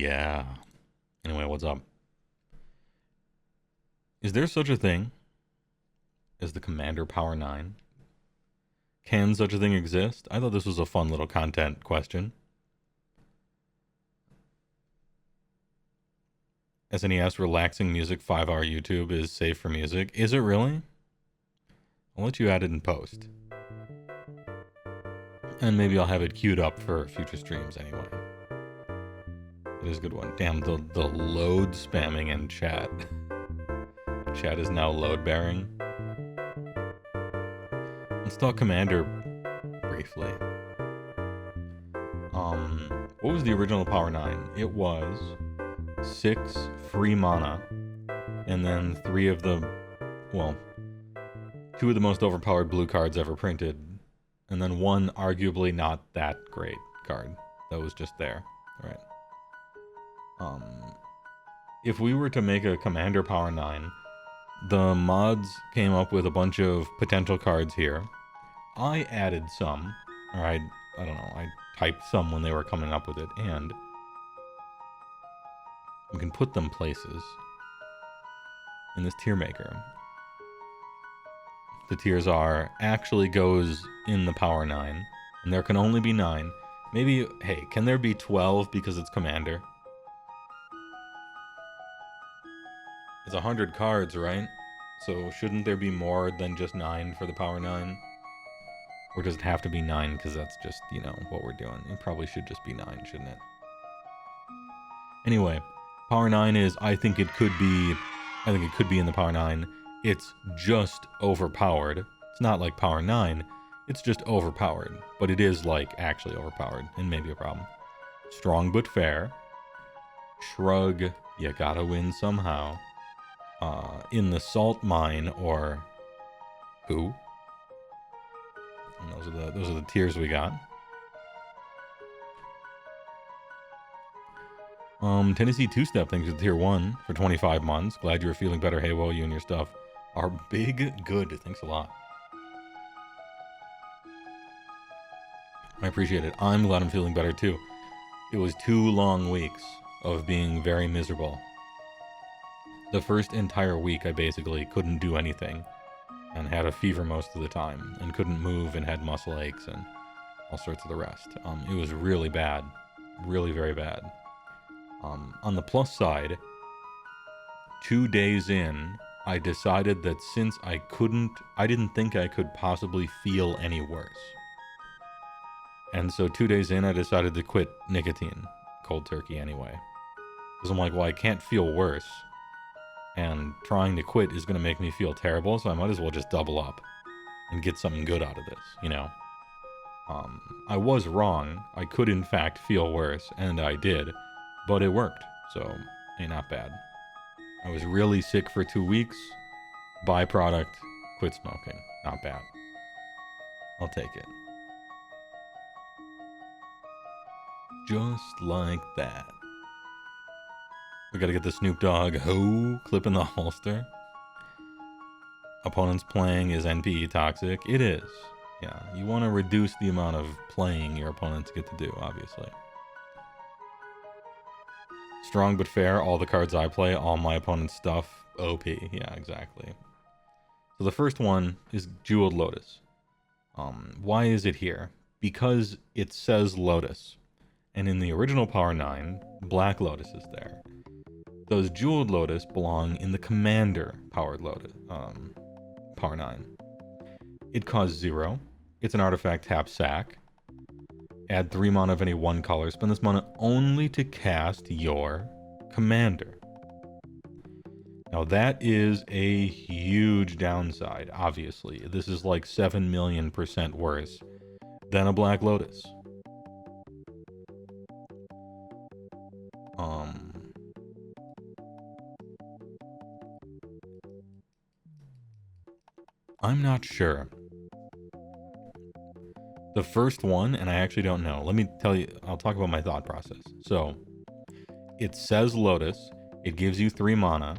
Yeah. Anyway, what's up? Is there such a thing as the Commander Power 9? Can such a thing exist? I thought this was a fun little content question. SNES relaxing music 5-hour YouTube is safe for music. Is it really? I'll let you add it in post. And maybe I'll have it queued up for future streams anyway. It is a good one. Damn, the load spamming in chat. Chat is now load bearing. Let's talk Commander briefly. What was the original Power 9? It was 6 free mana, and then 3 of the, well, 2 of the most overpowered blue cards ever printed, and then 1 arguably not that great card that was just there, right? If we were to make a Commander Power 9, the mods came up with a bunch of potential cards here. I added some, or I don't know, I typed some when they were coming up with it, and we can put them places in this tier maker. The tiers are actually goes in the Power 9, and there can only be 9. Maybe, hey, can there be 12 because it's Commander? It's 100 cards, right? So shouldn't there be more than just 9 for the Power 9? Or does it have to be 9 because that's just, you know, what we're doing? It probably should just be 9, shouldn't it? Anyway, Power 9 is, I think it could be in the Power 9. It's just overpowered. It's not like Power 9, it's just overpowered. But it is, like, actually overpowered, and maybe a problem. Strong but fair. Shrug, you gotta win somehow. In the salt mine, or who? And those are the tiers we got. Tennessee Two-Step, thanks to tier 1 for 25 months. Glad you're feeling better, Heywoah. You and your stuff are big good. Thanks a lot. I appreciate it. I'm glad I'm feeling better too. It was 2 long weeks of being very miserable. The first entire week I basically couldn't do anything and had a fever most of the time and couldn't move and had muscle aches and all sorts of the rest. It was really bad. Really very bad. On the plus side, 2 days in, I decided that since I didn't think I could possibly feel any worse. And so 2 days in, I decided to quit nicotine, cold turkey anyway. Because I'm like, well, I can't feel worse. And trying to quit is going to make me feel terrible, so I might as well just double up and get something good out of this, you know? I was wrong. I could, in fact, feel worse, and I did. But it worked, so ain't not bad. I was really sick for 2 weeks. Byproduct, quit smoking. Not bad. I'll take it. Just like that. We gotta get the Snoop Dogg ho clip in the holster. Opponents playing is NPE toxic. It is. Yeah, you want to reduce the amount of playing your opponents get to do, obviously. Strong but fair, all the cards I play, all my opponent's stuff, OP. Yeah, exactly. So the first one is Jeweled Lotus. Why is it here? Because it says Lotus. And in the original Power 9, Black Lotus is there. Those Jeweled Lotus belong in the Commander Powered Lotus, Power 9. It costs 0. It's an artifact tap sack. Add 3 mana of any 1 color. Spend this mana only to cast your Commander. Now that is a huge downside, obviously. This is like 7 million% worse than a Black Lotus. I'm not sure. The first one, and I actually don't know. Let me tell you, I'll talk about my thought process. So, it says Lotus. It gives you 3 mana.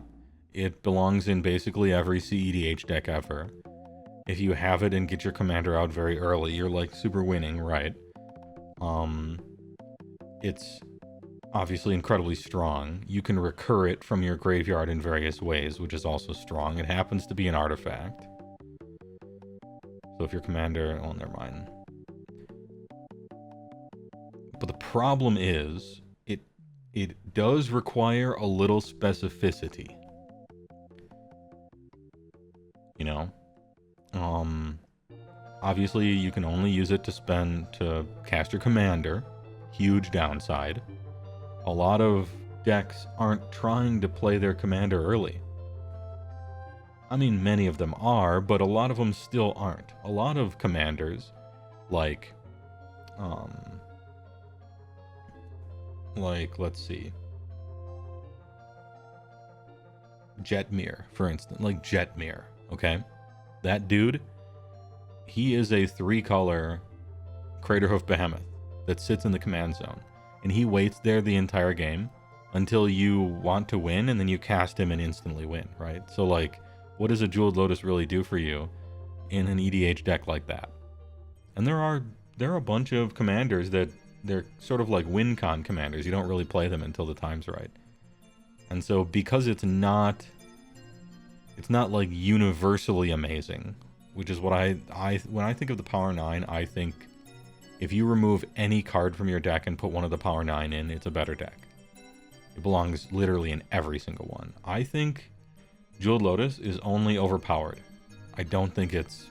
It belongs in basically every CEDH deck ever. If you have it and get your commander out very early, you're like super winning, right? It's obviously incredibly strong. You can recur it from your graveyard in various ways, which is also strong. It happens to be an artifact. So if your commander... Oh, never mind. But the problem is, it does require a little specificity. You know? Obviously, you can only use it to cast your commander. Huge downside. A lot of decks aren't trying to play their commander early. I mean, many of them are, but a lot of them still aren't. A lot of commanders, like, let's see. Jetmir, for instance. Like Jetmir, okay? That dude, he is a 3-color Craterhoof Behemoth that sits in the command zone. And he waits there the entire game until you want to win, and then you cast him and instantly win, right? So, like, what does a Jeweled Lotus really do for you in an EDH deck like that? And there are a bunch of commanders that they're sort of like win con commanders. You don't really play them until the time's right. And so because it's not like universally amazing, which is what when I think of the Power 9, I think if you remove any card from your deck and put one of the Power 9 in, it's a better deck. It belongs literally in every single one. I think Jeweled Lotus is only overpowered. I don't think it's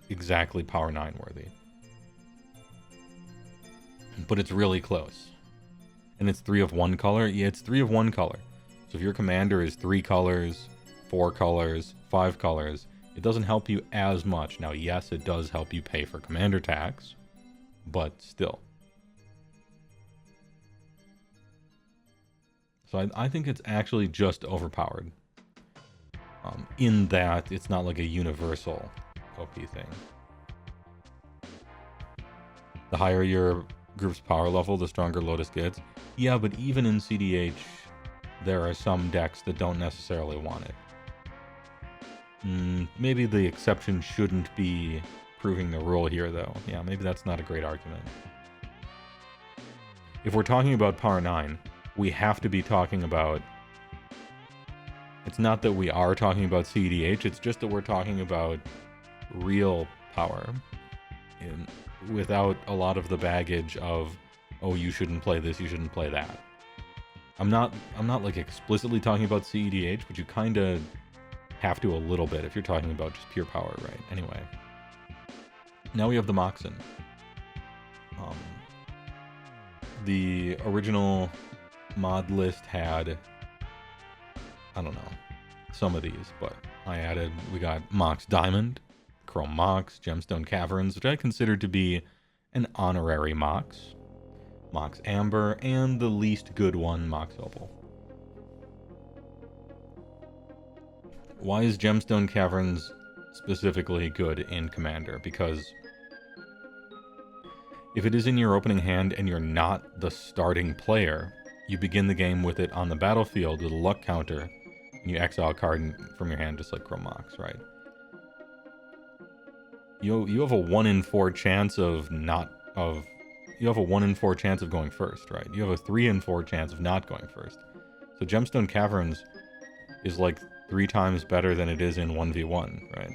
exactly Power 9 worthy. But it's really close. And it's 3 of 1 color? Yeah, it's 3 of 1 color. So if your commander is 3 colors, 4 colors, 5 colors, it doesn't help you as much. Now, yes, it does help you pay for commander tax, but still. So I think it's actually just overpowered. In that it's not like a universal OP thing. The higher your group's power level, the stronger Lotus gets. Yeah, but even in CDH, there are some decks that don't necessarily want it. Maybe the exception shouldn't be proving the rule here, though. Yeah, maybe that's not a great argument. If we're talking about Power 9, we have to be talking about... It's not that we are talking about CDH, it's just that we're talking about real power. Without a lot of the baggage of, oh, you shouldn't play this, you shouldn't play that. I'm not like explicitly talking about CEDH, but you kind of have to a little bit if you're talking about just pure power, right? Anyway. Now we have the Moxen. The original mod list had, I don't know, some of these, but we got Mox Diamond, Chrome Mox, Gemstone Caverns, which I consider to be an honorary Mox, Mox Amber, and the least good one, Mox Opal. Why is Gemstone Caverns specifically good in Commander? Because if it is in your opening hand and you're not the starting player, you begin the game with it on the battlefield with a luck counter, and you exile a card from your hand just like Chrome Mox, right? You have a 1 in 4 chance of you have a 1 in 4 chance of going first, right? You have a 3 in 4 chance of not going first. So Gemstone Caverns is like 3 times better than it is in 1v1, right?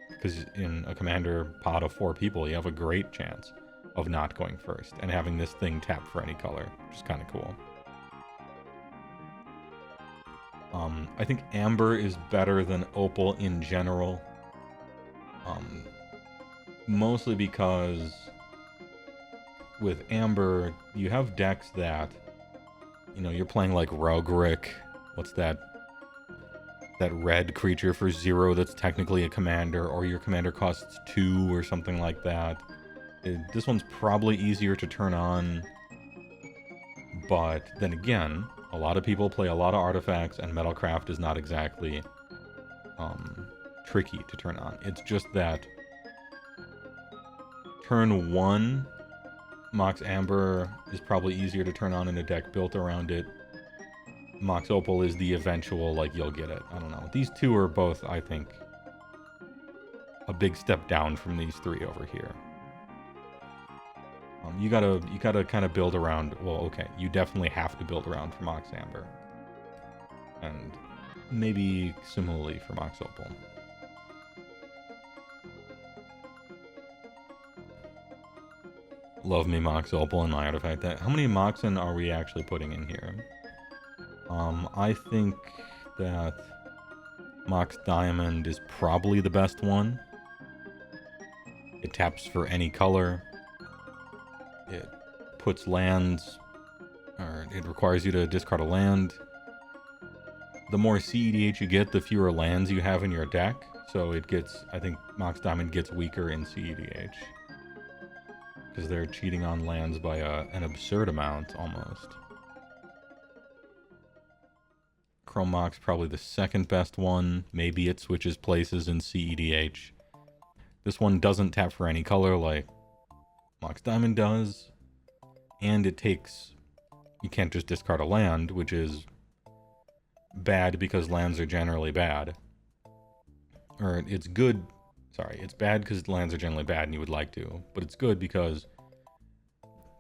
Because in a commander pod of 4 people, you have a great chance of not going first and having this thing tap for any color, which is kind of cool. I think Amber is better than Opal in general. Mostly because with Amber, you have decks that, you know, you're playing like Rogrick. What's that red creature for 0 that's technically a commander, or your commander costs 2 or something like that. This one's probably easier to turn on, but then again, a lot of people play a lot of artifacts, and Metalcraft is not exactly tricky to turn on. It's just that turn 1, Mox Amber is probably easier to turn on in a deck built around it. Mox Opal is the eventual, like, you'll get it. I don't know. These two are both, I think, a big step down from these 3 over here. You gotta kind of build around. Well, okay, you definitely have to build around for Mox Amber, and maybe similarly for Mox Opal. Love me Mox Opal and my artifact. How many moxen are we actually putting in here? I think that Mox Diamond is probably the best one. It taps for any color. It puts lands, or it requires you to discard a land. The more CEDH you get, the fewer lands you have in your deck. So it gets, I think Mox Diamond gets weaker in CEDH. Because they're cheating on lands by an absurd amount, almost. Chrome Mox probably the second best one. Maybe it switches places in CEDH. This one doesn't tap for any color like Mox Diamond does. And it takes... You can't just discard a land, which is bad because lands are generally bad. Or it's good... Sorry, it's bad because lands are generally bad and you would like to. But it's good because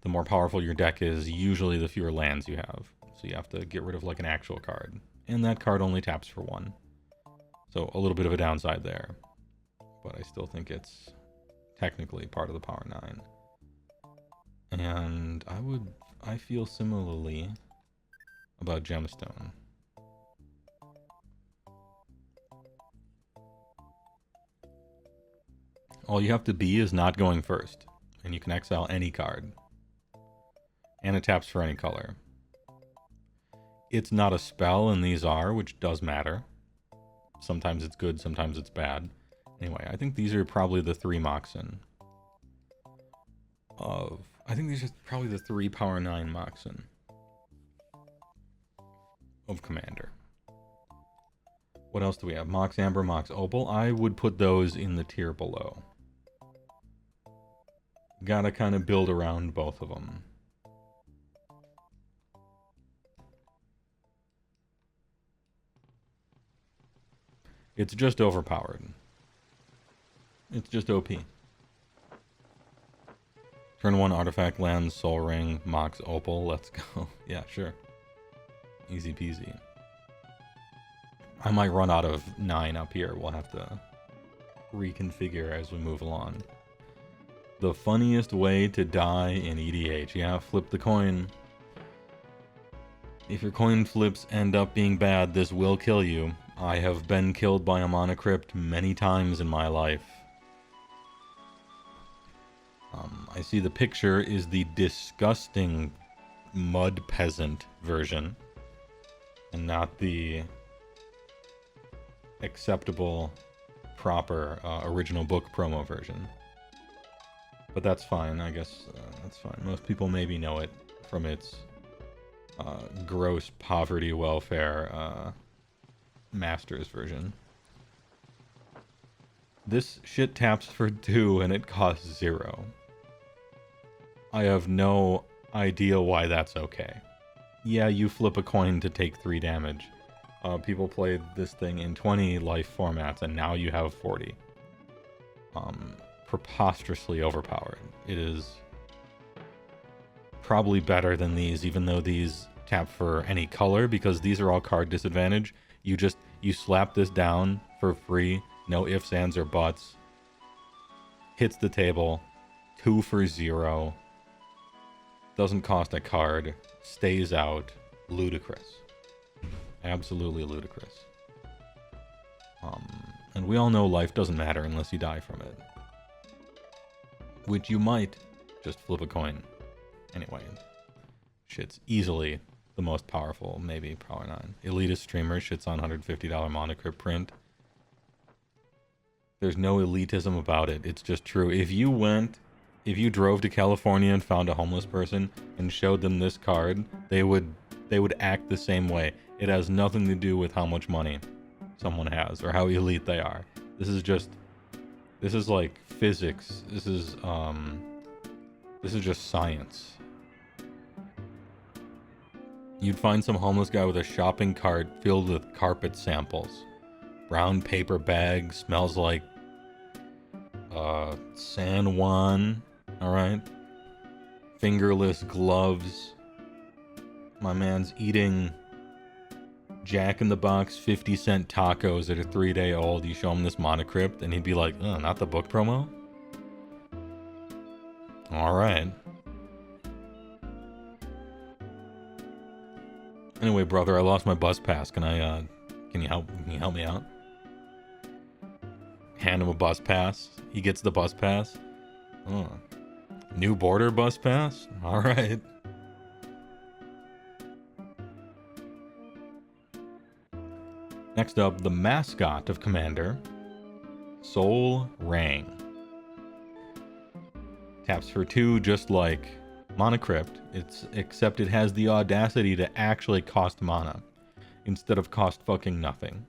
the more powerful your deck is, usually the fewer lands you have. So you have to get rid of like an actual card. And that card only taps for one. So a little bit of a downside there. But I still think it's technically part of the Power 9. And I feel similarly about Gemstone. All you have to be is not going first. And you can exile any card. And it taps for any color. It's not a spell, and these are, which does matter. Sometimes it's good, sometimes it's bad. Anyway, I think these are probably the 3 moxen. I think these are probably the 3 Power 9 moxen of Commander. What else do we have? Mox Amber, Mox Opal. I would put those in the tier below. Gotta kind of build around both of them. It's just overpowered. It's just OP. Turn 1 artifact lands, Soul Ring, Mox Opal. Let's go. Yeah, sure. Easy peasy. I might run out of 9 up here. We'll have to reconfigure as we move along. The funniest way to die in EDH. Yeah, flip the coin. If your coin flips end up being bad, this will kill you. I have been killed by a mana crypt many times in my life. I see the picture is the disgusting mud peasant version, and not the acceptable, proper, original book promo version. But that's fine, I guess. That's fine. Most people maybe know it from its gross poverty welfare Masters version. This shit taps for 2 and it costs 0. I have no idea why that's okay. Yeah, you flip a coin to take 3 damage. People played this thing in 20 life formats and now you have 40. Preposterously overpowered. It is probably better than these, even though these tap for any color, because these are all card disadvantage. You slap this down for free, no ifs, ands, or buts. Hits the table, 2 for 0. Doesn't cost a card, stays out. Ludicrous. Absolutely ludicrous. And we all know life doesn't matter unless you die from it. Which you might. Just flip a coin. Anyway. Shit's easily the most powerful, maybe, Power 9. Elitist streamer shits on $150 Monocrypt print. There's no elitism about it. It's just true. If you drove to California and found a homeless person and showed them this card, they would act the same way. It has nothing to do with how much money someone has or how elite they are. This is like physics. This is just science. You'd find some homeless guy with a shopping cart filled with carpet samples. Brown paper bag, smells like San Juan, alright? fingerless gloves. My man's eating Jack in the Box 50-cent tacos that are 3-day-old. You show him this Crypt, and he'd be like, oh, not the book promo? Alright. Anyway, brother, I lost my bus pass. Can you help me out? Hand him a bus pass. He gets the bus pass. Oh. New border bus pass? Alright. Next up, the mascot of Commander, Sol Rang. Taps for 2 just like Crypt, except it has the audacity to actually cost mana, instead of cost fucking nothing.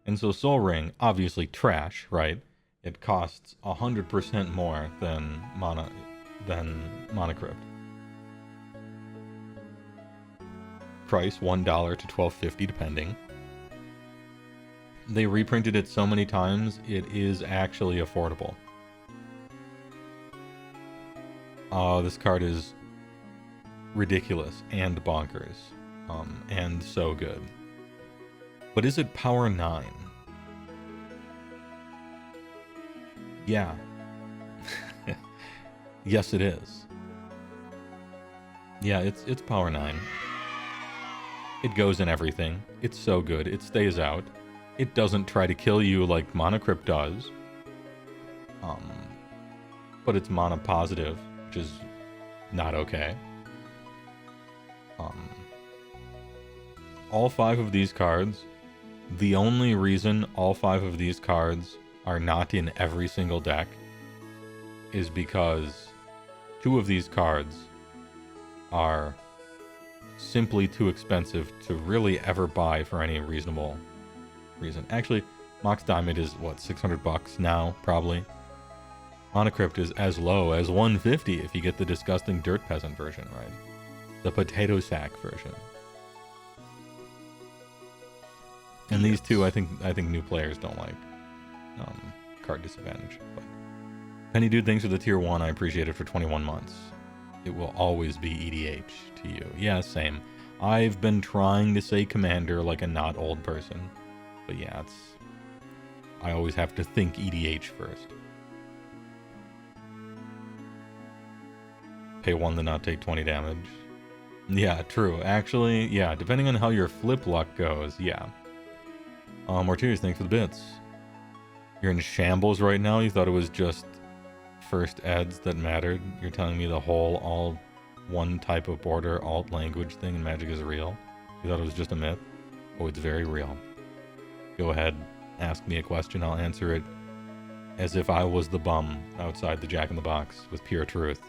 And so Sol Ring, obviously trash, right? It costs 100% more than Crypt. Price $1 to $12.50 depending. They reprinted it so many times, it is actually affordable. This card is ridiculous and bonkers, and so good. But is it power 9? Yeah. Yes, it is. Yeah, it's power 9. It goes in everything. It's so good. It stays out. It doesn't try to kill you like Crypt does. But it's mana positive, which is not okay. All 5 of these cards, the only reason all 5 of these cards are not in every single deck is because 2 of these cards are simply too expensive to really ever buy for any reasonable reason. Actually, Mox Diamond is what, $600 now, probably. Crypt is as low as $150 if you get the disgusting Dirt Peasant version, right? The potato sack version. And these two, I think new players don't like. Card disadvantage. But Penny Dude, thanks for the tier 1. I appreciate it for 21 months. It will always be EDH to you. Yeah, same. I've been trying to say Commander like a not old person. But yeah, I always have to think EDH first. Pay 1 to not take 20 damage. Yeah, true. Actually, yeah, depending on how your flip luck goes, yeah. Morturius, thanks for the bits. You're in shambles right now? You thought it was just first eds that mattered? You're telling me the whole all one type of border alt language thing in Magic is real? You thought it was just a myth? Oh, it's very real. Go ahead, ask me a question, I'll answer it as if I was the bum outside the Jack in the Box with pure truth.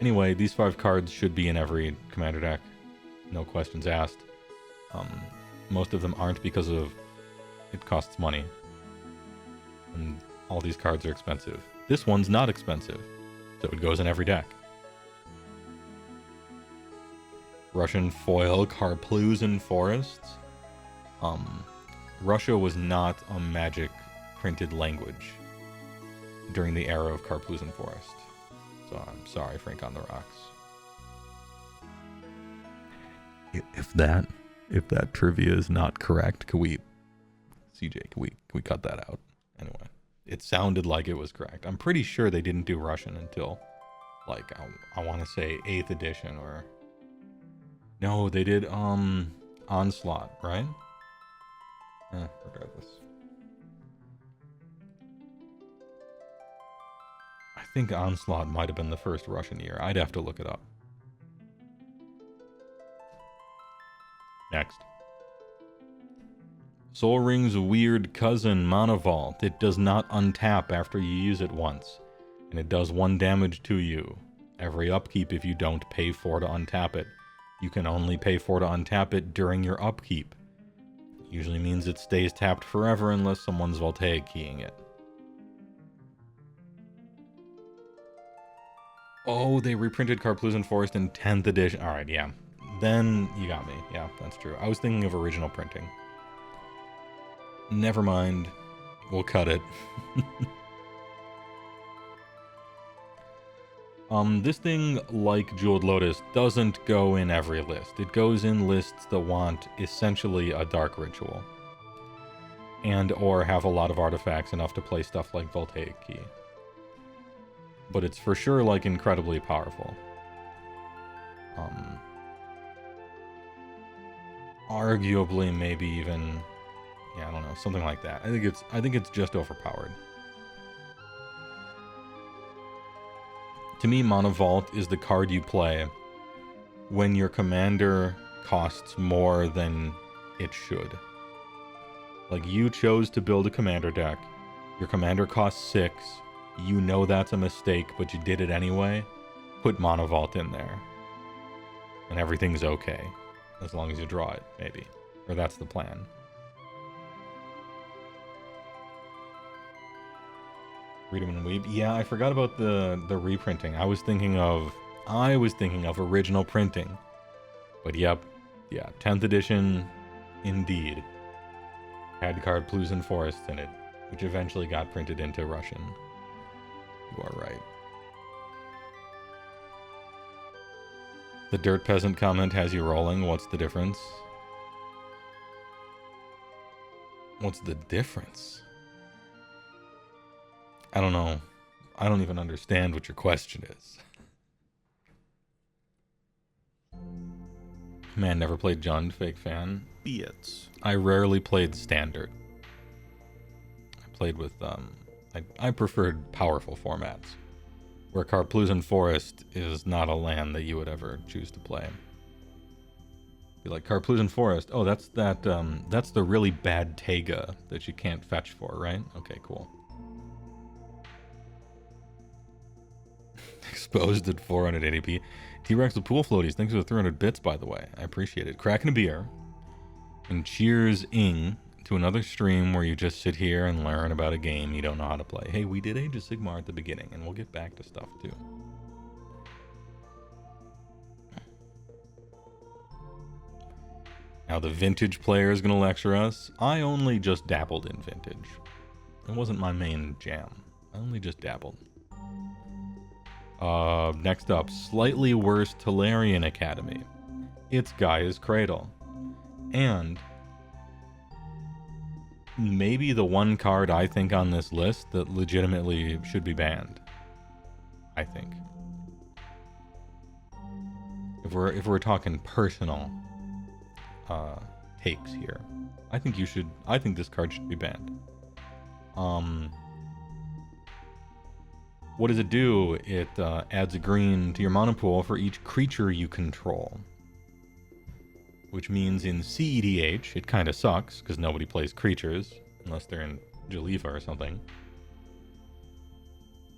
Anyway, these 5 cards should be in every Commander deck. No questions asked. Most of them aren't because of it costs money. And all these cards are expensive. This one's not expensive, so it goes in every deck. Russian foil Karpluzan forests. Russia was not a Magic printed language during the era of Karpluzan forest. So I'm sorry, Frank on the Rocks. If that trivia is not correct, can we cut that out? Anyway, it sounded like it was correct. I'm pretty sure they didn't do Russian until, like, I want to say 8th edition or... No, they did, Onslaught, right? Regardless. I think Onslaught might have been the first Russian year. I'd have to look it up. Next. Sol Ring's weird cousin, Mana Vault. It does not untap after you use it once, and it does 1 damage to you. Every upkeep if you don't pay 4 to untap it. You can only pay 4 to untap it during your upkeep. Usually means it stays tapped forever unless someone's voltaic keying it. Oh, they reprinted Karpluzan Forest in 10th edition. Alright, yeah. Then you got me. Yeah, that's true. I was thinking of original printing. Never mind. We'll cut it. This thing, like Jeweled Lotus, doesn't go in every list. It goes in lists that want essentially a dark ritual. And or have a lot of artifacts enough to play stuff like Voltaic Key. But it's for sure, like, incredibly powerful. Arguably, maybe even... Yeah, I don't know, something like that. I think it's just overpowered. To me, Mana Vault is the card you play when your commander costs more than it should. Like, you chose to build a commander deck. Your commander costs 6. You know that's a mistake, but you did it anyway. Put Mana Vault in there. And everything's okay. As long as you draw it, maybe. Or that's the plan. Read 'em and weep. Yeah, I forgot about the reprinting. I was thinking of original printing. But yep, yeah, 10th edition, indeed. Had card Plusen Forests in it, which eventually got printed into Russian. You are right. The Dirt Peasant comment has you rolling. What's the difference? What's the difference? I don't know. I don't even understand what your question is. Man, never played Jund, fake fan. Be it. I rarely played Standard. I played with, I preferred powerful formats, where Karplusan Forest is not a land that you would ever choose to play. Be like, Karplusan Forest, oh, that's the really bad Taiga that you can't fetch for, right? Okay, cool. Exposed at 480p. T-Rex with pool floaties. Thanks for the 300 bits, by the way. I appreciate it. Cracking a beer. And cheers, Ing, to another stream where you just sit here and learn about a game you don't know how to play. Hey, we did Age of Sigmar at the beginning, and we'll get back to stuff, too. Now the vintage player is going to lecture us. I only just dabbled in vintage. It wasn't my main jam. I only just dabbled. Next up, slightly worse Tolarian Academy. It's Gaea's Cradle. And maybe the one card I think on this list that legitimately should be banned. I think. If we're talking personal takes here, I think this card should be banned. What does it do? It adds a green to your mana pool for each creature you control. Which means in CEDH, it kind of sucks, because nobody plays creatures, unless they're in Geneva or something.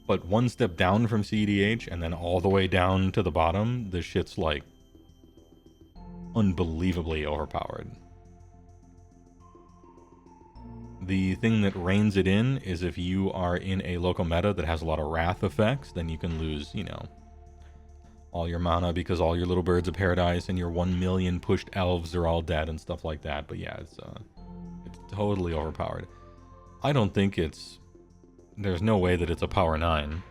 But one step down from CEDH, and then all the way down to the bottom, this shit's like unbelievably overpowered. The thing that reins it in is if you are in a local meta that has a lot of wrath effects, then you can lose, you know, all your mana because all your little birds of paradise and your 1 million pushed elves are all dead and stuff like that. But yeah, it's totally overpowered. I don't think there's no way that it's a power 9.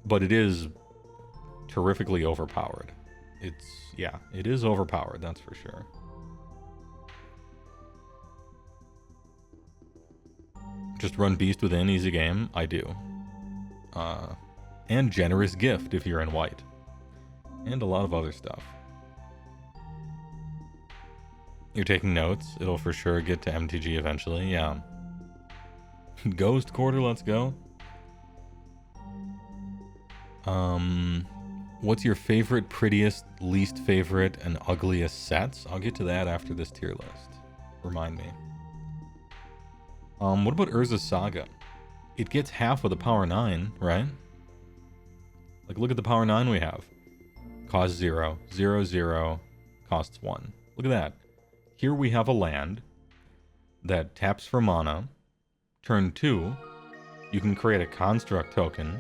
But it is terrifically overpowered. It is overpowered, that's for sure. Just run Beast Within, easy game. I do. And Generous Gift if you're in white. And a lot of other stuff. You're taking notes. It'll for sure get to MTG eventually, yeah. Ghost Quarter, let's go. What's your favorite, prettiest, least favorite, and ugliest sets? I'll get to that after this tier list. Remind me. What about Urza's Saga? It gets half of the power 9, right? Like, look at the power 9 we have. Cost 0, 0, 0, costs 1. Look at that. Here we have a land that taps for mana. Turn 2, you can create a construct token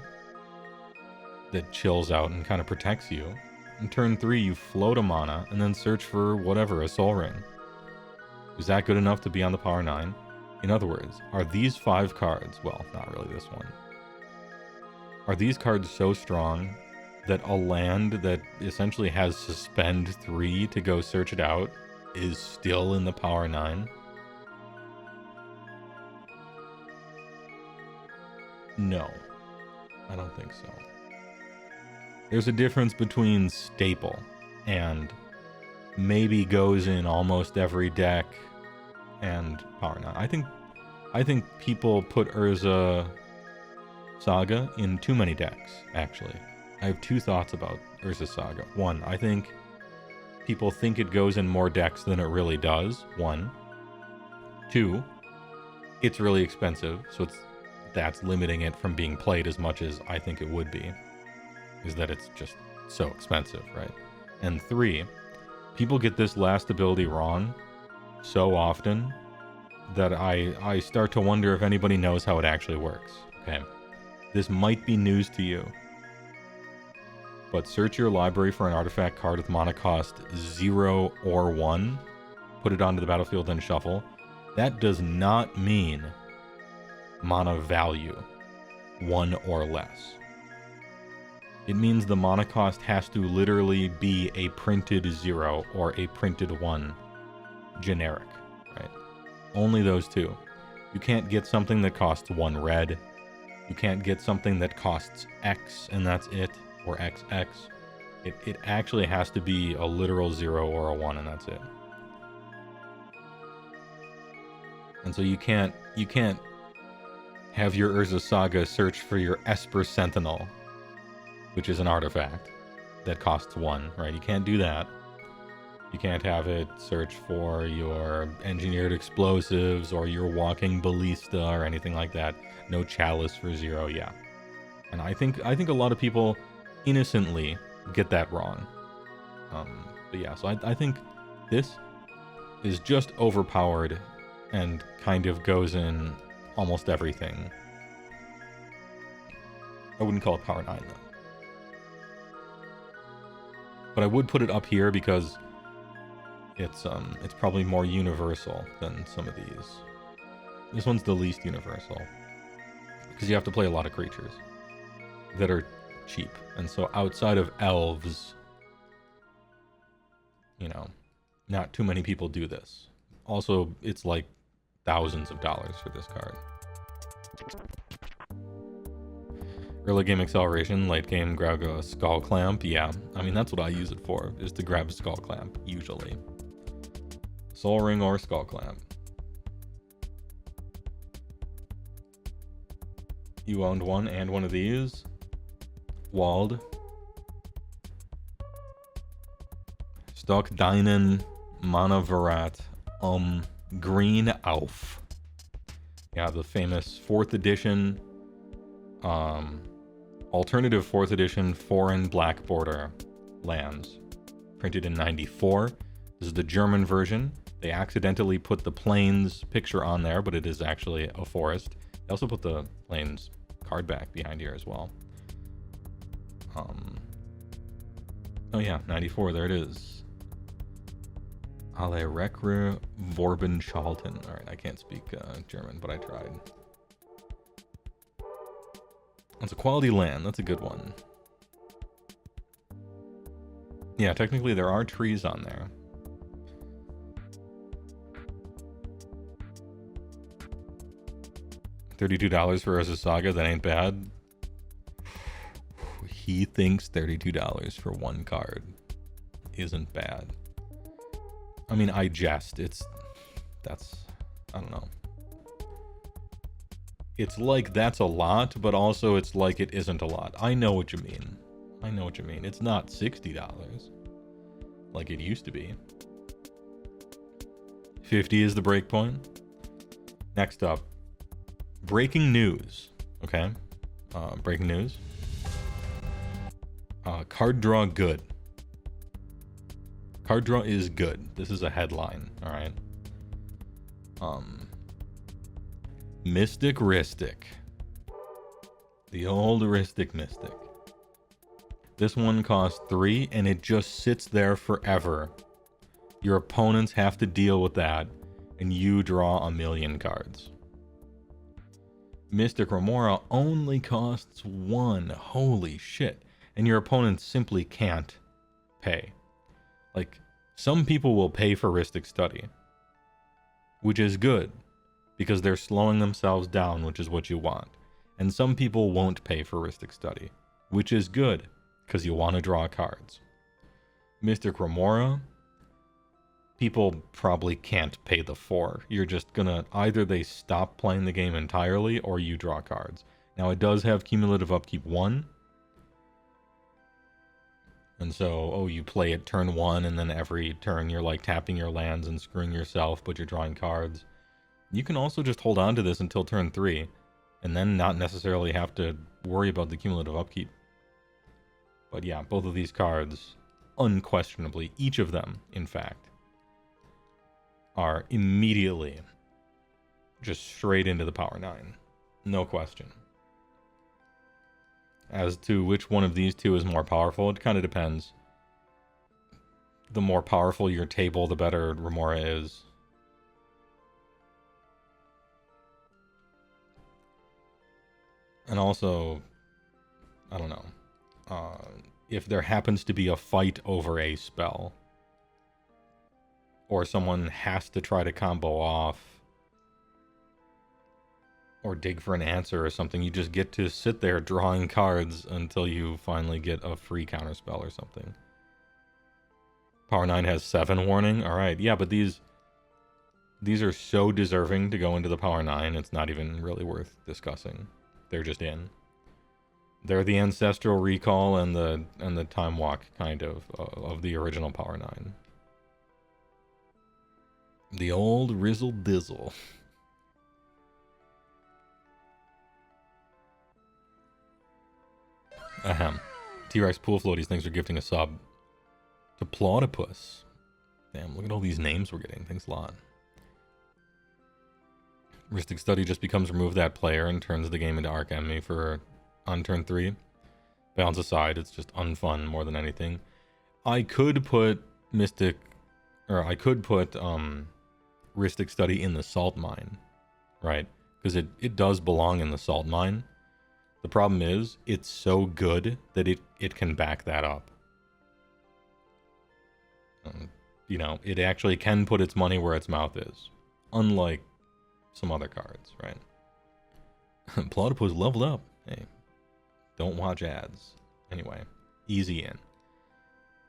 that chills out and kind of protects you. In turn 3, you float a mana and then search for whatever, a soul ring. Is that good enough to be on the power 9? In other words, are these 5 cards, well, not really this one, Are these cards so strong that a land that essentially has suspend 3 to go search it out is still in the power 9? No, I don't think so. There's a difference between staple and maybe goes in almost every deck and power 9. I think people put Urza Saga in too many decks, actually. I have 2 thoughts about Urza Saga. 1, I think people think it goes in more decks than it really does. 1. 2, it's really expensive, so that's limiting it from being played as much as I think it would be. Is that it's just so expensive, right? And 3, people get this last ability wrong so often that I start to wonder if anybody knows how it actually works. Okay, this might be news to you, but search your library for an artifact card with mana cost 0 or 1, put it onto the battlefield, then shuffle. That does not mean mana value 1 or less. It means the mana cost has to literally be a printed 0 or a printed 1 generic, right? Only those 2. You can't get something that costs 1 red. You can't get something that costs X and that's it, or XX. It actually has to be a literal 0 or a 1 and that's it. And so you can't have your Urza Saga search for your Esper Sentinel, which is an artifact that costs 1, right? You can't do that. You can't have it search for your engineered explosives or your walking ballista or anything like that. No chalice for 0, yeah. And I think a lot of people innocently get that wrong. But yeah, so I think this is just overpowered and kind of goes in almost everything. I wouldn't call it power 9 though. But I would put it up here because it's probably more universal than some of these. This one's the least universal because you have to play a lot of creatures that are cheap. And so outside of elves, you know, not too many people do this. Also, it's like thousands of dollars for this card. Early game acceleration, late game grab a skull clamp. Yeah, I mean, that's what I use it for, is to grab a skull clamp, usually. Soul ring or skull clamp. You owned one and one of these. Walled. Stock Dynan, Mana Virat, Green Elf. Yeah, the famous 4th edition, alternative 4th edition foreign black border lands. Printed in 94. This is the German version. They accidentally put the plains picture on there, but it is actually a forest. They also put the plains card back behind here as well. Oh yeah, 94, there it is. Alle Rekre Vorben Schalten. Alright, I can't speak German, but I tried. That's a quality land, that's a good one. Yeah, technically there are trees on there. $32 for Urza Saga, that ain't bad. He thinks $32 for one card isn't bad. I mean, I jest. That's, I don't know. It's like that's a lot, but also it's like it isn't a lot. I know what you mean. I know what you mean. It's not $60 like it used to be. 50 is the break point. Next up, breaking news. Okay, breaking news. Card draw good. Card draw is good. This is a headline. All right. Mystic Ristic. The old Ristic Mystic. This one costs 3 and it just sits there forever. Your opponents have to deal with that and you draw a million cards. Mystic Remora only costs 1. Holy shit. And your opponent simply can't pay. Like, some people will pay for Rhystic Study, which is good, because they're slowing themselves down, which is what you want. And some people won't pay for Rhystic Study, which is good, because you want to draw cards. Mystic Remora, people probably can't pay the 4. You're just gonna, either they stop playing the game entirely, or you draw cards. Now, it does have cumulative upkeep 1, and so, oh, you play it turn 1, and then every turn you're like tapping your lands and screwing yourself, but you're drawing cards. You can also just hold on to this until turn 3, and then not necessarily have to worry about the cumulative upkeep. But yeah, both of these cards, unquestionably, each of them, in fact, are immediately just straight into the power 9. No question. As to which one of these two is more powerful, it kind of depends. The more powerful your table, the better Remora is. And also, I don't know, if there happens to be a fight over a spell, or someone has to try to combo off, or dig for an answer or something, you just get to sit there drawing cards until you finally get a free counterspell or something. Power 9 has 7 warning? Alright, yeah, but these are so deserving to go into the Power 9, it's not even really worth discussing. They're just in. They're the Ancestral Recall and the Time Walk, kind of the original Power 9. The old Rizzle Dizzle. Ahem. T-Rex Pool Floaties, thanks for gifting a sub. To Platypus. Damn, look at all these names we're getting. Thanks a lot. Rhystic Study just becomes remove that player and turns the game into Arc Enemy for on turn 3. Balance aside, it's just unfun more than anything. I could put Rhystic Study in the Salt Mine, right? Because it does belong in the Salt Mine. The problem is, it's so good that it can back that up. You know, it actually can put its money where its mouth is. Unlike some other cards, right? Platypus leveled up. Hey, don't watch ads. Anyway, easy in.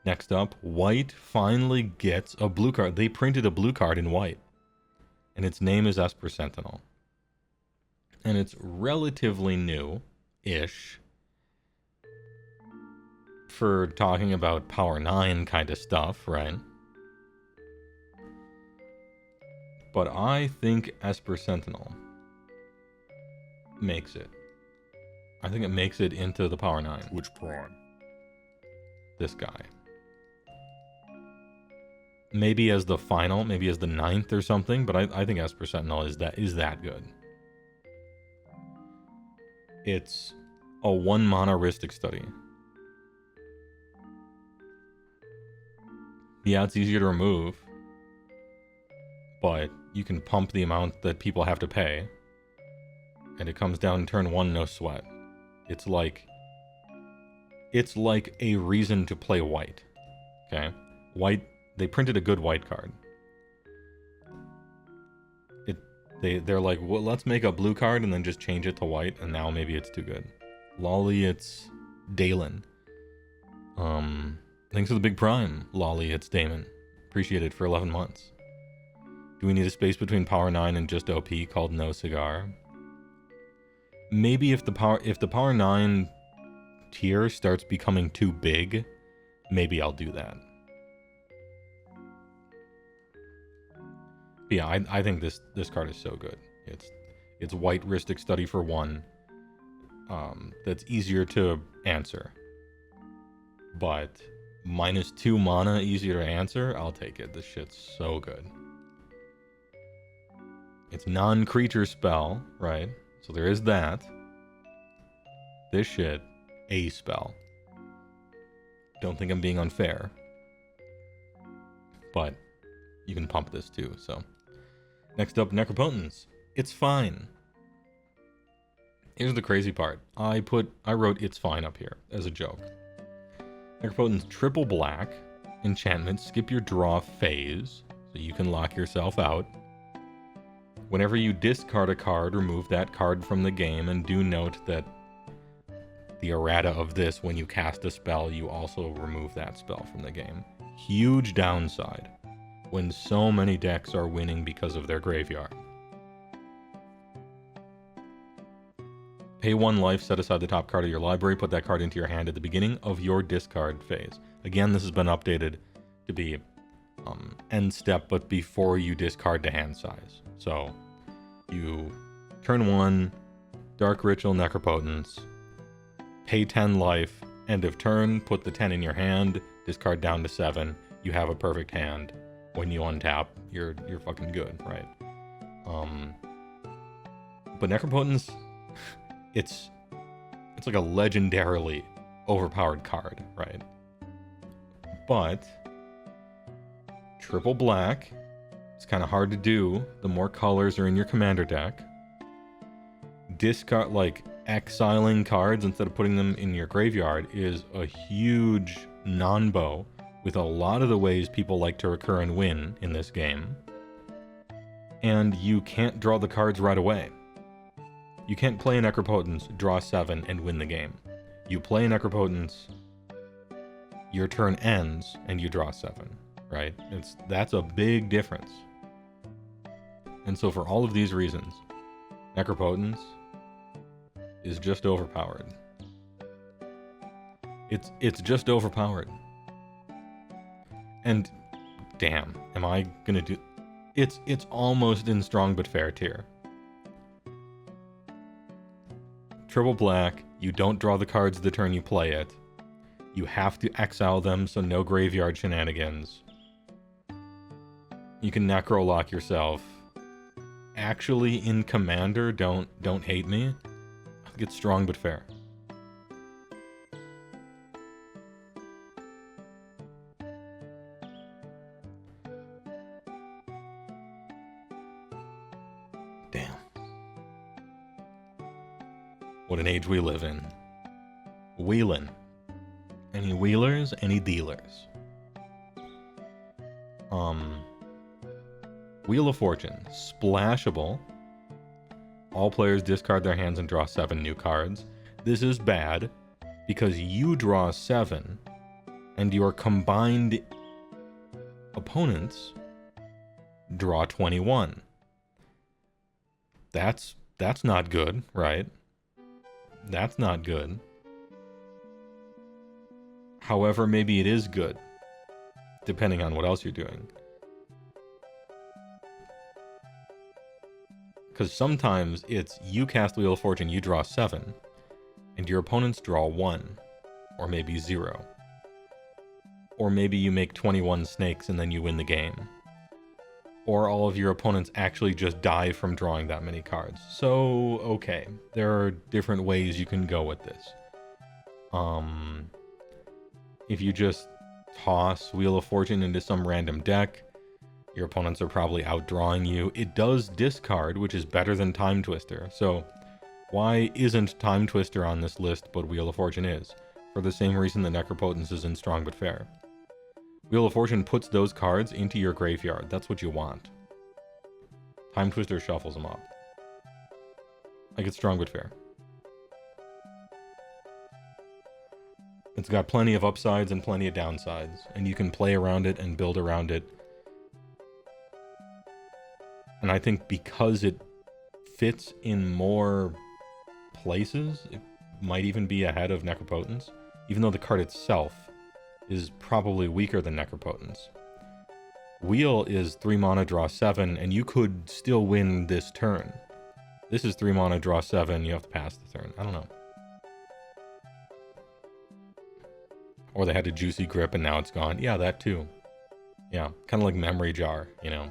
Next up, white finally gets a blue card. They printed a blue card in white. And its name is Esper Sentinel. And it's relatively new-ish for talking about Power 9 kind of stuff, right? But I think Esper Sentinel makes it. I think it makes it into the Power 9. Which prawn? This guy. Maybe as the final, maybe as the 9th or something, but I think Esper Sentinel is that good. It's a 1 mana Rhystic Study. Yeah, it's easier to remove, but you can pump the amount that people have to pay, and it comes down turn 1, no sweat. It's like a reason to play white. Okay? White, they printed a good white card. They're like, well, let's make a blue card and then just change it to white, and now maybe it's too good. Lolly, it's Dalen. Thanks for the big prime, Lolly, it's Damon. Appreciate it for 11 months. Do we need a space between Power 9 and just OP called No Cigar? Maybe if the Power 9 tier starts becoming too big, maybe I'll do that. But yeah, I think this card is so good. It's white Rhystic Study for 1. That's easier to answer. But -2 mana, easier to answer, I'll take it. This shit's so good. It's non-creature spell, right? So there is that. This shit, a spell. Don't think I'm being unfair. But you can pump this too, so. Next up, Necropotence. It's fine. Here's the crazy part. I wrote "it's fine" up here as a joke. Necropotence triple black enchantment. Skip your draw phase, so you can lock yourself out. Whenever you discard a card, remove that card from the game, and do note that the errata of this, when you cast a spell, you also remove that spell from the game. Huge downside when so many decks are winning because of their graveyard. Pay 1 life, set aside the top card of your library, put that card into your hand at the beginning of your discard phase. Again, this has been updated to be end step, but before you discard to hand size. So you turn 1, Dark Ritual Necropotence, pay 10 life, end of turn, put the 10 in your hand, discard down to 7, you have a perfect hand. When you untap, you're fucking good, right? But Necropotence, it's like a legendarily overpowered card, right? But triple black, it's kind of hard to do. The more colors are in your commander deck. Discard, like, exiling cards instead of putting them in your graveyard is a huge non-bow with a lot of the ways people like to recur and win in this game. And you can't draw the cards right away. You can't play a Necropotence, draw 7, and win the game. You play a Necropotence, your turn ends, and you draw 7, right? That's a big difference. And so for all of these reasons, Necropotence is just overpowered. It's just overpowered. And damn, am I gonna do... It's almost in strong but fair tier. Triple black, you don't draw the cards the turn you play it. You have to exile them, so no graveyard shenanigans. You can necro lock yourself. Actually, in Commander, don't hate me. I think it's strong but fair. Damn. What an age we live in. Wheelin'. Any wheelers? Any dealers? Wheel of Fortune. Splashable. All players discard their hands and draw 7 new cards. This is bad because you draw 7 and your combined opponents draw 21. That's not good, right? That's not good. However, maybe it is good, depending on what else you're doing. Because sometimes it's you cast Wheel of Fortune, you draw 7, and your opponents draw 1, or maybe 0. Or maybe you make 21 snakes and then you win the game. Or all of your opponents actually just die from drawing that many cards. So, okay, there are different ways you can go with this. If you just toss Wheel of Fortune into some random deck, your opponents are probably outdrawing you. It does discard, which is better than Time Twister. So why isn't Time Twister on this list, but Wheel of Fortune is? For the same reason that Necropotence is in Strong but Fair. Wheel of Fortune puts those cards into your graveyard. That's what you want. Time Twister shuffles them up. Like, it's Strong but Fair. It's got plenty of upsides and plenty of downsides, and you can play around it and build around it. And I think because it fits in more places, it might even be ahead of Necropotence, even though the card itself is probably weaker than Necropotence. Wheel is 3 mana, draw 7, and you could still win this turn. This is 3 mana, draw 7, you have to pass the turn. I don't know. Or they had a Juicy Grip and now it's gone. Yeah, that too. Yeah, kind of like Memory Jar, you know.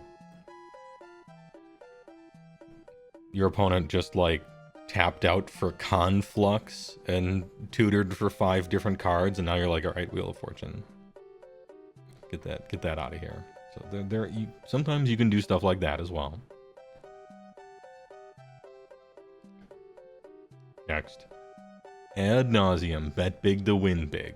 Your opponent just, like, tapped out for Conflux and tutored for 5 different cards, and now you're like, alright, Wheel of Fortune. Get that out of here. So sometimes you can do stuff like that as well. Next. Ad Nauseam. Bet big to win big.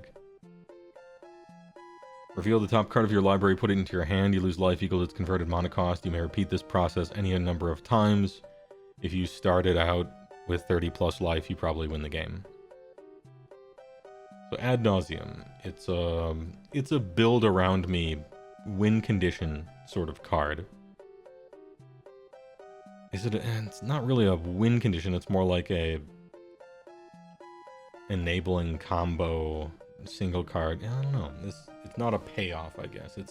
Reveal the top card of your library, put it into your hand. You lose life equal to its converted mana cost. You may repeat this process any number of times. If you started out with 30 plus life, you probably win the game. So Ad Nauseam. It's a build around me win condition sort of card. It's not really a win condition, it's more like a enabling combo single card. I don't know. It's not a payoff, I guess. It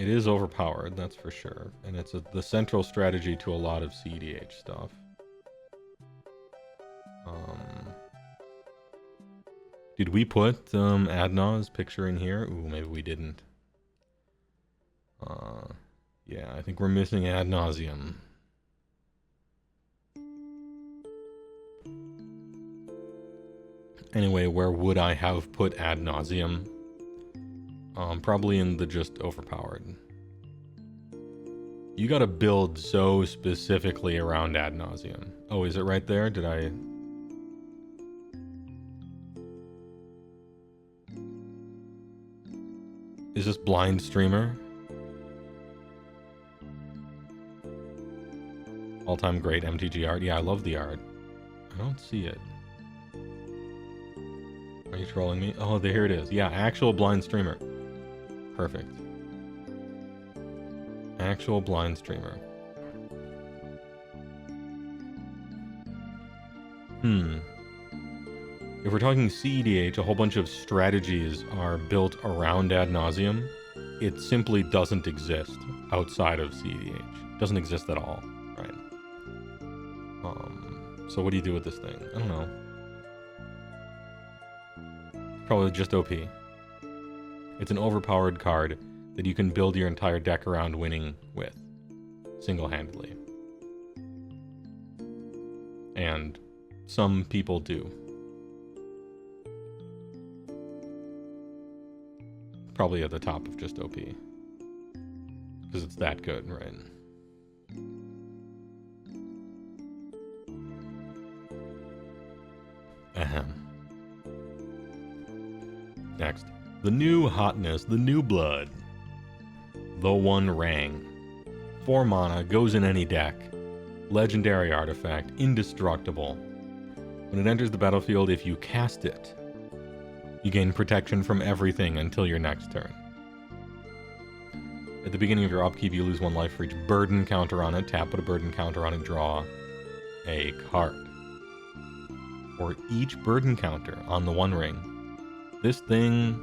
is overpowered, that's for sure. And it's the central strategy to a lot of CEDH stuff. Did we put Adnaw's picture in here? Ooh, maybe we didn't. Yeah, I think we're missing Ad Nauseam. Anyway, where would I have put Ad Nauseam? Probably in the just overpowered. You gotta build so specifically around Ad Nauseam. Oh, is it right there? Did I... Is this blind streamer? All-time great MTG art. Yeah, I love the art. I don't see it. Are you trolling me? Oh, here it is. Yeah, actual blind streamer. Perfect. Actual blind streamer. If we're talking CEDH, a whole bunch of strategies are built around Ad Nauseam. It simply doesn't exist outside of CEDH. Doesn't exist at all, right? So what do you do with this thing? I don't know. Probably just OP. It's an overpowered card that you can build your entire deck around winning with, single-handedly. And some people do. Probably at the top of just OP. Because it's that good, right? Ahem. Next. The new hotness, the new blood. The One Rang. 4 mana, goes in any deck. Legendary artifact, indestructible. When it enters the battlefield, if you cast it, you gain protection from everything until your next turn. At the beginning of your upkeep, you lose 1 life for each burden counter on it. Tap, put a burden counter on it, draw a card. For each burden counter on the One Ring, this thing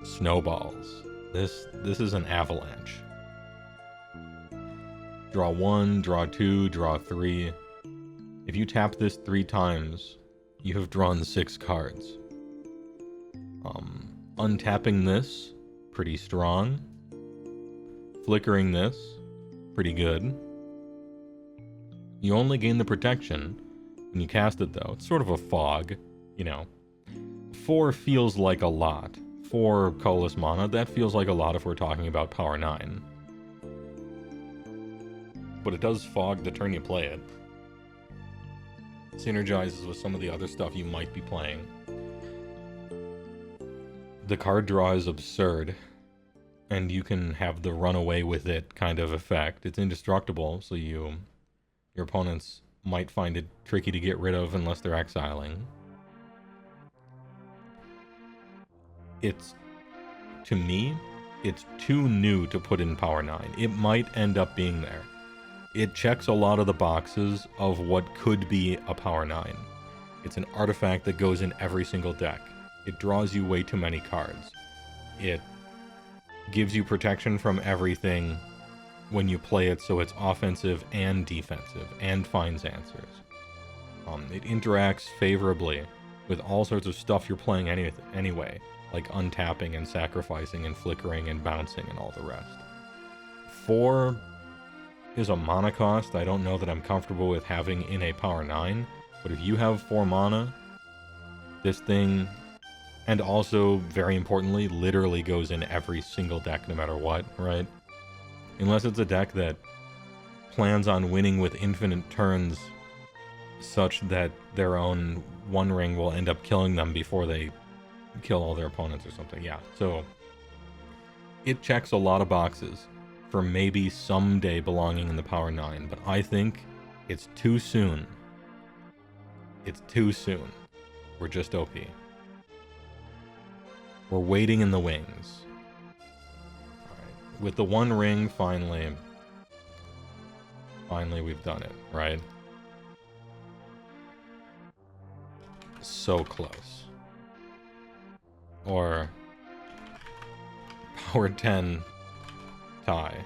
snowballs. This is an avalanche. Draw 1, draw 2, draw 3. If you tap this 3 times, you have drawn 6 cards. Untapping this, pretty strong. Flickering this, pretty good. You only gain the protection when you cast it, though. It's sort of a fog, you know. 4 feels like a lot. 4 colorless mana, that feels like a lot if we're talking about Power 9. But it does fog the turn you play it. Synergizes with some of the other stuff you might be playing. The card draw is absurd, and you can have the run away with it kind of effect. It's indestructible, so your opponents might find it tricky to get rid of unless they're exiling. To me, it's too new to put in Power 9. It might end up being there. It checks a lot of the boxes of what could be a Power 9. It's an artifact that goes in every single deck. It draws you way too many cards. It gives you protection from everything when you play it, so it's offensive and defensive, and finds answers. It interacts favorably with all sorts of stuff you're playing anyway, like untapping and sacrificing and flickering and bouncing and all the rest. 4 is a mana cost I don't know that I'm comfortable with having in a Power 9, but if you have 4 mana, this thing, and also, very importantly, literally goes in every single deck no matter what, right? Unless it's a deck that plans on winning with infinite turns such that their own One Ring will end up killing them before they kill all their opponents or something. Yeah, so it checks a lot of boxes for maybe someday belonging in the Power 9, but I think it's too soon. It's too soon. We're just OP. We're waiting in the wings. Alright. With the One Ring, finally we've done it, right? So close. Or Power 10 tie.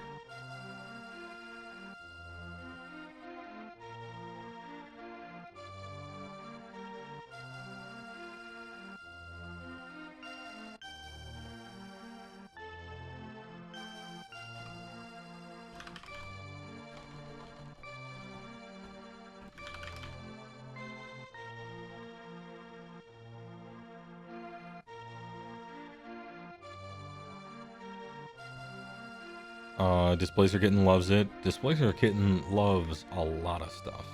Displacer Kitten loves it. Displacer Kitten loves a lot of stuff.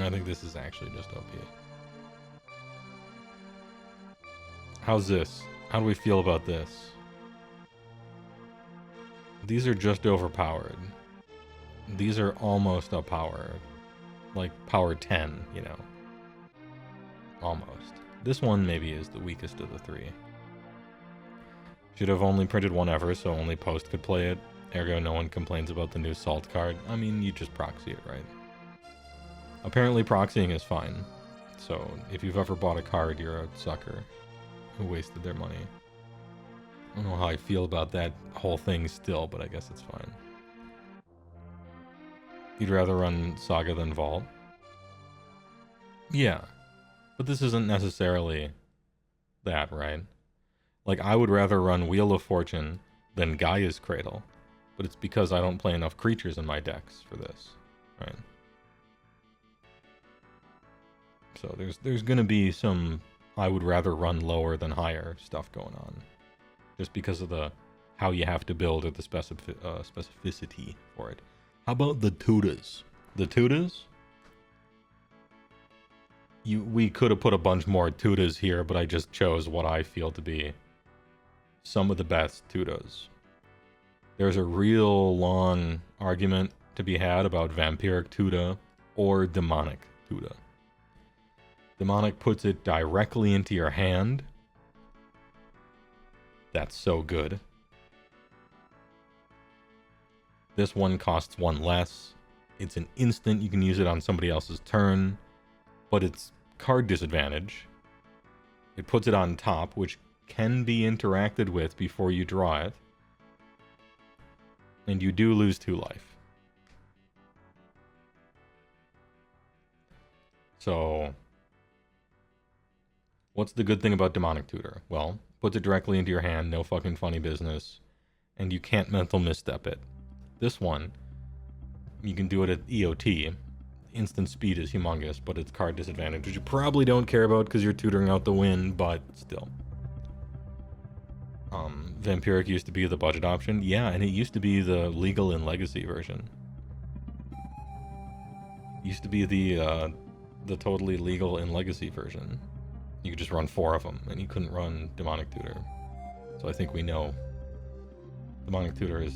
I think this is actually just OP. How's this? How do we feel about this? These are just overpowered. These are almost a power. Like power 10, you know. Almost. This one maybe is the weakest of the three. Should have only printed one ever, so only Post could play it. Ergo, no one complains about the new Salt card. I mean, you just proxy it, right? Apparently, proxying is fine. So, if you've ever bought a card, you're a sucker who wasted their money. I don't know how I feel about that whole thing still, but I guess it's fine. You'd rather run Saga than Vault? Yeah. But this isn't necessarily that, right? Like, I would rather run Wheel of Fortune than Gaia's Cradle, but it's because I don't play enough creatures in my decks for this, right? So there's going to be some I would rather run lower than higher stuff going on, just because of the how you have to build or the specificity for it. How about the tutors? The tutors? We could have put a bunch more tutors here, but I just chose what I feel to be some of the best tutors. There's a real long argument to be had about vampiric tutor or demonic tutor. Demonic puts it directly into your hand. That's so good. This one costs one less. It's an instant. You can use it on somebody else's turn, but it's card disadvantage. It puts it on top, which can be interacted with before you draw it. And you do lose 2 life. So, what's the good thing about Demonic Tutor? Well, puts it directly into your hand, no fucking funny business, and you can't mental misstep it. This one, you can do it at EOT. Instant speed is humongous, but it's card disadvantage, which you probably don't care about because you're tutoring out the win, but still. Vampiric used to be the budget option. Yeah, and it used to be the legal and legacy version. Used to be the totally legal and legacy version. You could just run 4 of them, and you couldn't run Demonic Tutor. So I think we know Demonic Tutor is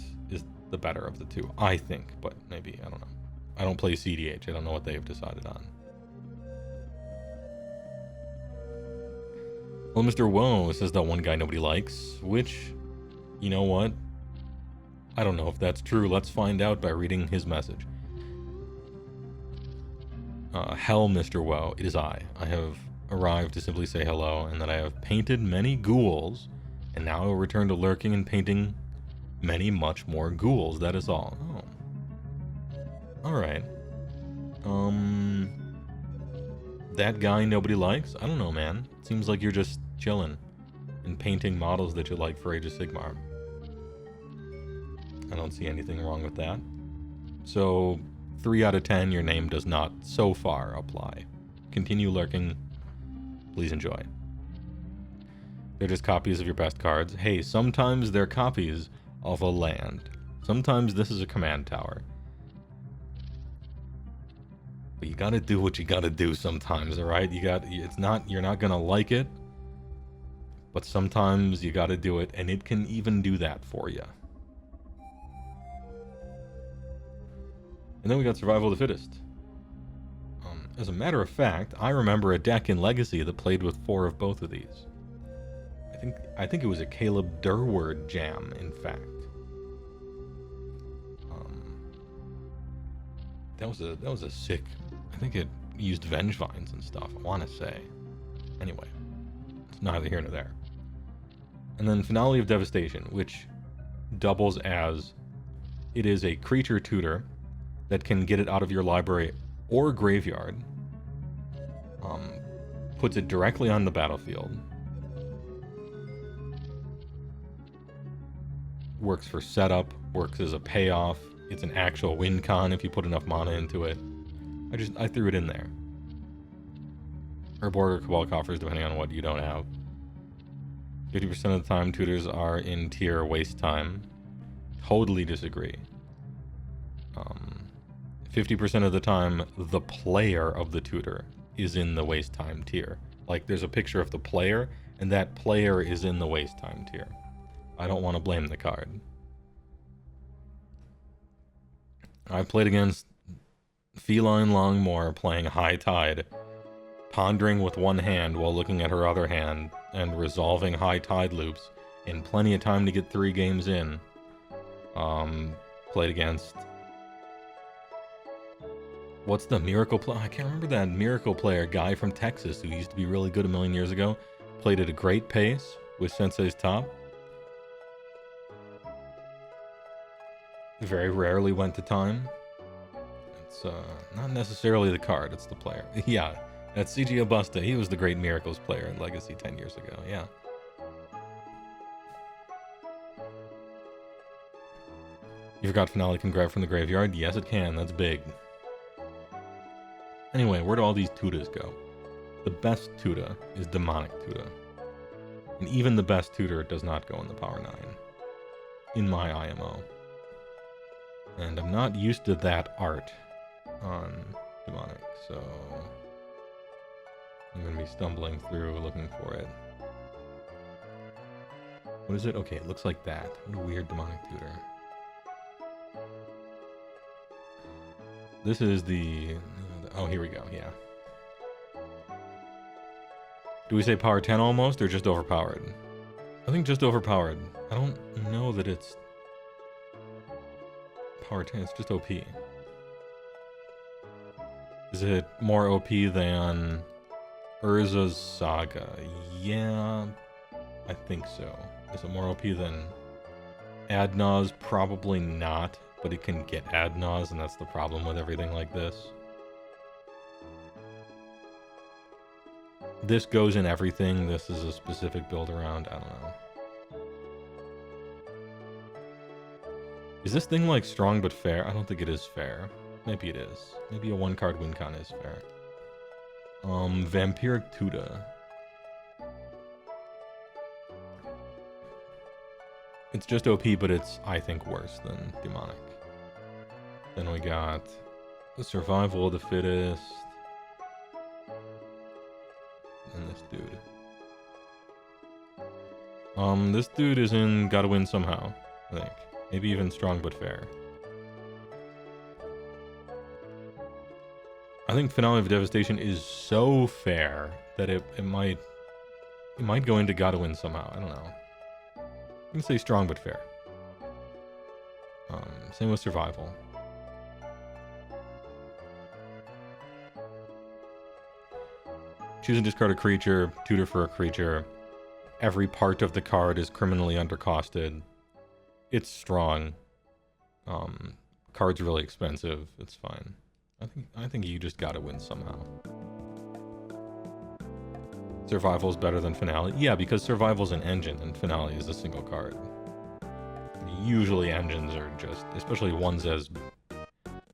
the better of the two, I think, but maybe, I don't know. I don't play CDH, I don't know what they've decided on. Well, Mr. Woe says that one guy nobody likes, which, you know what? I don't know if that's true. Let's find out by reading his message. Hell, Mr. Woe, it is I. I have arrived to simply say hello, and that I have painted many ghouls, and now I will return to lurking and painting many much more ghouls, that is all. Oh. Alright. That guy nobody likes? I don't know, man. Seems like you're just chilling and painting models that you like for Age of Sigmar. I don't see anything wrong with that. So, 3 out of 10, your name does not so far apply. Continue lurking. Please enjoy. They're just copies of your best cards. Hey, sometimes they're copies of a land. Sometimes this is a command tower. But you gotta do what you gotta do sometimes, alright? You're not gonna like it, but sometimes you gotta do it, and it can even do that for you. And then we got Survival of the Fittest. As a matter of fact, I remember a deck in Legacy that played with 4 of both of these. I think it was a Caleb Durward jam, in fact. That was a sick. I think it used Vengevines and stuff, I want to say. Anyway, it's neither here nor there. And then Finale of Devastation, which doubles as it is a creature tutor that can get it out of your library or graveyard. Puts it directly on the battlefield. Works for setup, works as a payoff. It's an actual win con if you put enough mana into it. I threw it in there. Or Borg or Cabal coffers, depending on what you don't have. 50% of the time, tutors are in tier waste time. Totally disagree. 50% of the time, the player of the tutor is in the waste time tier. Like, there's a picture of the player, and that player is in the waste time tier. I don't want to blame the card. I played against Feline Longmore playing High Tide, pondering with one hand while looking at her other hand, and resolving High Tide loops in plenty of time to get 3 games in. Played against... What's the Miracle player? I can't remember that Miracle player guy from Texas who used to be really good a million years ago. Played at a great pace with Sensei's Top. Very rarely went to time. It's not necessarily the card, it's the player. Yeah, that's CG Abusta. He was the great Miracles player in Legacy 10 years ago, yeah. You forgot Finale can grab from the graveyard? Yes, it can. That's big. Anyway, where do all these tutas go? The best tuta is Demonic Tuta. And even the best tutor does not go in the Power 9. In my IMO. And I'm not used to that art on Demonic, so I'm going to be stumbling through looking for it. What is it? Okay, it looks like that. What a weird Demonic tutor. This is the... Oh, here we go, yeah. Do we say Power 10 almost, or just overpowered? I think just overpowered. I don't know that it's... Power 10, it's just OP. Is it more OP than Urza's Saga? Yeah, I think so. Is it more OP than Adnaz? Probably not, but it can get Adnaz, and that's the problem with everything like this. This goes in everything. This is a specific build around. I don't know. Is this thing like strong but fair? I don't think it is fair. Maybe it is. Maybe a 1-card win con is fair. Vampiric Tuta. It's just OP, but it's, I think, worse than Demonic. Then we got the Survival of the Fittest. And this dude. This dude is in Gotta Win Somehow, I think. Maybe even Strong but Fair. I think Finale of Devastation is so fair that it might go into Gotta Win Somehow. I don't know. I'm gonna say Strong but Fair. Same with Survival. Choose and discard a creature, tutor for a creature. Every part of the card is criminally undercosted. It's strong. Card's really expensive. It's fine. I think you just gotta win somehow. Survival's better than Finale. Yeah, because Survival's an engine and Finale is a single card. Usually engines are just, especially ones as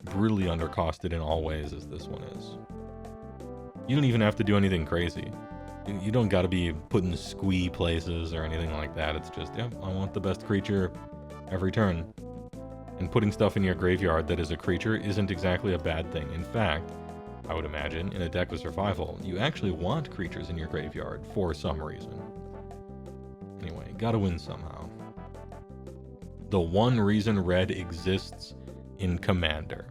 brutally undercosted in all ways as this one is. You don't even have to do anything crazy. You don't gotta be putting squee places or anything like that. It's just, yeah, I want the best creature every turn. And putting stuff in your graveyard that is a creature isn't exactly a bad thing. In fact, I would imagine, in a deck with survival, you actually want creatures in your graveyard for some reason. Anyway, gotta win somehow. The one reason red exists in Commander.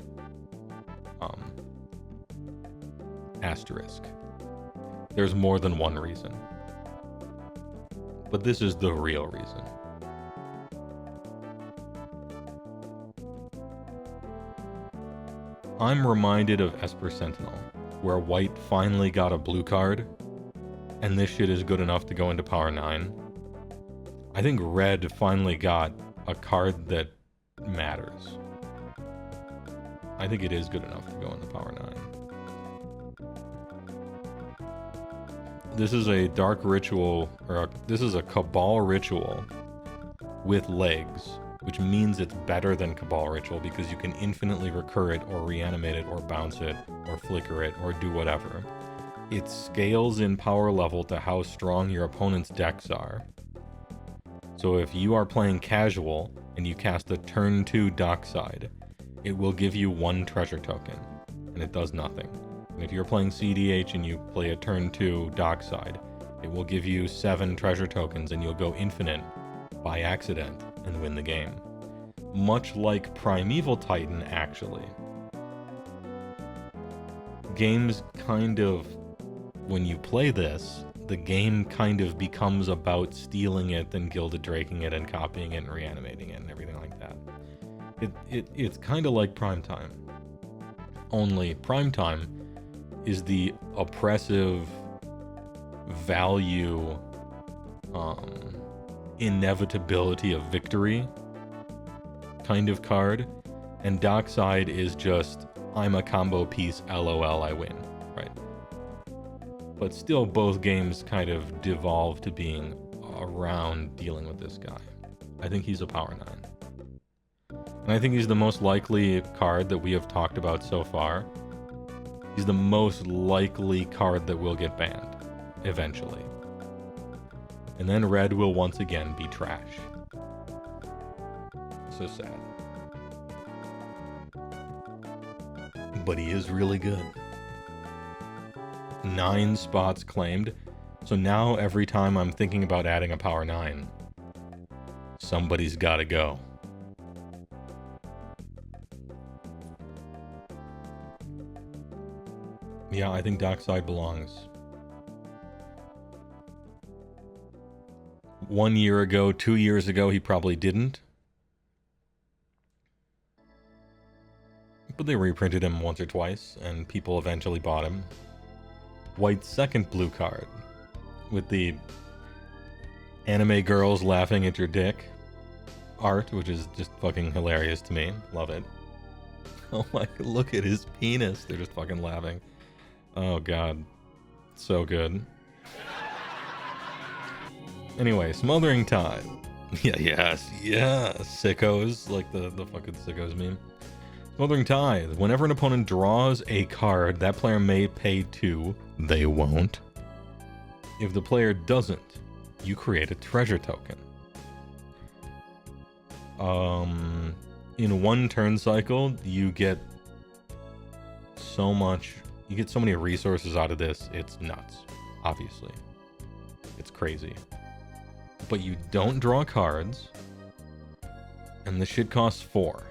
Asterisk. There's more than one reason. But this is the real reason. I'm reminded of Esper Sentinel, where white finally got a blue card, and this shit is good enough to go into Power 9. I think red finally got a card that matters. I think it is good enough to go into Power 9. This is a dark ritual, this is a Cabal ritual with legs, which means it's better than Cabal ritual because you can infinitely recur it or reanimate it or bounce it or flicker it or do whatever. It scales in power level to how strong your opponent's decks are. So if you are playing casual and you cast a turn 2 Dockside, it will give you 1 treasure token, and it does nothing. And if you're playing CDH and you play a turn 2 Dockside, it will give you 7 treasure tokens and you'll go infinite by accident and win the game. Much like Primeval Titan, actually. Games kind of, when you play this, the game kind of becomes about stealing it and Gilded Draking it and copying it and reanimating it and everything like that. It's kind of like Primetime. Only Primetime is the oppressive value inevitability of victory kind of card, and Dockside is just, I'm a combo piece, LOL, I win, right? But still, both games kind of devolve to being around dealing with this guy. I think he's a Power 9. And I think he's the most likely card that we have talked about so far. He's the most likely card that will get banned, eventually. And then red will once again be trash. So sad. But he is really good. 9 spots claimed. So now every time I'm thinking about adding a Power 9, somebody's gotta go. Yeah, I think Dockside belongs. 1 year ago, 2 years ago, he probably didn't. But they reprinted him once or twice, and people eventually bought him. White's second blue card, with the anime girls laughing at your dick art, which is just fucking hilarious to me. Love it. Oh my, look at his penis. They're just fucking laughing. Oh god. So good. Anyway, Smothering Tide. Yes, sickos, like the fucking sickos meme. Smothering Tide. Whenever an opponent draws a card, that player may pay 2. They won't. If the player doesn't, you create a treasure token. In 1 turn cycle, you get so many resources out of this, it's nuts. Obviously. It's crazy. But you don't draw cards, and the shit costs 4.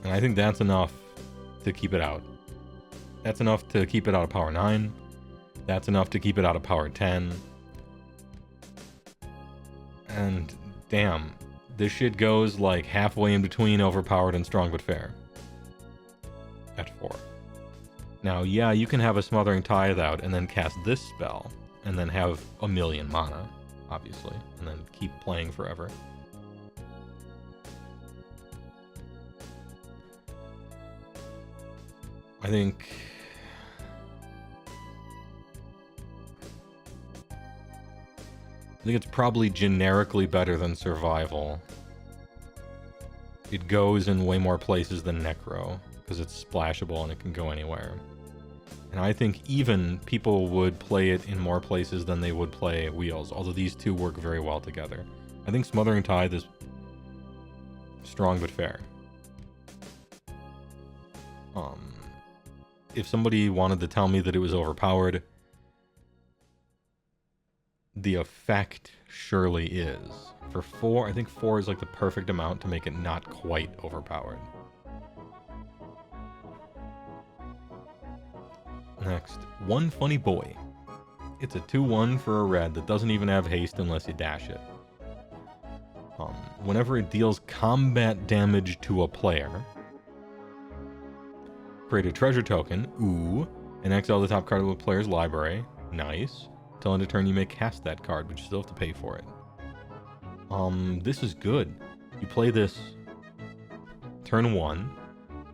And I think that's enough to keep it out. That's enough to keep it out of Power 9. That's enough to keep it out of Power 10. And damn, this shit goes like halfway in between overpowered and strong but fair. At 4. Now, yeah, you can have a Smothering Tithe out and then cast this spell, and then have a million mana, obviously, and then keep playing forever. I think it's probably generically better than Survival. It goes in way more places than Necro, because it's splashable and it can go anywhere. And I think even people would play it in more places than they would play Wheels, although these two work very well together. I think Smothering Tithe is strong but fair. If somebody wanted to tell me that it was overpowered, the effect surely is. For 4, I think 4 is like the perfect amount to make it not quite overpowered. Next, One Funny Boy. It's a 2/1 for a red that doesn't even have haste unless you dash it. Whenever it deals combat damage to a player, create a treasure token, ooh, and exile the top card of a player's library, nice. Till end of turn you may cast that card, but you still have to pay for it. This is good. You play this turn 1,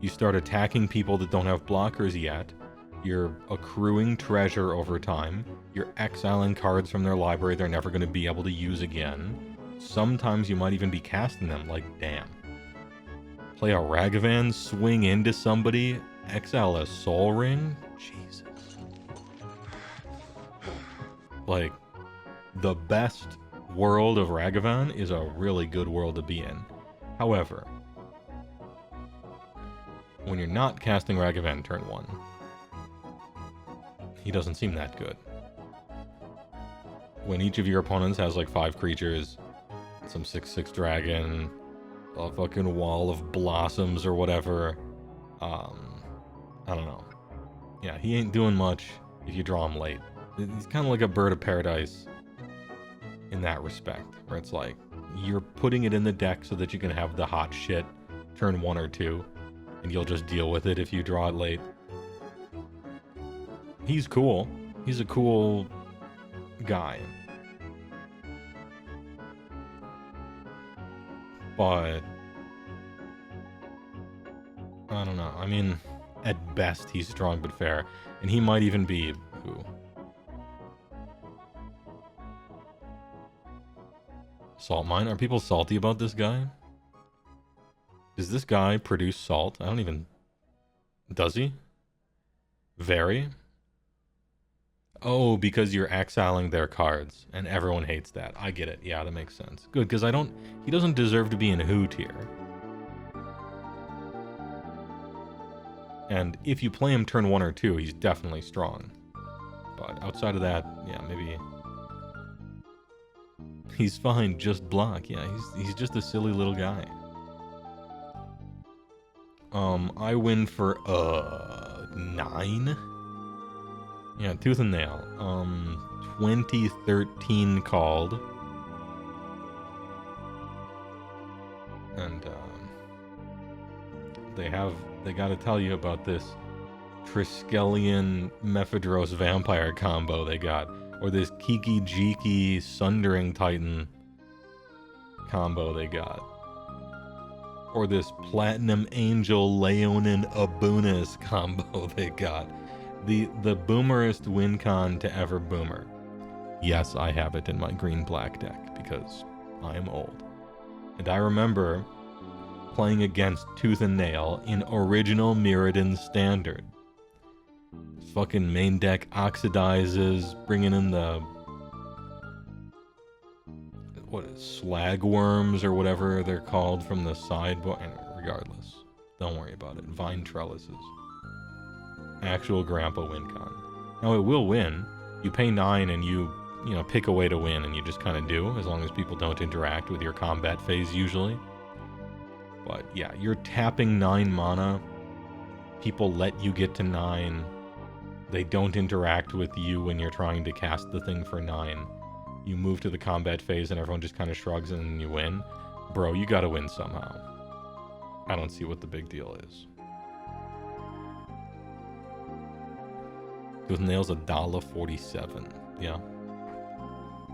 you start attacking people that don't have blockers yet, you're accruing treasure over time, you're exiling cards from their library they're never going to be able to use again. Sometimes you might even be casting them, like, damn. Play a Ragavan, swing into somebody, exile a Soul Ring? Jesus. Like, the best world of Ragavan is a really good world to be in. However, when you're not casting Ragavan turn 1, he doesn't seem that good. When each of your opponents has like 5 creatures, some 6/6 dragon, a fucking wall of blossoms or whatever, I don't know. Yeah, he ain't doing much if you draw him late. He's kind of like a Bird of Paradise in that respect, where it's like, you're putting it in the deck so that you can have the hot shit turn 1 or 2, and you'll just deal with it if you draw it late. He's cool. He's a cool guy. But I don't know. I mean, at best, he's strong but fair. And he might even be... who? Salt Mine? Are people salty about this guy? Does this guy produce salt? I don't even... Does he? Very? Oh, because you're exiling their cards, and everyone hates that. I get it. Yeah, that makes sense. Good, because he doesn't deserve to be in Who tier. And if you play him turn 1 or 2, he's definitely strong. But outside of that, yeah, maybe... He's fine, just block. Yeah, he's just a silly little guy. I win for, 9? Yeah, Tooth and Nail. 2013 called. And, they gotta tell you about this Triskelion Mephidros vampire combo they got. Or this Kiki Jiki Sundering Titan combo they got. Or this Platinum Angel Leonin Abunis combo they got. The boomerest win con to ever boomer. Yes, I have it in my green-black deck, because I am old. And I remember playing against Tooth and Nail in original Mirrodin Standard. Fucking main deck oxidizes, bringing in the... what is slagworms or whatever they're called from the sideboard. Regardless, don't worry about it. Vine trellises. Actual grandpa win con. Now it will win. You pay 9 and you pick a way to win, and you just kind of do, as long as people don't interact with your combat phase usually. But yeah, you're tapping 9 mana. People let you get to 9. They don't interact with you when you're trying to cast the thing for 9. You move to the combat phase and everyone just kind of shrugs and then you win. Bro, you gotta win somehow. I don't see what the big deal is. Tooth and Nail's $1.47. Yeah.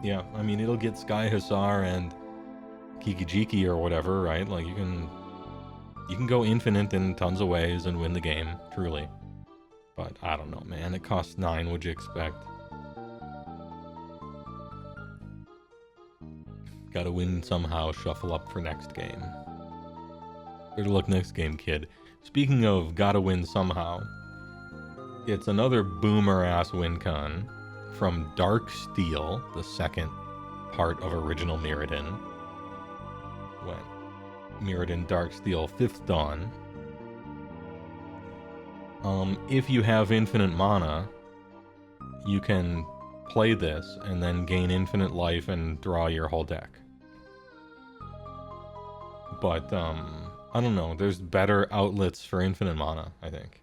Yeah, I mean, it'll get Sky Hussar and Kiki Jiki or whatever, right? Like, you can go infinite in tons of ways and win the game, truly. But, I don't know, man. It costs 9, what'd you expect? Gotta win somehow, shuffle up for next game. Better luck next game, kid. Speaking of gotta win somehow, it's another boomer-ass win con from Dark Steel, the second part of original Mirrodin. When Mirrodin Dark Steel 5th Dawn. If you have infinite mana, you can play this and then gain infinite life and draw your whole deck. But, I don't know, there's better outlets for infinite mana, I think,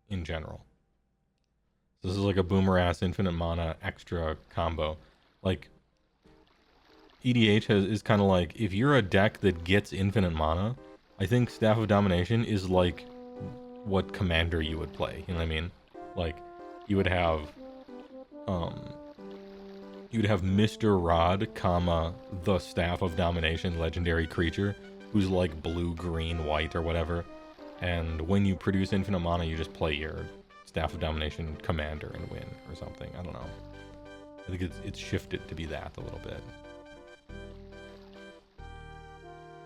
in general. This is like a boomer-ass infinite mana extra combo. Like, EDH is kind of like, if you're a deck that gets infinite mana, I think Staff of Domination is like what commander you would play, you know what I mean? Like, you would have Mr. Rod, comma, the Staff of Domination legendary creature, who's like blue, green, white, or whatever, and when you produce infinite mana, you just play your Staff of Domination commander and win, or something, I don't know. I think it's shifted to be that a little bit.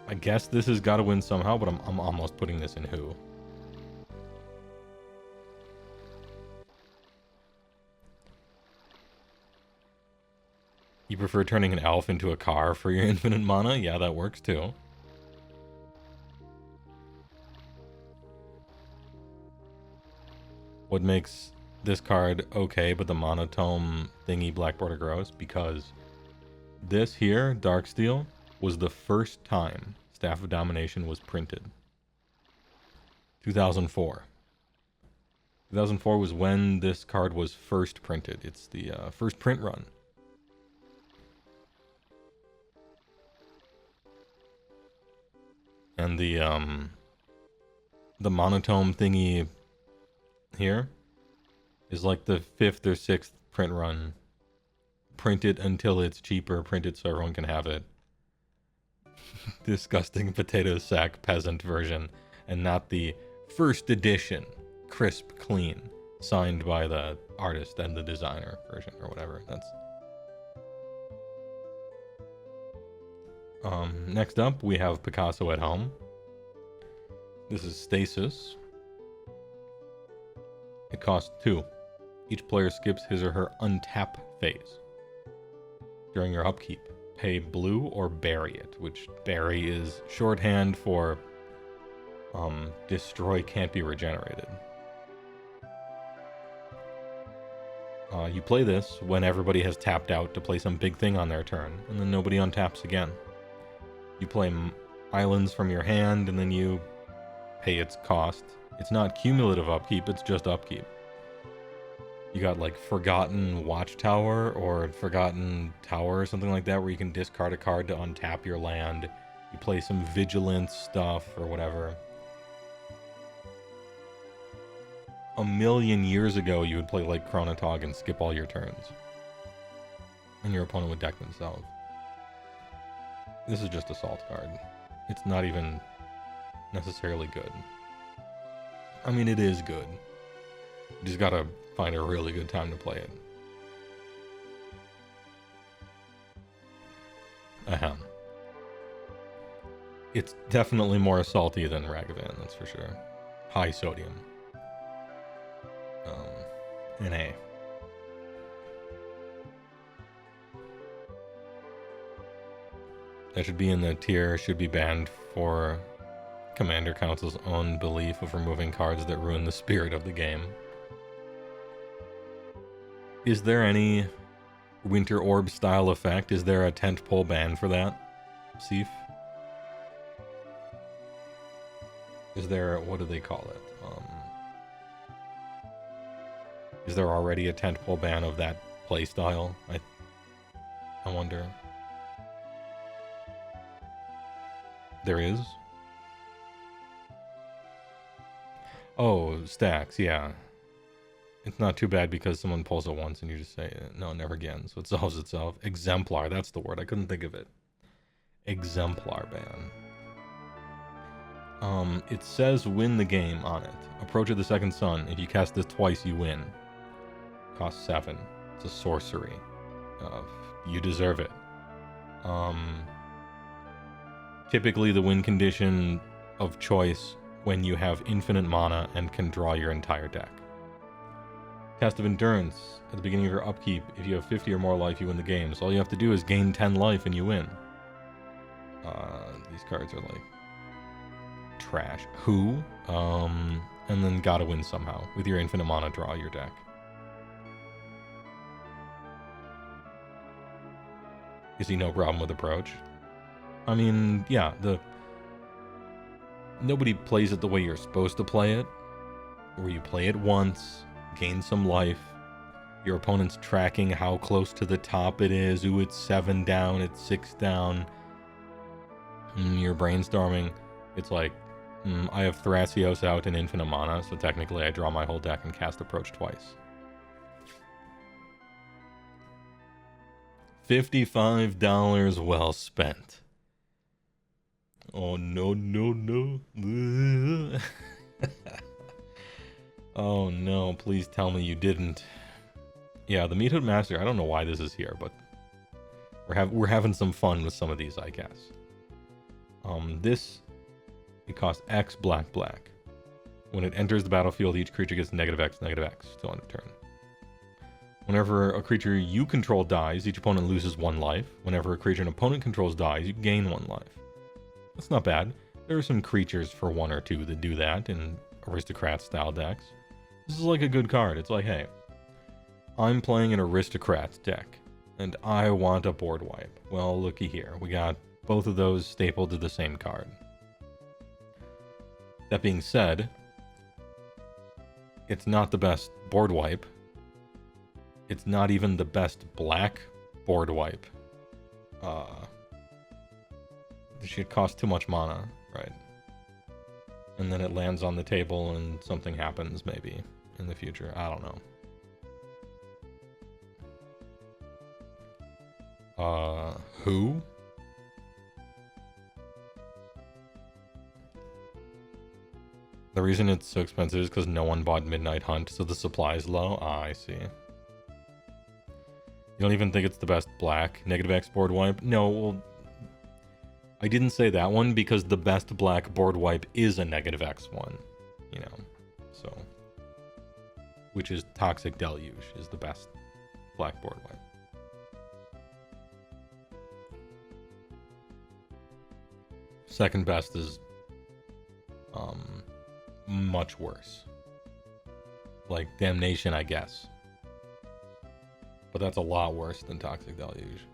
I guess this has got to win somehow, but I'm almost putting this in who. You prefer turning an elf into a car for your infinite mana? Yeah, that works too. What makes this card okay, but the monotone thingy black border gross? Because this here, Darksteel, was the first time Staff of Domination was printed. 2004. 2004 was when this card was first printed. It's the first print run. And the monotone thingy here is like the 5th or 6th print run. Print it until it's cheaper, print it so everyone can have it. Disgusting potato sack peasant version, and not the first edition, crisp, clean, signed by the artist and the designer version, or whatever. That's... next up, we have Picasso at Home. This is Stasis. It costs 2. Each player skips his or her untap phase. During your upkeep, pay blue or bury it, which bury is shorthand for destroy can't be regenerated. You play this when everybody has tapped out to play some big thing on their turn, and then nobody untaps again. You play islands from your hand, and then you pay its cost. It's not cumulative upkeep, it's just upkeep. You got like Forgotten Watchtower or Forgotten Tower or something like that, where you can discard a card to untap your land. You play some Vigilance stuff or whatever. A million years ago, you would play like Chronotog and skip all your turns. And your opponent would deck themselves. This is just a salt card. It's not even necessarily good. I mean, it is good. You just gotta find a really good time to play it. Ahem. It's definitely more salty than Ragavan, that's for sure. High sodium. NA. That should be in the tier, should be banned for Commander Council's own belief of removing cards that ruin the spirit of the game. Is there any Winter Orb style effect? Is there a tentpole ban for that, Sif? Is there, what do they call it? Is there already a tentpole ban of that playstyle? I wonder. There is? Oh, stax, yeah. It's not too bad because someone pulls it once and you just say, no, never again. So it solves itself. Exemplar, that's the word. I couldn't think of it. Exemplar ban. It says win the game on it. Approach of the Second Sun. If you cast this twice, you win. Costs 7. It's a sorcery. You deserve it. Typically the win condition of choice when you have infinite mana and can draw your entire deck. Test of Endurance. At the beginning of your upkeep, if you have 50 or more life, you win the game. So all you have to do is gain 10 life and you win. These cards are like trash. Who? And then gotta win somehow. With your infinite mana, draw your deck. You see no problem with approach? I mean, yeah, nobody plays it the way you're supposed to play it, where you play it once, gain some life, your opponent's tracking how close to the top it is, ooh, it's 7 down, it's 6 down, you're brainstorming, it's like, I have Thrasios out and infinite mana, so technically I draw my whole deck and cast approach twice. $55 well spent. Oh, no, no, no. Oh, no, please tell me you didn't. Yeah, the Meat Hood Master, I don't know why this is here, but we're having some fun with some of these, I guess. It costs X black black. When it enters the battlefield, each creature gets -X till end of turn. Whenever a creature you control dies, each opponent loses 1 life. Whenever a creature an opponent controls dies, you gain 1 life. That's not bad. There are some creatures for 1 or 2 that do that in aristocrat-style decks. This is like a good card. It's like, hey, I'm playing an aristocrat deck, and I want a board wipe. Well, looky here. We got both of those stapled to the same card. That being said, it's not the best board wipe. It's not even the best black board wipe. This shit costs too much mana, right? And then it lands on the table and something happens maybe in the future. I don't know. Who? The reason it's so expensive is because no one bought Midnight Hunt, so the supply is low. Ah, I see. You don't even think it's the best black -X board wipe? No, well, I didn't say that one because the best black board wipe is a -X one, you know, so. Which is Toxic Deluge, is the best black board wipe. Second best is, much worse. Like Damnation, I guess. But that's a lot worse than Toxic Deluge.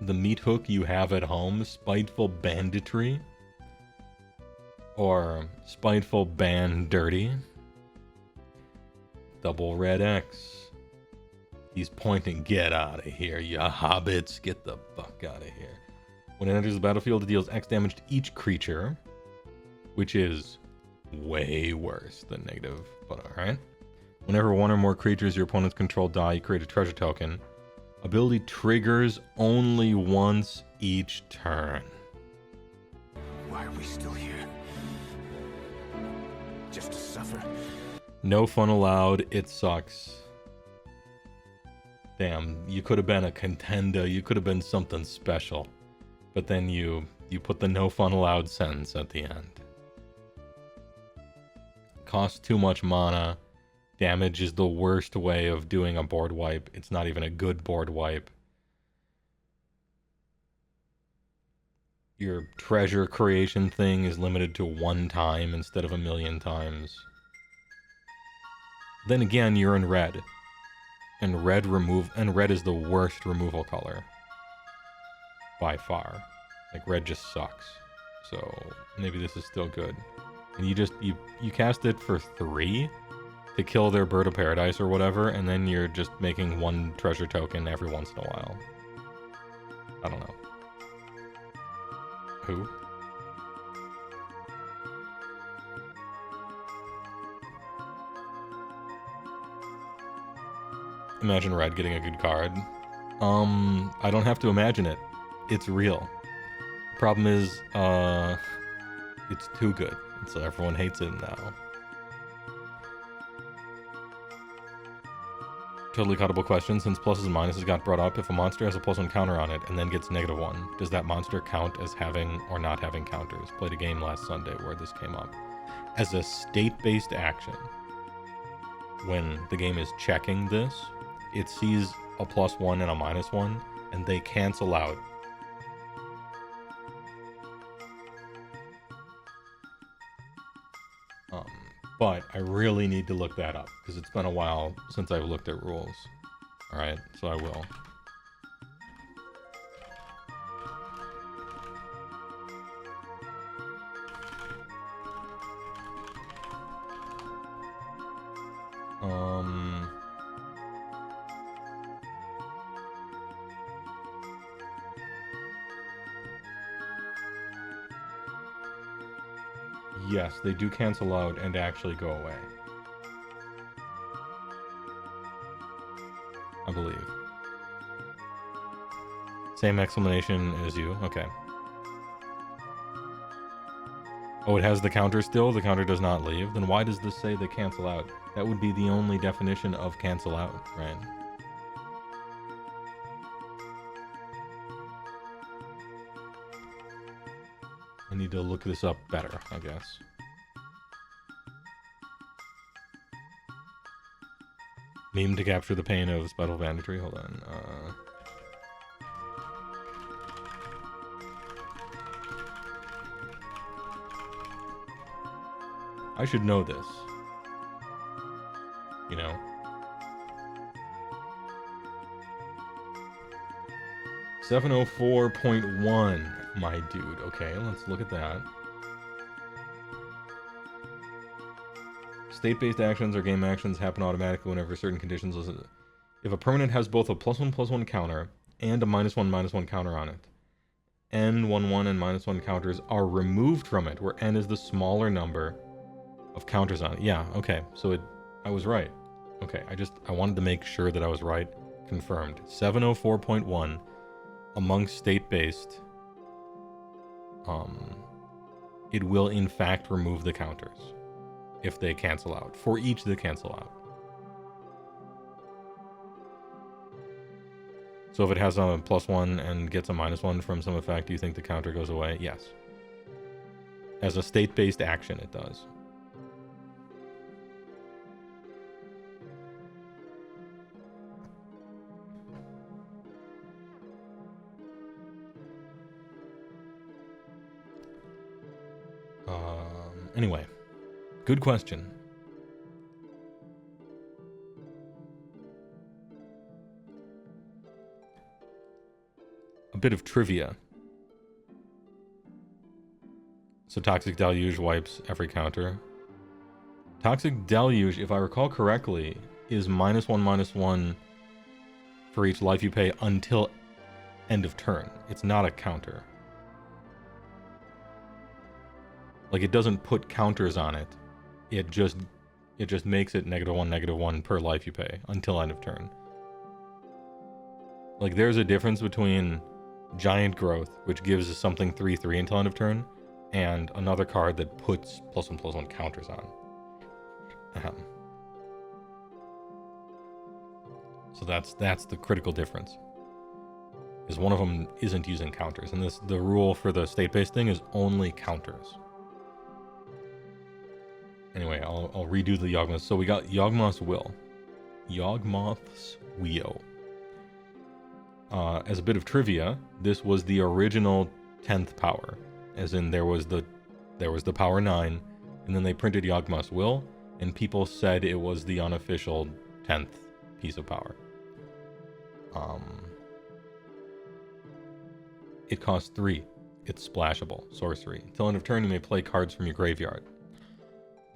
The meat hook you have at home, Spiteful Banditry, or Spiteful Band Dirty. Double red X. He's pointing, get out of here, you hobbits, get the fuck out of here. When it enters the battlefield, it deals X damage to each creature, which is way worse than negative, but alright. Whenever 1 or more creatures your opponents control die, you create a treasure token. Ability triggers only once each turn. Why are we still here? Just to suffer? No fun allowed, it sucks. Damn, you could have been a contender, you could have been something special. But then you put the no fun allowed sentence at the end. Costs too much mana. Damage is the worst way of doing a board wipe. It's not even a good board wipe. Your treasure creation thing is limited to 1 time instead of 1,000,000 times. Then again, you're in red. And red is the worst removal color. By far. Like, red just sucks. So, maybe this is still good. And you cast it for 3 to kill their Bird of Paradise or whatever, and then you're just making 1 treasure token every once in a while. I don't know. Who? Imagine red getting a good card. I don't have to imagine it. It's real. Problem is, it's too good, and so everyone hates it now. Totally cuttable question. Since pluses and minuses got brought up, if a monster has a +1 counter on it and then gets -1, does that monster count as having or not having counters? Played a game last Sunday where this came up. As a state-based action, when the game is checking this, it sees a +1 and a -1, and they cancel out. But I really need to look that up, because it's been a while since I've looked at rules. Alright, so I will. Yes, they do cancel out and actually go away. I believe. Same explanation as you. Okay. Oh, it has the counter still? The counter does not leave? Then why does this say they cancel out? That would be the only definition of cancel out, right? I need to look this up better, I guess. Meme to capture the pain of spiteful banditry. Hold on. I should know this. You know? .704.1. My dude. Okay, let's look at that. State-based actions or game actions happen automatically whenever certain conditions. If a permanent has both a +1/+1 counter and a -1/-1 counter on it, n, 1, 1, and -1 counters are removed from it, where n is the smaller number of counters on it. Yeah, okay, so I was right. Okay, I wanted to make sure that I was right. Confirmed. 704.1 among state-based, it will in fact remove the counters if they cancel out, for each that cancel out. So if it has a +1 and gets a -1 from some effect, do you think the counter goes away? Yes. As a state-based action, it does. Anyway, good question. A bit of trivia. So Toxic Deluge wipes every counter. Toxic Deluge, if I recall correctly, is -1/-1 for each life you pay until end of turn. It's not a counter. Like, it doesn't put counters on it. It just makes it -1, -1 per life you pay until end of turn. Like, there's a difference between Giant Growth, which gives something 3/3 until end of turn, and another card that puts +1/+1 counters on. So that's the critical difference. Is one of them isn't using counters, and the rule for the state-based thing is only counters. Anyway, I'll redo the Yawgmoth. So we got Yawgmoth's Will. Yawgmoth's Wheel. As a bit of trivia, this was the original 10th power. As in, there was the power 9, and then they printed Yawgmoth's Will, and people said it was the unofficial 10th piece of power. It costs 3. It's splashable. Sorcery. Till end of turn, you may play cards from your graveyard.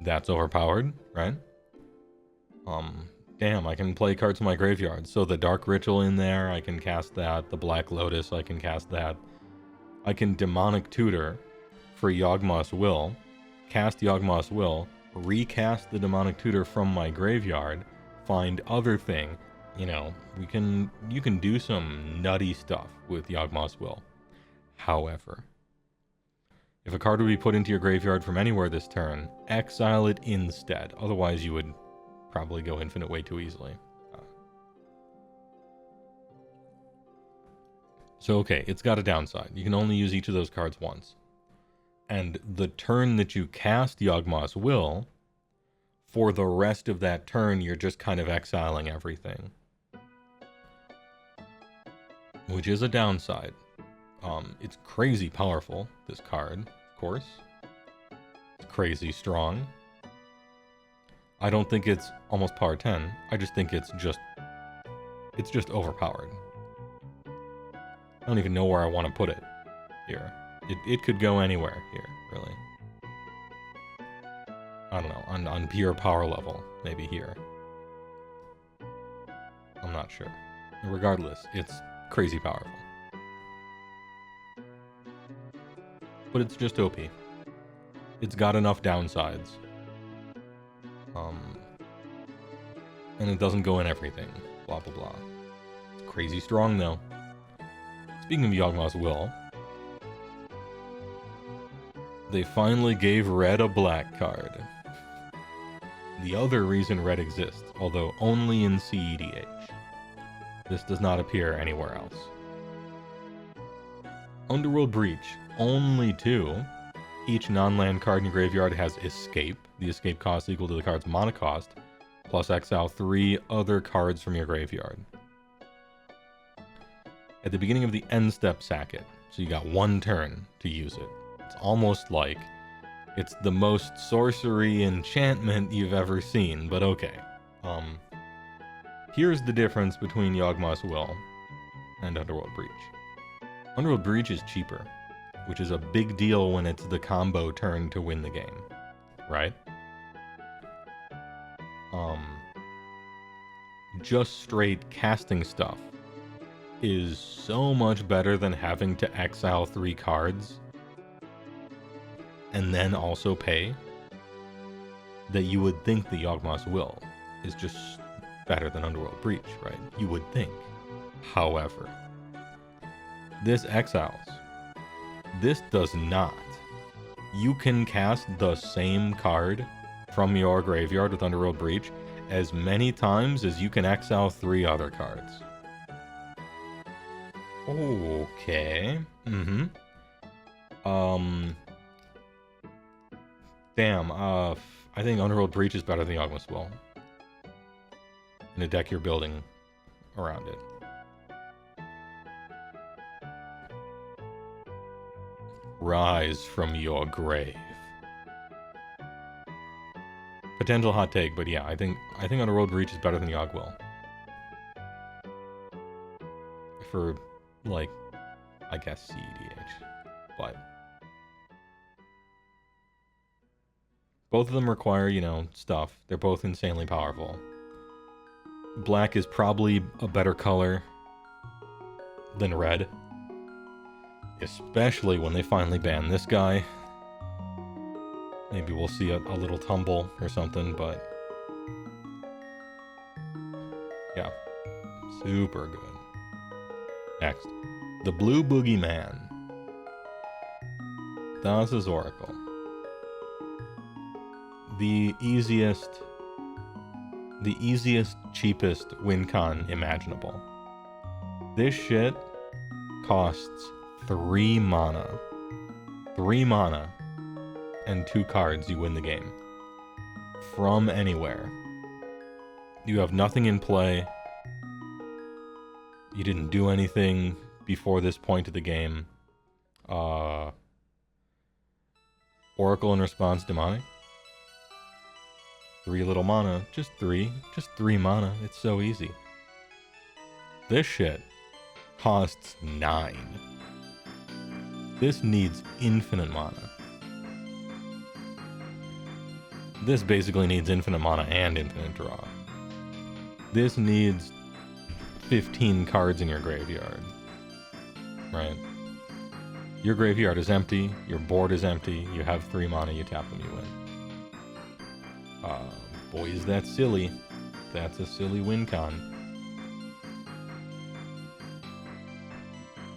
That's overpowered, right? Damn, I can play cards from my graveyard. So the Dark Ritual in there, I can cast that. The Black Lotus, I can cast that. I can Demonic Tutor for Yawgmoth's Will, cast Yawgmoth's Will, recast the Demonic Tutor from my graveyard, find other thing. You know, you can do some nutty stuff with Yawgmoth's Will. However, if a card would be put into your graveyard from anywhere this turn, exile it instead. Otherwise, you would probably go infinite way too easily. So, okay, it's got a downside. You can only use each of those cards once. And the turn that you cast Yawgmoth's Will, for the rest of that turn, you're just kind of exiling everything. Which is a downside. It's crazy powerful, this card, of course. It's crazy strong. I don't think it's almost power 10. I just think it's just overpowered. I don't even know where I want to put it here. It could go anywhere here, really. I don't know, on pure power level, maybe here. I'm not sure. Regardless, it's crazy powerful. But it's just OP. It's got enough downsides. And it doesn't go in everything. Blah, blah, blah. It's crazy strong, though. Speaking of Yawgmoth's Will, they finally gave Red a black card. The other reason Red exists, although only in CEDH. This does not appear anywhere else. Underworld Breach, only 2. Each non-land card in your graveyard has Escape. The escape cost equal to the card's mana cost, plus exile 3 other cards from your graveyard. At the beginning of the end step, sack it. So you got 1 turn to use it. It's almost like it's the most sorcery enchantment you've ever seen, but okay. Here's the difference between Yawgmoth's Will and Underworld Breach. Underworld Breach is cheaper, which is a big deal when it's the combo turn to win the game, right? Just straight casting stuff is so much better than having to exile 3 cards and then also pay, that you would think the Yawgmoth's Will is just better than Underworld Breach, right? You would think. However, this exiles. This does not. You can cast the same card from your graveyard with Underworld Breach as many times as you can exile 3 other cards. Okay. Damn, I think Underworld Breach is better than Yawgmoth's Will. In a deck you're building around it. Rise from your grave. Potential hot take, but yeah, I think Underworld Breach is better than Yawg Will. For, like, I guess CEDH. But both of them require, you know, stuff. They're both insanely powerful. Black is probably a better color than red. Especially when they finally ban this guy. Maybe we'll see a little tumble or something, but yeah, super good. Next, the Blue Boogeyman. Thassa's Oracle. The easiest, cheapest win con imaginable. This shit costs 3 mana. 3 mana and 2 cards, you win the game. From anywhere. You have nothing in play. You didn't do anything before this point of the game. Oracle in response, Demonic. 3 little mana. Just 3 mana. It's so easy. This shit costs 9. This needs infinite mana. This basically needs infinite mana and infinite draw. This needs 15 cards in your graveyard. Right? Your graveyard is empty, your board is empty, you have 3 mana, you tap them, you win. Boy, is that silly. That's a silly win con.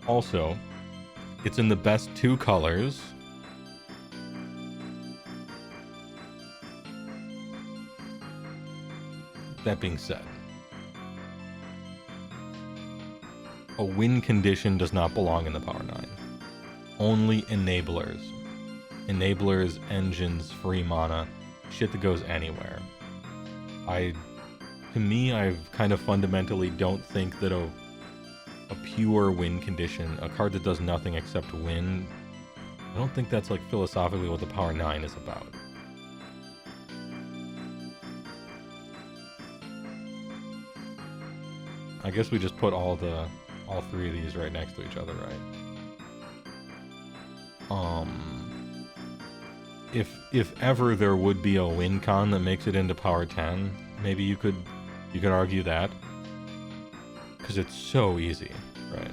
Also, it's in the best 2 colors. That being said, a win condition does not belong in the Power 9. Only enablers. Enablers, engines, free mana, shit that goes anywhere. To me, I kind of fundamentally don't think that a pure win condition, a card that does nothing except win, I don't think that's like philosophically what the Power 9 is about. I guess we just put all three of these right next to each other, right? If ever there would be a win con that makes it into Power 10, maybe you could argue that, because it's so easy, right?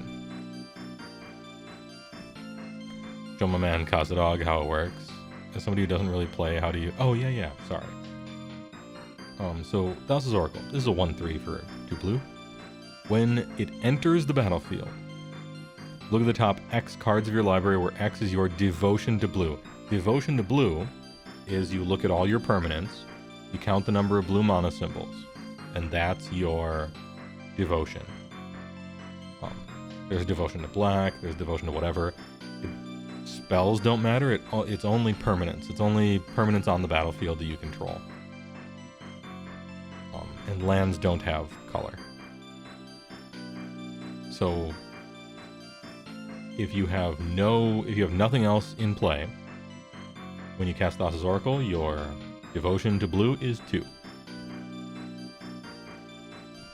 Show my man Kazadog how it works. As somebody who doesn't really play, how do you... Oh, yeah, sorry. So, Thassa's Oracle. This is a 1/3 for 2 blue. When it enters the battlefield, look at the top X cards of your library where X is your devotion to blue. Devotion to blue is you look at all your permanents, you count the number of blue mana symbols, and that's your devotion. There's devotion to black, there's devotion to whatever. Spells don't matter, it's only permanents. It's only permanents on the battlefield that you control. And lands don't have color. So if you have nothing else in play, when you cast Thassa's Oracle, your devotion to blue is 2.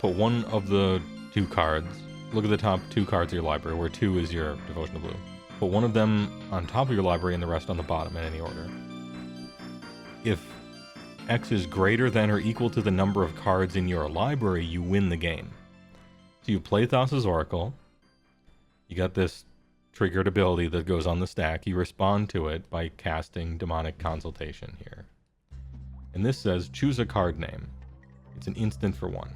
Put one of the 2 cards, look at the top 2 cards of your library, where 2 is your devotion to blue. Put one of them on top of your library and the rest on the bottom in any order. If X is greater than or equal to the number of cards in your library, you win the game. So you play Thassa's Oracle, you got this triggered ability that goes on the stack, you respond to it by casting Demonic Consultation here. And this says, choose a card name. It's an instant for 1.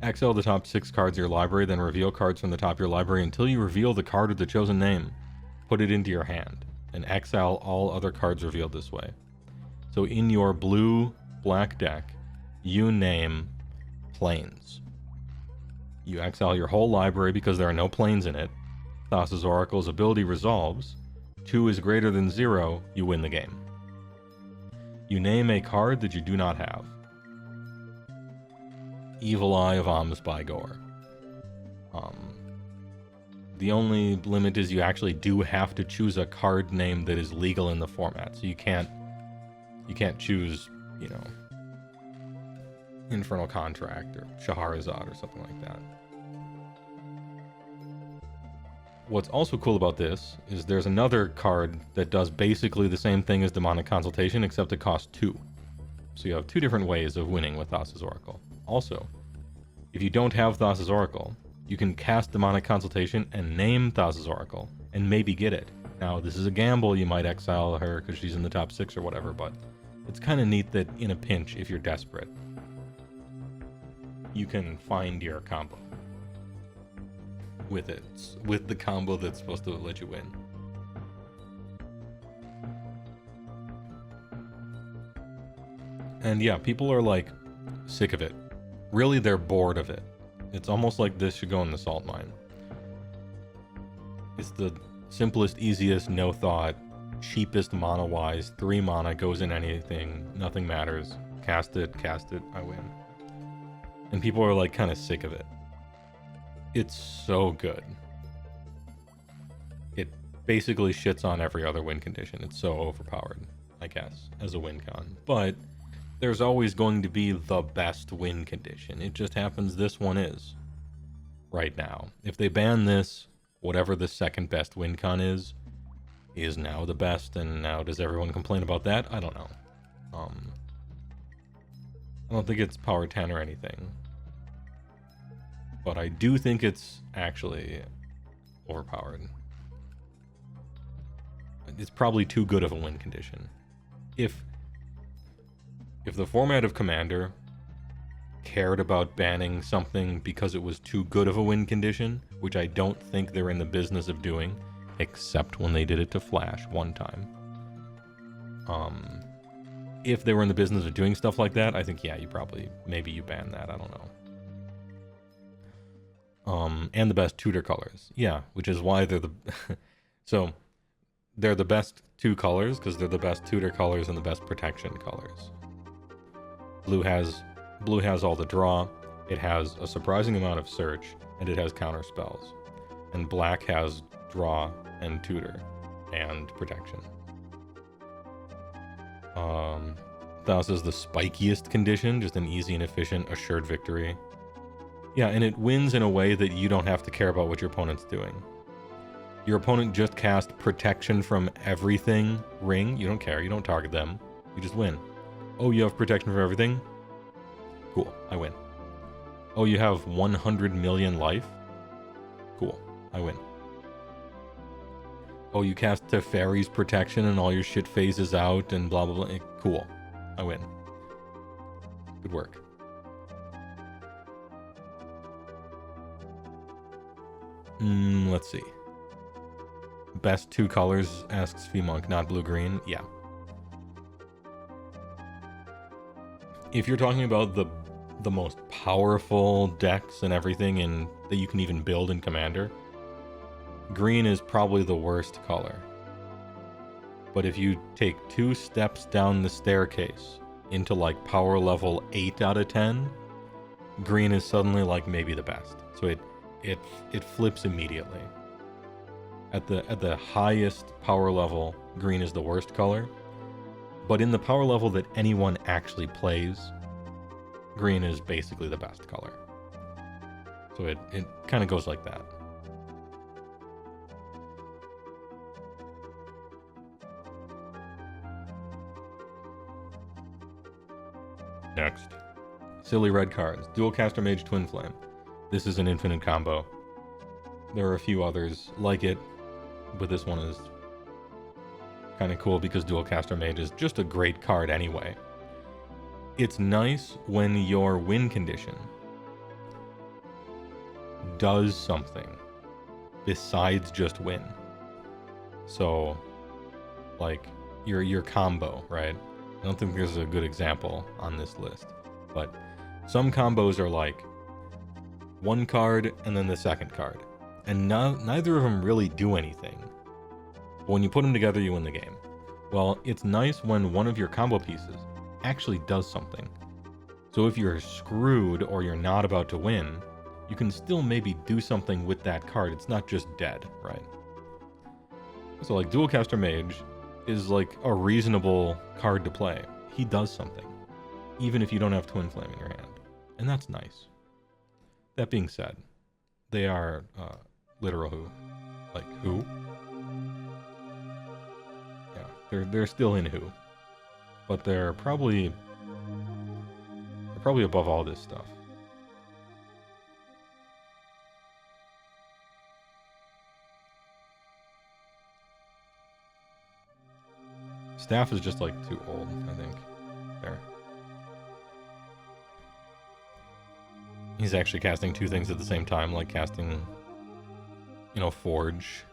Exile the top 6 cards of your library, then reveal cards from the top of your library until you reveal the card with the chosen name. Put it into your hand, and exile all other cards revealed this way. So in your blue-black deck, you name planes. You exile your whole library because there are no planes in it. Thassa's Oracle's ability resolves. 2 is greater than 0, you win the game. You name a card that you do not have. Evil Eye of Am's Bygor. The only limit is you actually do have to choose a card name that is legal in the format. So you can't choose, Infernal Contract or Shahrazad or something like that. What's also cool about this is there's another card that does basically the same thing as Demonic Consultation, except it costs 2. So you have 2 different ways of winning with Thassa's Oracle. Also, if you don't have Thassa's Oracle, you can cast Demonic Consultation and name Thassa's Oracle, and maybe get it. Now, this is a gamble, you might exile her because she's in the top 6 or whatever, but it's kind of neat that in a pinch, if you're desperate, you can find your combo with it, with the combo that's supposed to let you win. And yeah, people are like sick of it. Really, they're bored of it. It's almost like this should go in the salt mine. It's the simplest, easiest, no thought, cheapest mana wise, 3 mana, goes in anything, nothing matters. Cast it, I win. And people are like kind of sick of it. It's so good. It basically shits on every other win condition. It's so overpowered, I guess, as a win con. But there's always going to be the best win condition. It just happens this one is right now. If they ban this, whatever the second best win con is now the best, and now does everyone complain about that? I don't know. I don't think it's Power 10 or anything. But I do think it's actually overpowered. It's probably too good of a win condition. If the format of Commander cared about banning something because it was too good of a win condition, which I don't think they're in the business of doing, except when they did it to Flash one time. If they were in the business of doing stuff like that, I think, yeah, maybe you ban that, I don't know. And the best tutor colors. Yeah, which is why they're the... So, they're the best two colors, because they're the best tutor colors and the best protection colors. Blue has all the draw, it has a surprising amount of search, and it has counter spells. And black has draw and tutor and protection. Thaus is the spikiest condition, just an easy and efficient assured victory. Yeah, and it wins in a way that you don't have to care about what your opponent's doing. Your opponent just cast protection from everything ring. You don't care, you don't target them. You just win. Oh, you have protection from everything? Cool, I win. Oh, you have 100 million life? Cool, I win. Oh, you cast Teferi's protection and all your shit phases out and blah blah blah. Cool, I win. Good work. Let's see. Best two colors, asks Monk, not blue-green. Yeah. If you're talking about the most powerful decks and everything that you can even build in Commander, green is probably the worst color. But if you take 2 steps down the staircase into like power level 8 out of 10, green is suddenly like maybe the best. So it flips immediately. At the highest power level, green is the worst color. But in the power level that anyone actually plays, green is basically the best color. So it kind of goes like that. Next. Silly red cards. Dual Caster Mage Twin Flame. This is an infinite combo. There are a few others like it, but this one is kind of cool because Dual Caster Mage is just a great card anyway. It's nice when your win condition does something besides just win. So, like, your combo, right? I don't think there's a good example on this list, but some combos are like one card and then the second card, and neither of them really do anything. But when you put them together, you win the game. Well, it's nice when one of your combo pieces actually does something. So if you're screwed or you're not about to win, you can still maybe do something with that card. It's not just dead, right? So like Dual Caster Mage is like a reasonable card to play. He does something, even if you don't have Twin Flame in your hand. And that's nice. That being said, they are literal who? Like who? Yeah, they're still in who. But they're probably above all this stuff. Staff is just like too old, I think. There. He's actually casting 2 things at the same time, like casting, Forge.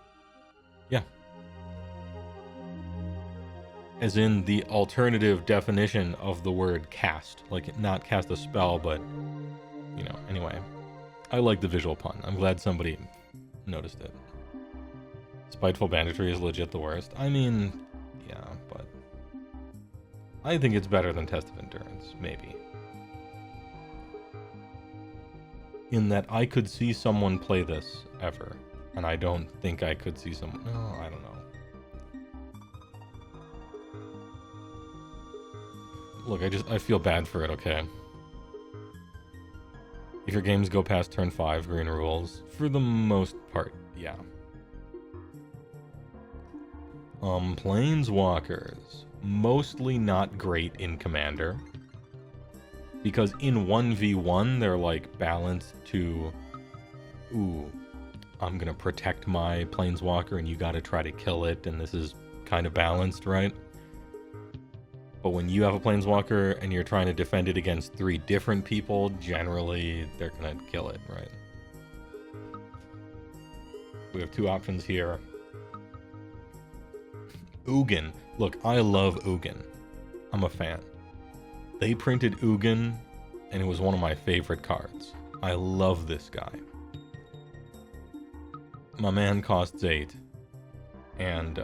Yeah. As in the alternative definition of the word cast. Like, not cast a spell, but, anyway. I like the visual pun. I'm glad somebody noticed it. Spiteful Banditry is legit the worst. I mean, yeah, but I think it's better than Test of Endurance, maybe. In that I could see someone play this ever, and I don't think I could see someone... No, I don't know. Look, I feel bad for it, okay? If your games go past turn 5, green rules. For the most part, yeah. Planeswalkers. Mostly not great in Commander. Because in 1v1, they're like balanced to... Ooh, I'm gonna protect my Planeswalker and you gotta try to kill it, and this is kind of balanced, right? But when you have a Planeswalker and you're trying to defend it against 3 different people, generally they're gonna kill it, right? We have 2 options here. Ugin. Look, I love Ugin. I'm a fan. They printed Ugin, and it was one of my favorite cards. I love this guy. my man costs 8. And,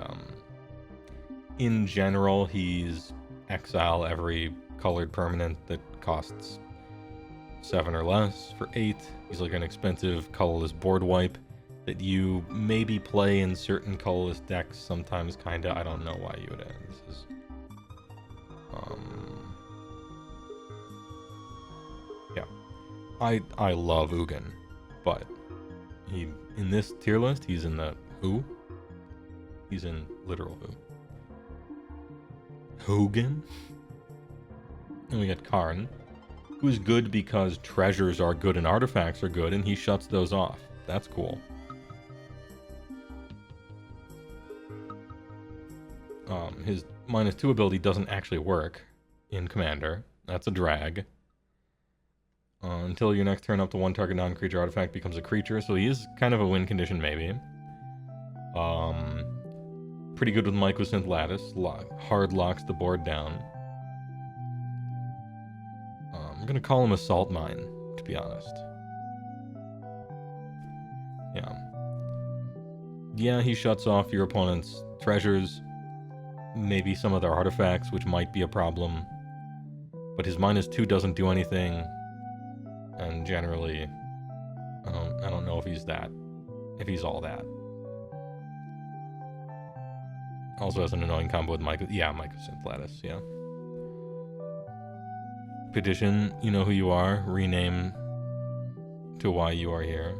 in general, he's exile every colored permanent that costs 7 or less for 8. He's like an expensive colorless board wipe that you maybe play in certain colorless decks sometimes, kinda. I don't know why you would add. This is... yeah. I love Ugin, but in this tier list, he's in the who? He's in literal who. Ugin? And we got Karn, who's good because treasures are good and artifacts are good, and he shuts those off. That's cool. His -2 ability doesn't actually work in Commander. That's a drag. Until your next turn, up to 1 target non-creature artifact becomes a creature, so he is kind of a win condition, maybe. Pretty good with Mycosynth Lattice. Hard locks the board down. I'm gonna call him a Salt Mine, to be honest. Yeah, he shuts off your opponent's treasures, maybe some of their artifacts, which might be a problem. But his -2 doesn't do anything, and generally, I don't know if he's all that. Also has an annoying combo with Mycosynth Lattice, yeah. Petition, you know who you are, rename to why you are here.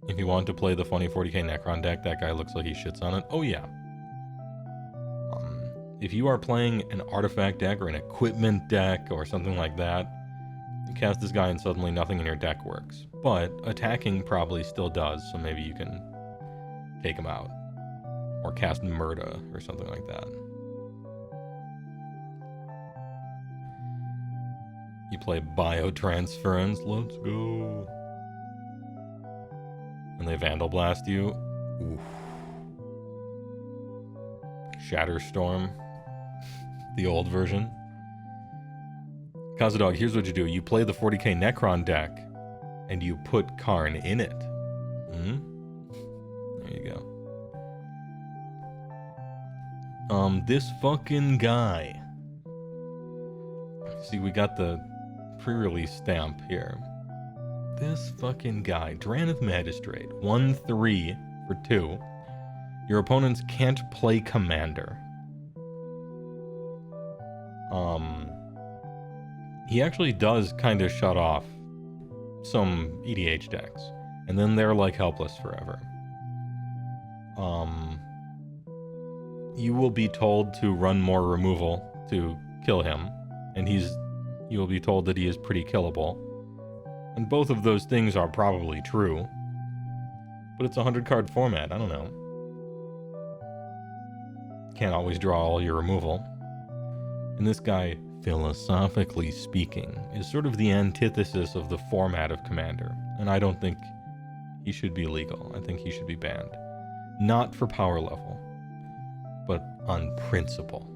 If you want to play the funny 40k Necron deck, that guy looks like he shits on it. Oh yeah. If you are playing an artifact deck or an equipment deck or something like that, you cast this guy and suddenly nothing in your deck works. But attacking probably still does, so maybe you can take him out. Or cast Murda or something like that. You play Biotransference, let's go. And they Vandal Blast you. Oof. Shatterstorm. The old version. Kazadog, here's what you do. You play the 40k Necron deck, and you put Karn in it. There you go. This fucking guy. See, we got the pre-release stamp here. This fucking guy. Drannith Magistrate. 1/3 for 2. Your opponents can't play Commander. He actually does kind of shut off some EDH decks, and then they're like helpless forever. You will be told to run more removal to kill him, and you will be told that he is pretty killable. And both of those things are probably true, but it's a 100-card format, I don't know. Can't always draw all your removal. And this guy, philosophically speaking, is sort of the antithesis of the format of Commander, and I don't think he should be legal. I think he should be banned. Not for power level, but on principle.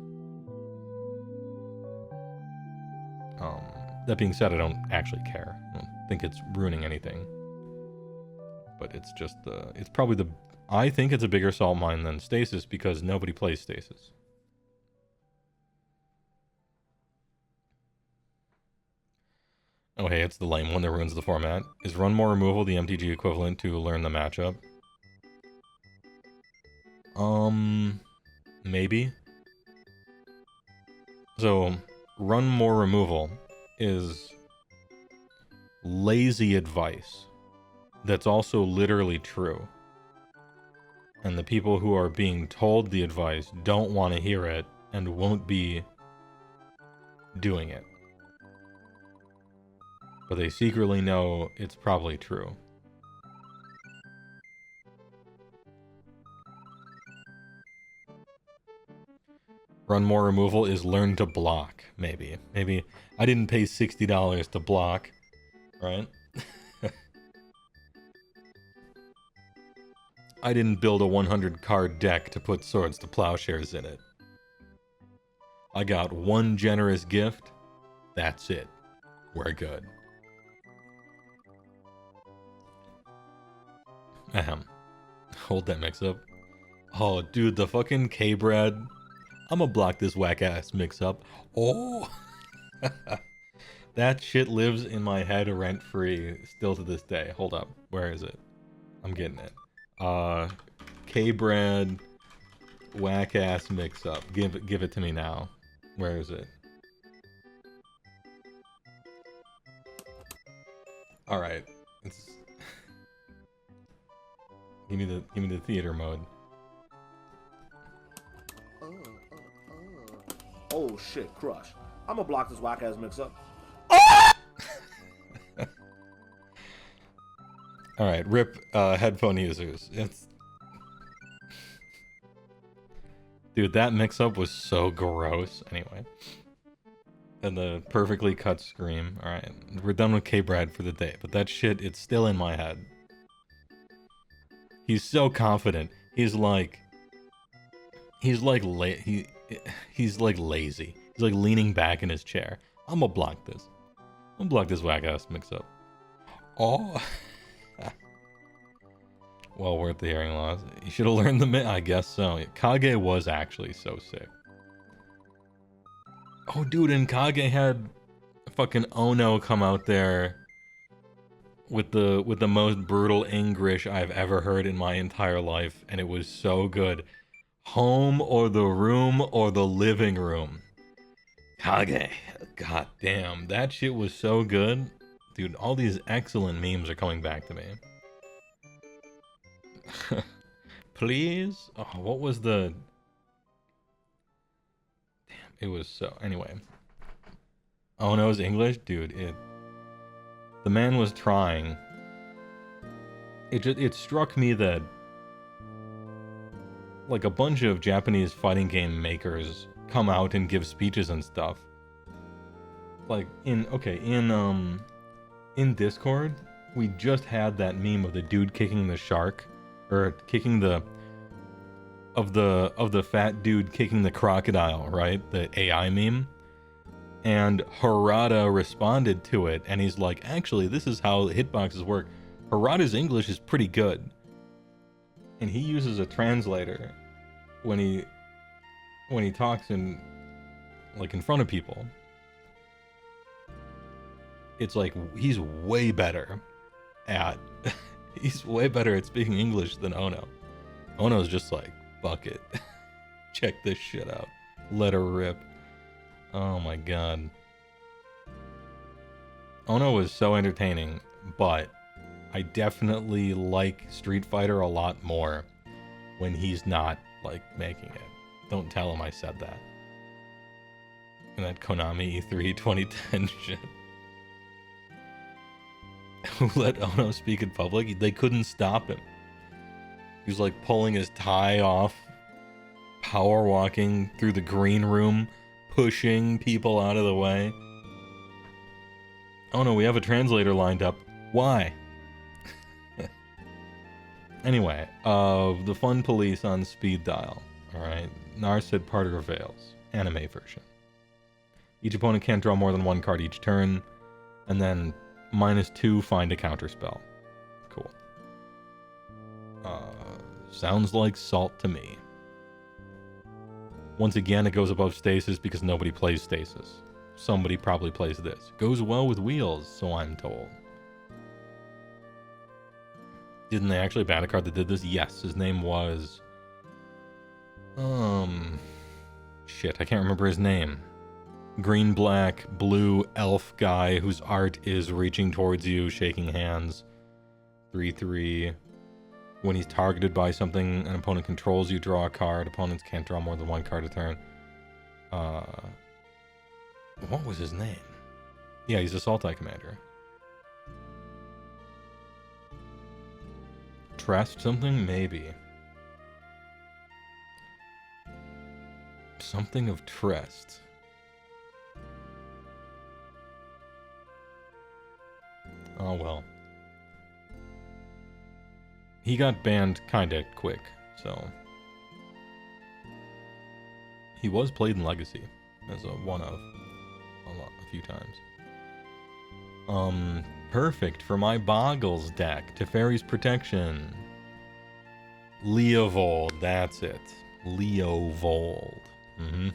That being said, I don't actually care. I don't think it's ruining anything. But it's just it's probably I think it's a bigger salt mine than Stasis because nobody plays Stasis. Oh hey, it's the lame one that ruins the format. Is run more removal the MTG equivalent to learn the matchup? Maybe. So, run more removal is lazy advice that's also literally true. And the people who are being told the advice don't want to hear it and won't be doing it. But they secretly know it's probably true. Run more removal is learn to block, maybe. Maybe I didn't pay $60 to block, right? I didn't build a 100-card deck to put Swords to Plowshares in it. I got one generous gift. That's it. We're good. Ahem. Hold that mix-up. Oh, dude, the fucking K-Brad. I'ma block this whack-ass mix-up. Oh! That shit lives in my head rent-free still to this day. Hold up. Where is it? I'm getting it. K-Brad whack-ass mix-up. Give it to me now. Where is it? Alright. It's... give me the theater mode. Oh shit, crush. I'ma block this whack ass mix up. Alright, rip headphone users. It's... Dude, that mix-up was so gross. Anyway. And the perfectly cut scream. Alright, we're done with K-Brad for the day. But that shit, it's still in my head. He's so confident. He's like lazy. He's like leaning back in his chair. I'm gonna block this. I'm gonna block this whack-ass mix-up. Oh... Well worth the hearing loss. You should have learned the I guess so. Kage was actually so sick. Oh, dude, and Kage had fucking Ono come out there with the most brutal English I've ever heard in my entire life, and it was so good. Home or the room or the living room. Kage. God damn, that shit was so good. Dude, all these excellent memes are coming back to me. Please? Oh, what was the... Damn, it was so... Anyway. Oh no, it's English? Dude, the man was trying. It struck me that... like, a bunch of Japanese fighting game makers come out and give speeches and stuff. Like, in Discord, we just had that meme of the dude kicking the shark. Or kicking the fat dude kicking the crocodile, right? The AI meme. And Harada responded to it, and he's like, actually, this is how hitboxes work. Harada's English is pretty good. And he uses a translator when he talks in front of people. It's like he's way better at speaking English than Ono. Ono's just like, fuck it. Check this shit out. Let her rip. Oh my god. Ono was so entertaining, but I definitely like Street Fighter a lot more when he's not, like, making it. Don't tell him I said that. And that Konami E3 2010 shit. Who let Ono speak in public? They couldn't stop him. He was like pulling his tie off, power walking through the green room, pushing people out of the way. Oh no, we have a translator lined up. Why? Anyway, the fun police on speed dial. Alright, Narset Part Reveals. Anime version. Each opponent can't draw more than one card each turn, and then -2 find a counterspell. Cool. Sounds like salt to me. Once again, it goes above stasis because nobody plays stasis. Somebody probably plays this. Goes well with wheels, so I'm told. Didn't they actually ban a card that did this? Yes, his name was... Shit, I can't remember his name. Green, black, blue elf guy whose art is reaching towards you, shaking hands. 3/3. When he's targeted by something an opponent controls, you draw a card. Opponents can't draw more than one card a turn. What was his name? Yeah, he's a Sultai commander. Trest something? Maybe. Something of Trest. Oh well. He got banned kinda quick, so... He was played in Legacy as a one-of a few times. Perfect for my Boggles deck. Teferi's Protection. Leovold, that's it. Leovold. Mm-hmm.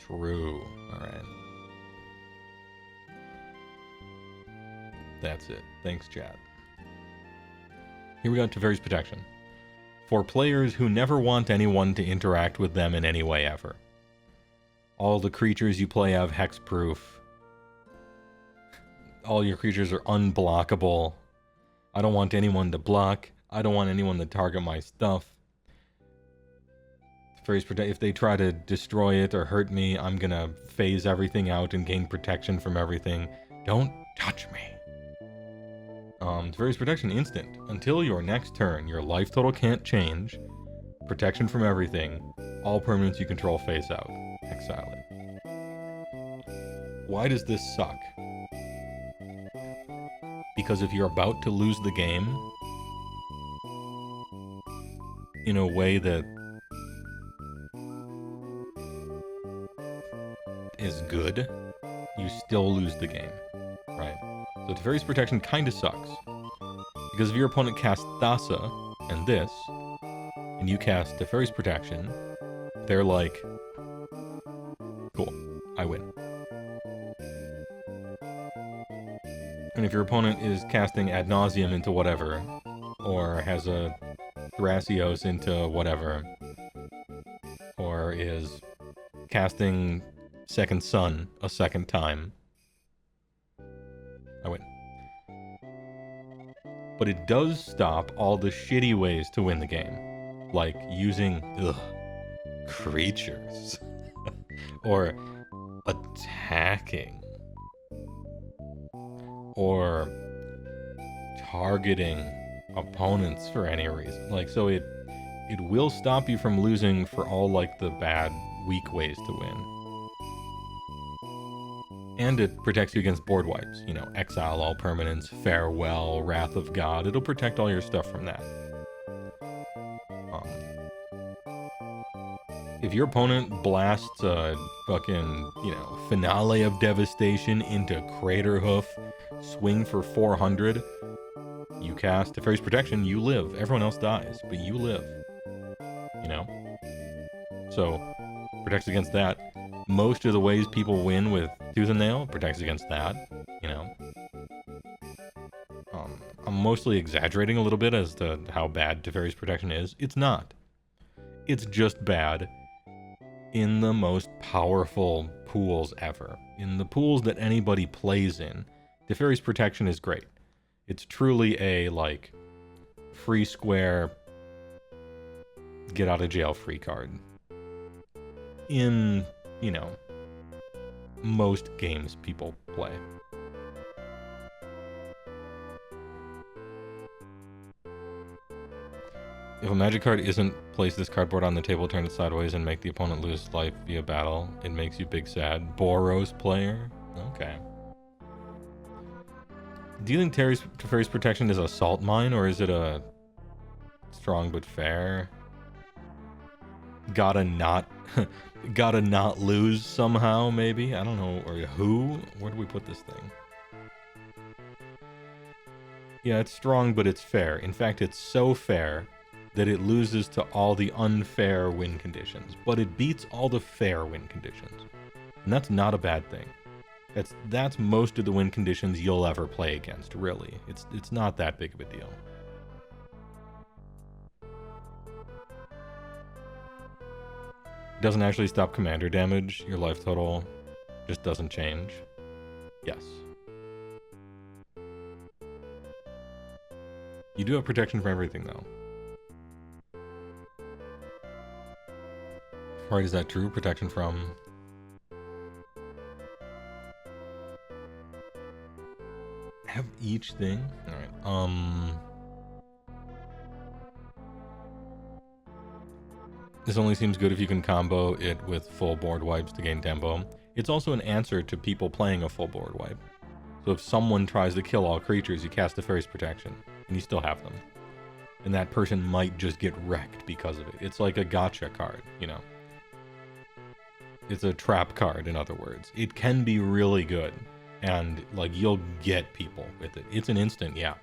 True. Alright. That's it. Thanks, chat. Here we go to Teferi's Protection. For players who never want anyone to interact with them in any way ever. All the creatures you play have hexproof. All your creatures are unblockable. I don't want anyone to block. I don't want anyone to target my stuff. If they try to destroy it or hurt me, I'm gonna phase everything out and gain protection from everything. Don't touch me. Teferi's Protection instant. Until your next turn, your life total can't change. Protection from everything. All permanents you control phase out. Exile it. Why does this suck? Because if you're about to lose the game in a way that is good, you still lose the game, right? So Teferi's Protection kinda sucks. Because if your opponent casts Thassa and this, and you cast Teferi's Protection, they're like, cool, I win. And if your opponent is casting Ad Nauseam into whatever, or has a Thrasios into whatever, or is casting Second Sun a second time, I win. But it does stop all the shitty ways to win the game. Like using creatures. Or attacking. Or targeting opponents for any reason. Like, so it will stop you from losing for all, like, the bad, weak ways to win. And it protects you against board wipes. You know, exile all permanents, farewell, wrath of God. It'll protect all your stuff from that. If your opponent blasts a fucking, you know, finale of devastation into Craterhoof, swing for 400, you cast Teferi's Protection, you live. Everyone else dies, but you live. You know? So, protects against that. Most of the ways people win with Tooth and Nail protects against that, you know. I'm mostly exaggerating a little bit as to how bad Teferi's Protection is. It's not. It's just bad in the most powerful pools ever. In the pools that anybody plays in, Teferi's Protection is great. It's truly a, like, free square, get out of jail free card. In, you know, most games people play. If a magic card isn't, place this cardboard on the table, turn it sideways, and make the opponent lose life via battle. It makes you big sad. Boros player? Okay. Do you think Teferi's Protection is a salt mine, or is it a strong but fair? Gotta not lose somehow, maybe? I don't know. Or who? Where do we put this thing? Yeah, it's strong, but it's fair. In fact, it's so fair that it loses to all the unfair win conditions, but it beats all the fair win conditions. And that's not a bad thing. That's most of the win conditions you'll ever play against, really. It's not that big of a deal. It doesn't actually stop commander damage. Your life total just doesn't change. Yes. You do have protection for everything, though. Right, is that true? Protection from... Have each thing? Alright, This only seems good if you can combo it with full board wipes to gain tempo. It's also an answer to people playing a full board wipe. So if someone tries to kill all creatures, you cast Teferi's Protection, and you still have them. And that person might just get wrecked because of it. It's like a gotcha card, you know. It's a trap card, in other words. It can be really good, and, like, you'll get people with it. It's an instant, yeah.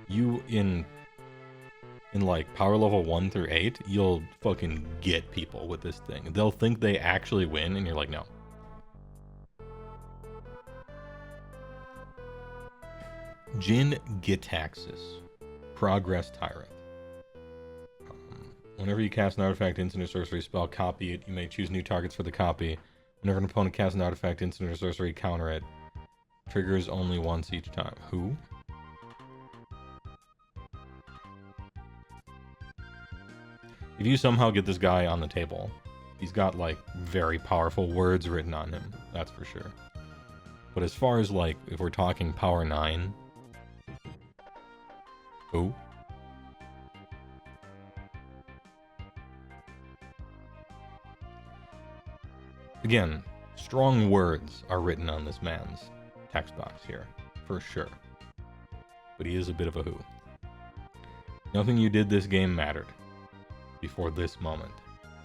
You, in in like power level 1 through 8, you'll fucking get people with this thing. They'll think they actually win, and you're like, no. Jin Gitaxis, Progress Tyrant. Whenever you cast an artifact, instant, or sorcery spell, copy it. You may choose new targets for the copy. Whenever an opponent casts an artifact, instant, or sorcery, counter it. Triggers only once each time. Who? If you somehow get this guy on the table, he's got, like, very powerful words written on him. That's for sure. But as far as, like, if we're talking power 9... Who? Again, strong words are written on this man's text box here, for sure. But he is a bit of a who. Nothing you did this game mattered before this moment.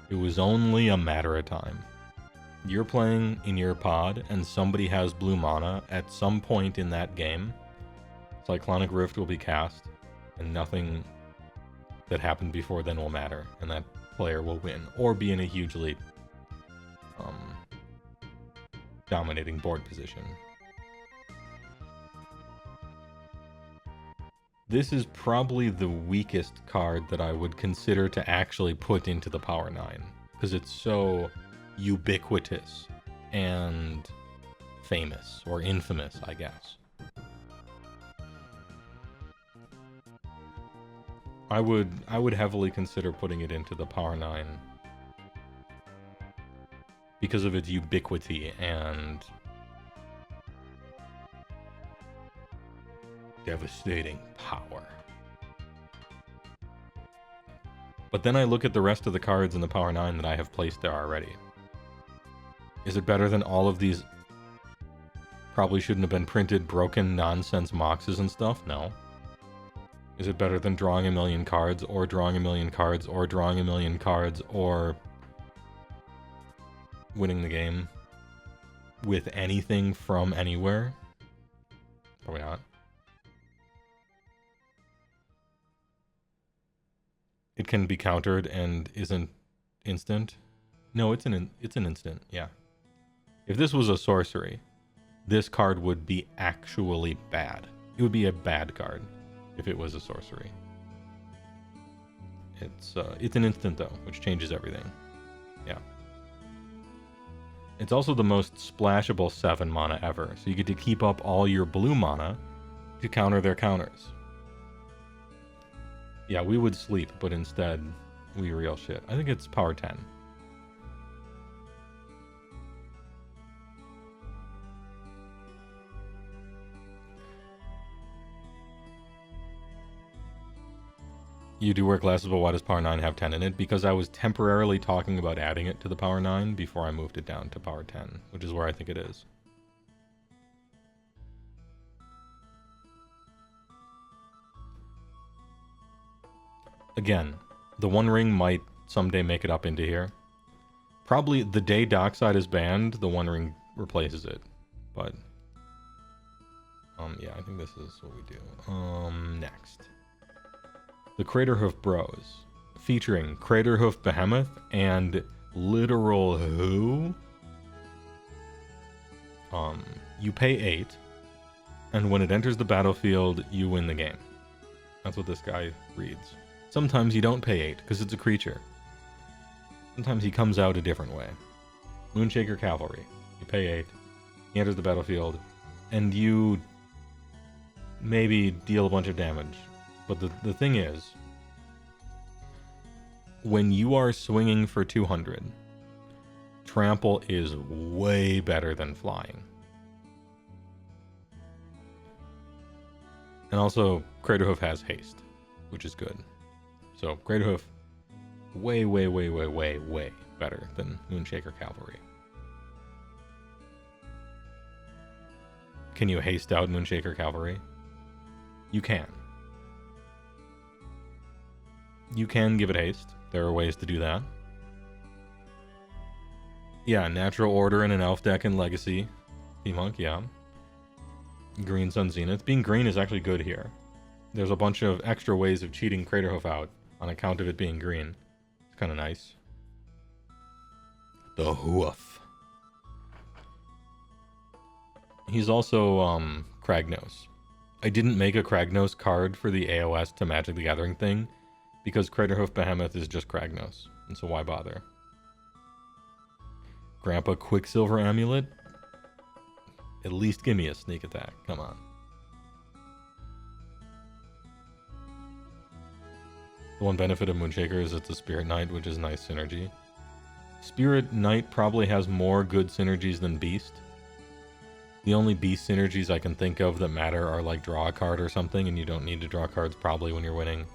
It was only a matter of time. You're playing in your pod and somebody has blue mana. At some point in that game, Cyclonic Rift will be cast and nothing that happened before then will matter, and that player will win or be in a huge lead. Dominating board position. This is probably the weakest card that I would consider to actually put into the power 9, because it's so ubiquitous and famous, or infamous, I guess. I would heavily consider putting it into the power 9 because of its ubiquity and devastating power. But then I look at the rest of the cards in the power 9 that I have placed there already. Is it better than all of these probably shouldn't have been printed broken nonsense moxes and stuff? No. Is it better than drawing a million cards, or drawing a million cards, or drawing a million cards, or winning the game with anything from anywhere? Probably not. It can be countered and isn't instant. No, it's an instant. Yeah. If this was a sorcery, this card would be actually bad. It would be a bad card if it was a sorcery. It's an instant though, which changes everything. Yeah. It's also the most splashable 7 mana ever, so you get to keep up all your blue mana to counter their counters. Yeah, we would sleep, but instead, we real shit. I think it's power 10. You do wear glasses, but why does power 9 have 10 in it? Because I was temporarily talking about adding it to the power 9 before I moved it down to power 10, which is where I think it is. Again, the One Ring might someday make it up into here. Probably the day Dockside is banned, the One Ring replaces it. But, yeah, I think this is what we do. Next. The Craterhoof Bros, featuring Craterhoof Behemoth and literal who? You pay 8, and when it enters the battlefield, you win the game. That's what this guy reads. Sometimes you don't pay 8, because it's a creature. Sometimes he comes out a different way. Moonshaker Cavalry. You pay 8, he enters the battlefield, and you maybe deal a bunch of damage. But the thing is, when you are swinging for 200, trample is way better than flying. And also, Craterhoof has haste, which is good. So, Craterhoof, way, way, way, way, way, way better than Moonshaker Cavalry. Can you haste out Moonshaker Cavalry? You can. You can give it haste. There are ways to do that. Yeah, Natural Order in an Elf deck and Legacy. P-Monk, yeah. Green Sun Zenith. Being green is actually good here. there's a bunch of extra ways of cheating Craterhoof out on account of it being green. It's kind of nice. The hoof. He's also Kragnos. I didn't make a Kragnos card for the AOS to Magic the Gathering thing because Craterhoof Behemoth is just Kragnos, and so why bother? Grandpa Quicksilver Amulet? At least give me a sneak attack, come on. The one benefit of Moonshaker is it's a Spirit Knight, which is nice synergy. Spirit Knight probably has more good synergies than Beast. The only Beast synergies I can think of that matter are like draw a card or something, and you don't need to draw cards probably when you're winning.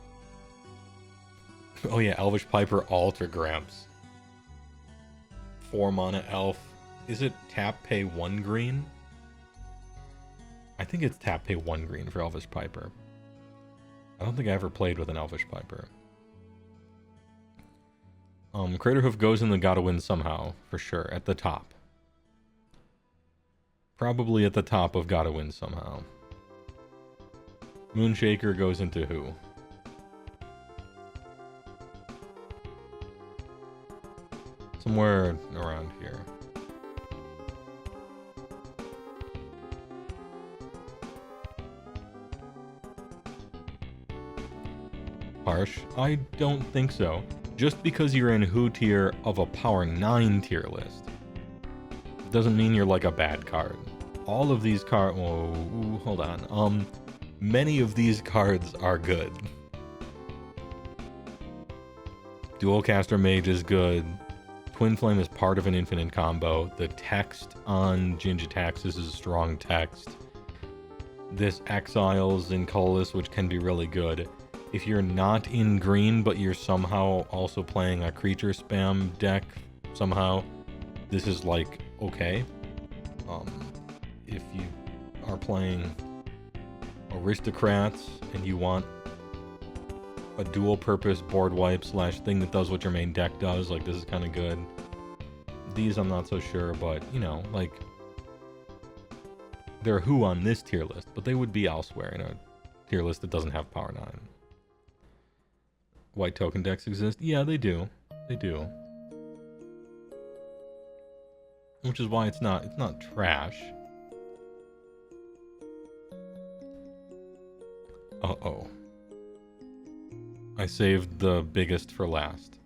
Oh yeah, Elvish Piper Alt or Gramps. 4 mana elf. Is it tap pay 1 green? I think it's tap pay 1 green for Elvish Piper. I don't think I ever played with an Elvish Piper. Craterhoof goes in the Gotta Win somehow, for sure, at the top. Probably at the top of Gotta Win somehow. Moonshaker goes into who? Somewhere around here. Harsh? I don't think so. Just because you're in Who tier of a Power 9 tier list doesn't mean you're like a bad card. All of these cards... Whoa, hold on. Many of these cards are good. Dualcaster Mage is good. Twin Flame is part of an infinite combo. The text on Jin-Gitaxias is a strong text. This Exiles in Colorless, which can be really good. If you're not in green, but you're somehow also playing a creature spam deck, somehow, this is like, okay. If you are playing Aristocrats and you want a dual purpose board wipe / thing that does what your main deck does, like this is kind of good. These I'm not so sure, but you know, like they're who on this tier list, but they would be elsewhere in a tier list that doesn't have Power 9. White token decks exist? Yeah, they do. They do. Which is why it's not trash. Uh-oh. I saved the biggest for last.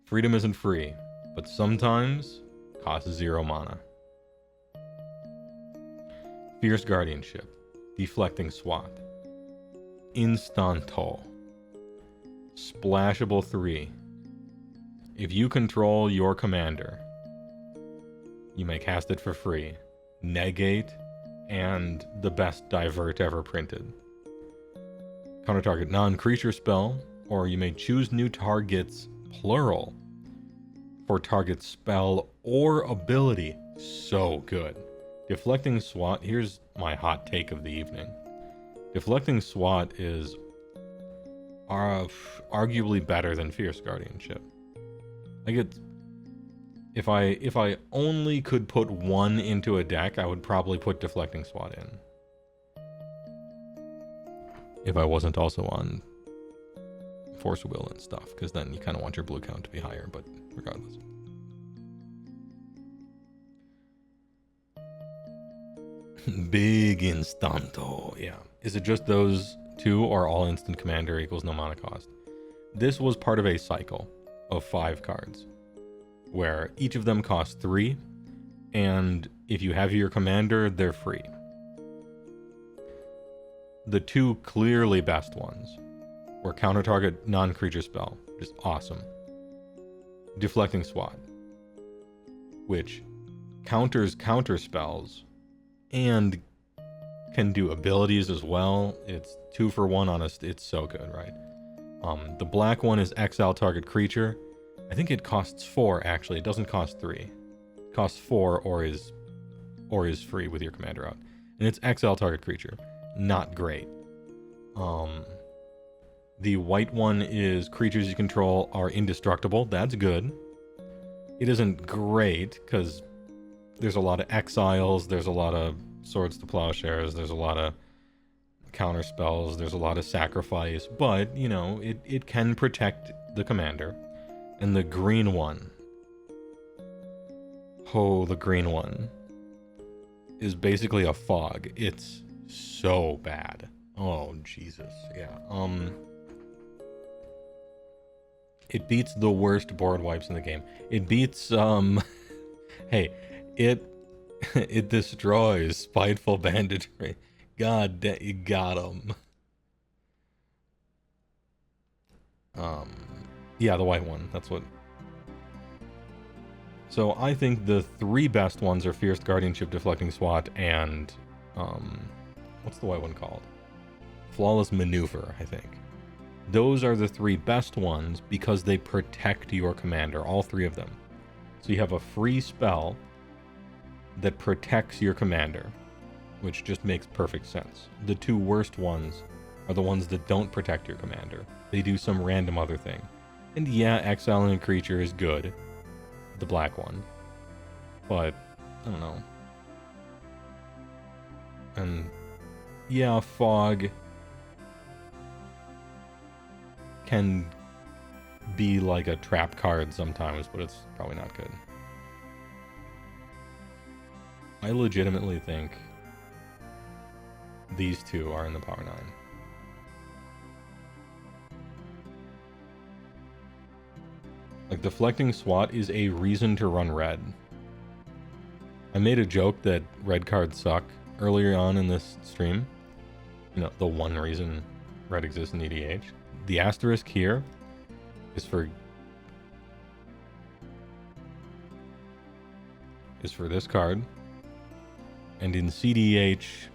Freedom isn't free, but sometimes costs 0 mana. Fierce Guardianship. Deflecting Swat. Instanto. Splashable 3. If you control your commander, you may cast it for free. Negate, and the best divert ever printed. Counter target non-creature spell, or you may choose new targets, plural, for target spell or ability. So good. Deflecting Swat, here's my hot take of the evening. Deflecting Swat is arguably better than Fierce Guardianship. Like if I only could put one into a deck, I would probably put Deflecting Swat in. If I wasn't also on Force Will and stuff, because then you kind of want your blue count to be higher, but regardless. Big Instanto, yeah. Is it just those two, or all instant commander equals no mana cost? This was part of a cycle of 5 cards, where each of them costs 3, and if you have your commander, they're free. The 2 clearly best ones were Counter Target Non-Creature Spell, which is awesome. Deflecting Swat, which counters counter spells and can do abilities as well. It's 2 for 1 on it's so good, right? The black one is Exile Target Creature. I think it costs 4 actually. It doesn't cost 3. It costs 4 or is free with your commander out. And it's Exile Target Creature. Not great. The white one is creatures you control are indestructible. That's good. It isn't great because there's a lot of exiles, there's a lot of swords to plowshares, there's a lot of counter spells, there's a lot of sacrifice, but, you know, it can protect the commander. And the green one, oh, the green one is basically a fog. It's so bad. Oh, Jesus. Yeah. It beats the worst board wipes in the game. It beats, hey, it destroys Spiteful Banditry. God, you got him. Yeah, the white one. That's what. So I think the three best ones are Fierce Guardianship, Deflecting SWAT, and what's the white one called? Flawless Maneuver, I think. Those are the three best ones because they protect your commander, all three of them. So you have a free spell that protects your commander, which just makes perfect sense. The two worst ones are the ones that don't protect your commander. They do some random other thing. And yeah, exiling a creature is good, the black one, but I don't know. And yeah, fog can be like a trap card sometimes, but it's probably not good. I legitimately think these two are in the Power 9. Like, Deflecting SWAT is a reason to run red. I made a joke that red cards suck earlier on in this stream. You know, the one reason red exists in EDH. The asterisk here is for this card. And in CDH,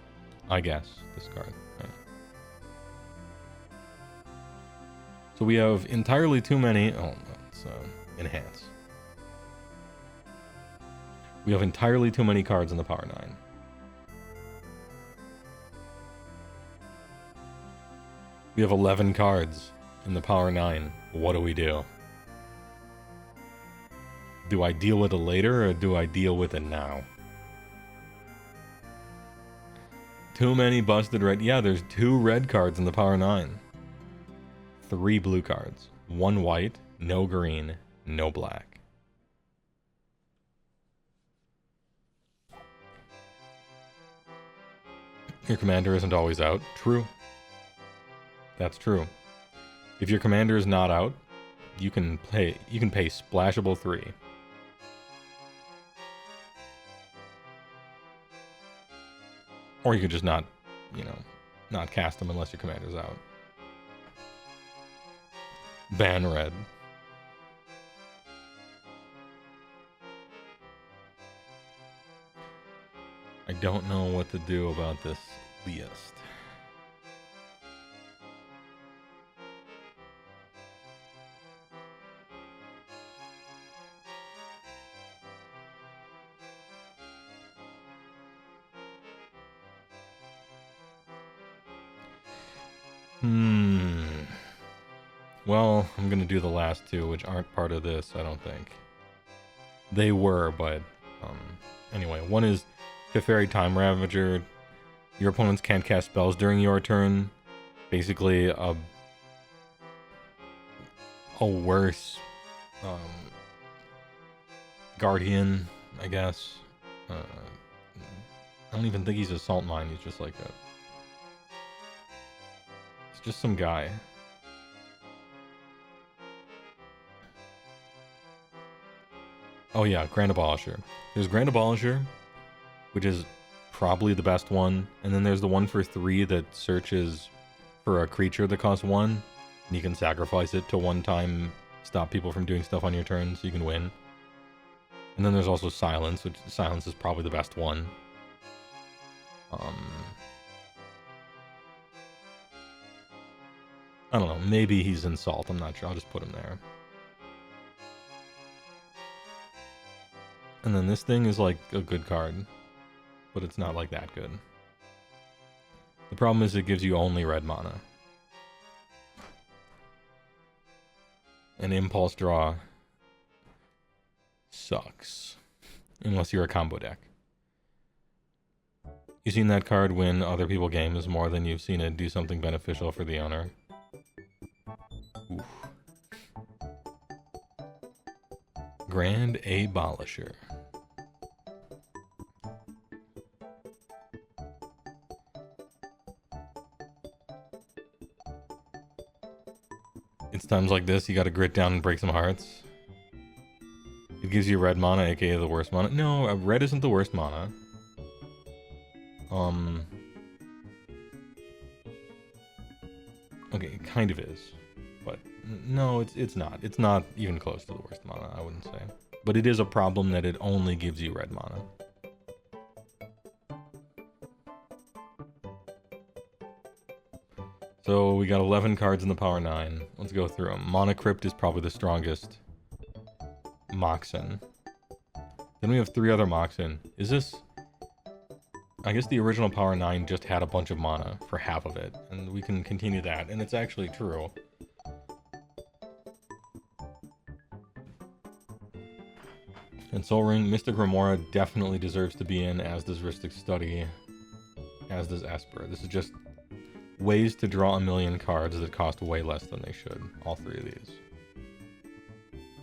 I guess, this card. Right. So we have entirely too many. Oh, let's enhance. We have entirely too many cards in the Power 9. We have 11 cards in the Power 9. What do we do? Do I deal with it later or do I deal with it now? Too many busted red. Yeah, there's 2 red cards in the Power 9. 3 blue cards. 1 white, no green, no black. Your commander isn't always out. True. That's true. If your commander is not out, you can pay splashable 3. Or you could just not, you know, not cast them unless your commander's out. Ban red. I don't know what to do about this list. Well, I'm gonna do the last 2, which aren't part of this, I don't think. They were, but anyway, one is Teferi Time Ravager. Your opponents can't cast spells during your turn. Basically, a worse Guardian, I guess. I don't even think he's a Salt Mine. He's just like a. It's just some guy. Oh yeah, Grand Abolisher. There's Grand Abolisher, which is probably the best one. And then there's the one for 3 that searches for a creature that costs 1. And you can sacrifice it to 1 time, stop people from doing stuff on your turn so you can win. And then there's also Silence, which Silence is probably the best one. I don't know, maybe he's in Salt, I'm not sure, I'll just put him there. And then this thing is like a good card, but it's not like that good. The problem is it gives you only red mana. And Impulse Draw sucks. Unless you're a combo deck. You've seen that card win other people games more than you've seen it do something beneficial for the owner. Oof. Grand Abolisher. It's times like this you gotta grit down and break some hearts. It gives you red mana, aka the worst mana. No, red isn't the worst mana. Okay, it kind of is. But no, it's not. It's not even close to the worst mana, I wouldn't say. But it is a problem that it only gives you red mana. So we got 11 cards in the power 9. Let's go through them. Mana Crypt is probably the strongest. Moxen. Then we have 3 other Moxen. Is this... I guess the original power 9 just had a bunch of mana for half of it. And we can continue that. And it's actually true. And Soul Ring, Mystic Remora definitely deserves to be in, as does Rhystic Study, as does Esper. This is just ways to draw a million cards that cost way less than they should. All 3 of these.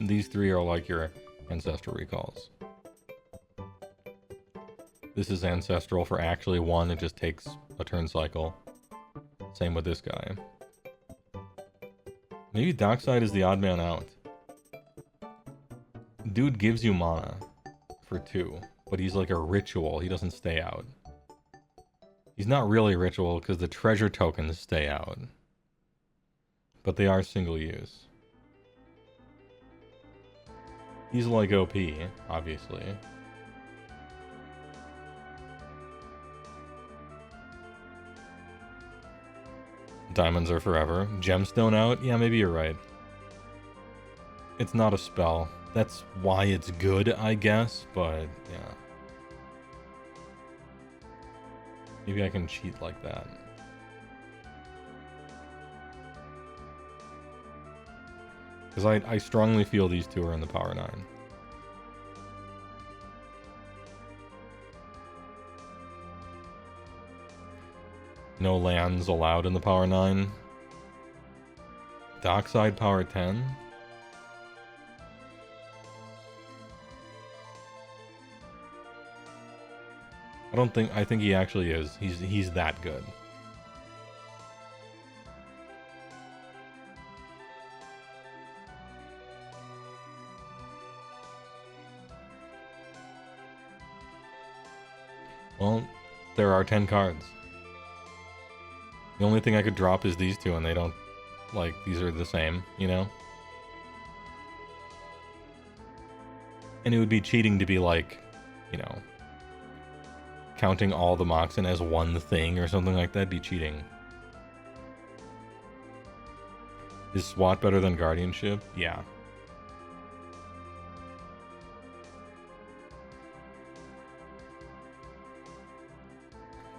These 3 are like your Ancestral Recalls. This is Ancestral for actually 1, it just takes a turn cycle. Same with this guy. Maybe Dockside is the odd man out. Dude gives you mana for 2, but he's like a ritual, he doesn't stay out. He's not really ritual because the treasure tokens stay out. But they are single use. He's like OP, obviously. Diamonds are forever. Gemstone out? Yeah, maybe you're right. It's not a spell. That's why it's good, I guess, but yeah. Maybe I can cheat like that. Because I strongly feel these 2 are in the power 9. No lands allowed in the power 9. Dockside power 10. I think he actually is. He's that good. Well, there are 10 cards. The only thing I could drop is these 2, and they don't, like, these are the same, you know? And it would be cheating to be like, you know, counting all the moxen as one thing or something like that. Be cheating. Is SWAT better than Guardianship? Yeah.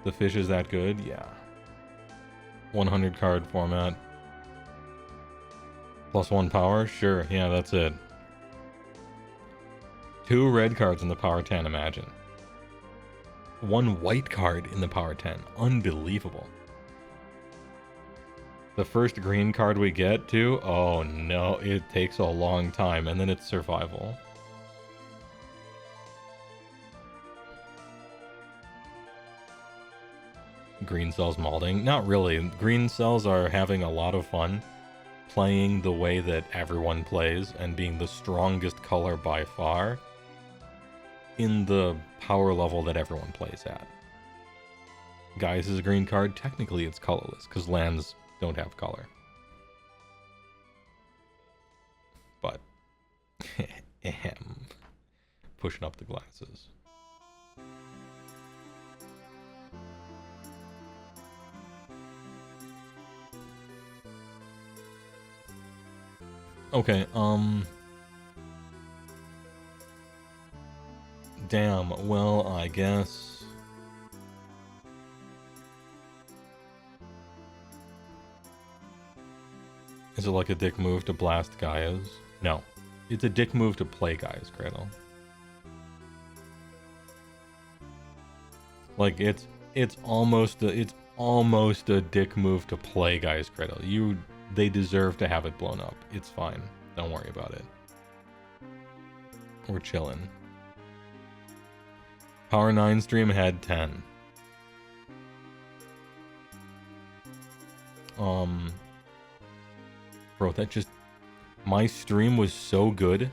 The fish is that good? Yeah. 100 card format. +1 power? Sure, yeah, that's it. 2 red cards in the power 10, imagine. 1 white card in the power 10. Unbelievable. The first green card we get to, oh no, it takes a long time, and then it's survival. Green cells molding? Not really. Green cells are having a lot of fun playing the way that everyone plays and being the strongest color by far in the power level that everyone plays at. Guys is a green card. Technically it's colorless because lands don't have color. But pushing up the glasses. Okay, damn, well, I guess... Is it like a dick move to blast Gaeas? No. It's a dick move to play Gaea's Cradle. Like, It's almost a dick move to play Gaia's Cradle. They deserve to have it blown up. It's fine. Don't worry about it. We're chilling. Power 9 stream had 10. Bro, that just... My stream was so good.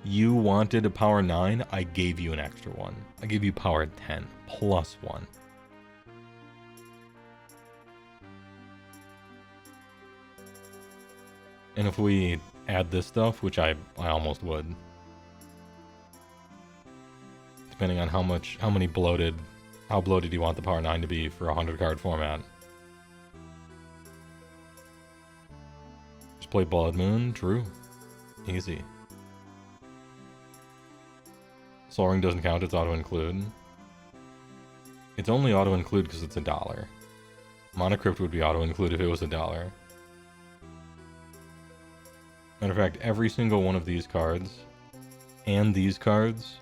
You wanted a power 9, I gave you an extra one. I gave you power 10 plus 1. And if we add this stuff, which I almost would, depending on how bloated you want the power 9 to be for a 100 card format. Just play Blood Moon, true. Easy. Soul Ring doesn't count, it's auto-include. It's only auto-include because it's $1. Mono Crypt would be auto-include if it was $1. Matter of fact, every single one of these cards, and these cards,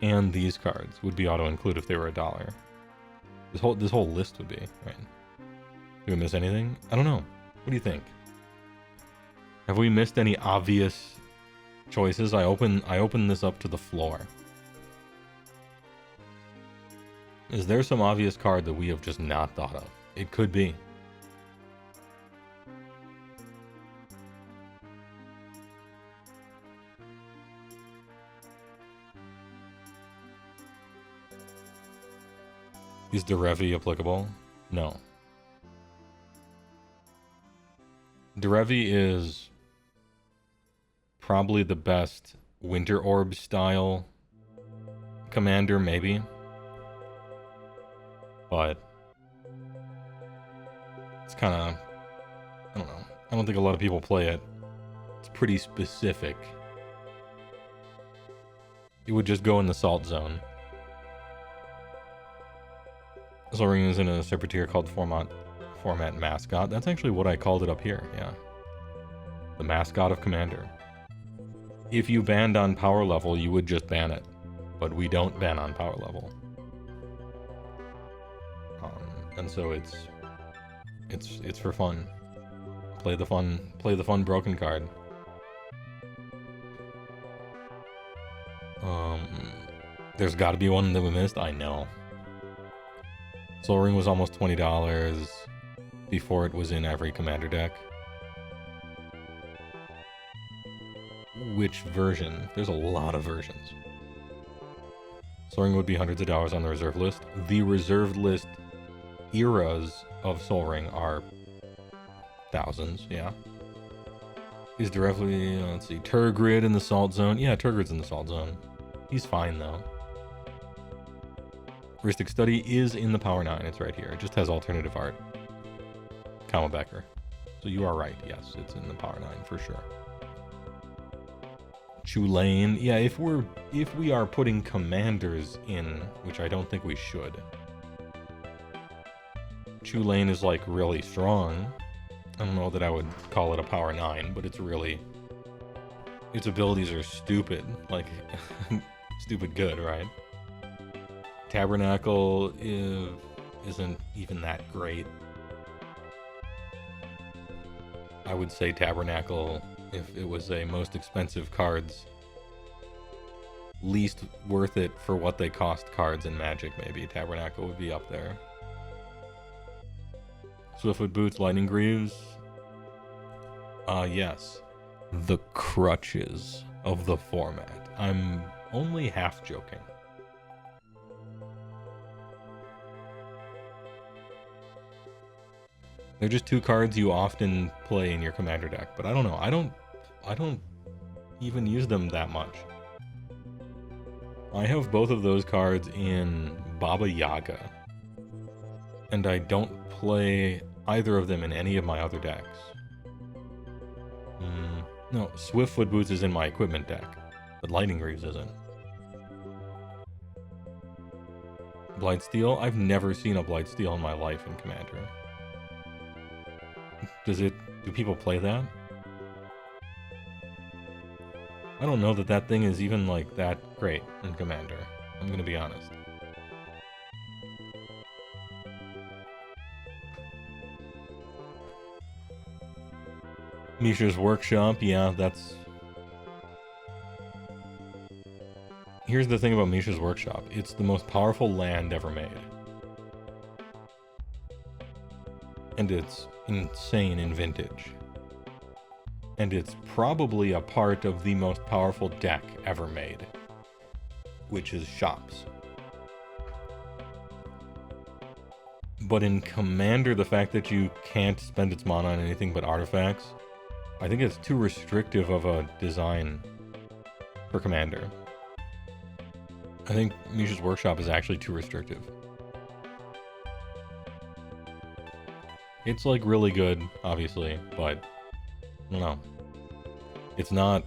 and these cards would be auto-include if they were $1. This whole list would be, right? Did we miss anything? I don't know. What do you think? Have we missed any obvious choices? I open this up to the floor. Is there some obvious card that we have just not thought of? It could be. Is Derevi applicable? No. Derevi is probably the best Winter Orb style commander, maybe. But it's kind of, I don't know. I don't think a lot of people play it. It's pretty specific. It would just go in the salt zone. Soul Ring is in a separate tier called format mascot. That's actually what I called it up here, yeah. The mascot of Commander. If you banned on power level, you would just ban it. But we don't ban on power level. And so it's for fun. Play the fun broken card. There's gotta be one that we missed, I know. Soul Ring was almost $20 before it was in every commander deck. Which version? There's a lot of versions. Soul Ring would be hundreds of dollars on the reserve list. The reserved list eras of Soul Ring are thousands, yeah. Is directly, let's see, Turgrid in the Salt Zone? Yeah, Turgrid's in the Salt Zone. He's fine though. Heuristic Study is in the Power 9. It's right here. It just has alternative art. Comma Becker. So you are right. Yes, it's in the Power 9 for sure. Chulane. Yeah, if we are putting commanders in, which I don't think we should. Chulane is like really strong. I don't know that I would call it a Power 9, but it's really... Its abilities are stupid. Like, stupid good, right? Tabernacle isn't even that great. I would say Tabernacle, if it was a most expensive cards, least worth it for what they cost cards in Magic, maybe. Tabernacle would be up there. Swiftfoot Boots, Lightning Greaves. Yes. The crutches of the format. I'm only half joking. They're just two cards you often play in your commander deck, but I don't know. I don't even use them that much. I have both of those cards in Baba Yaga, and I don't play either of them in any of my other decks. No, Swiftfoot Boots is in my equipment deck, but Lightning Greaves isn't. Blightsteel? I've never seen a Blightsteel in my life in Commander. Do people play that? I don't know that thing is even like that great in Commander. I'm gonna be honest. Misha's Workshop, yeah, that's... Here's the thing about Misha's Workshop. It's the most powerful land ever made. And it's insane in Vintage. And it's probably a part of the most powerful deck ever made, which is Shops. But in Commander, the fact that you can't spend its mana on anything but artifacts, I think it's too restrictive of a design for Commander. I think Misha's Workshop is actually too restrictive. It's like really good, obviously, but I don't know. It's not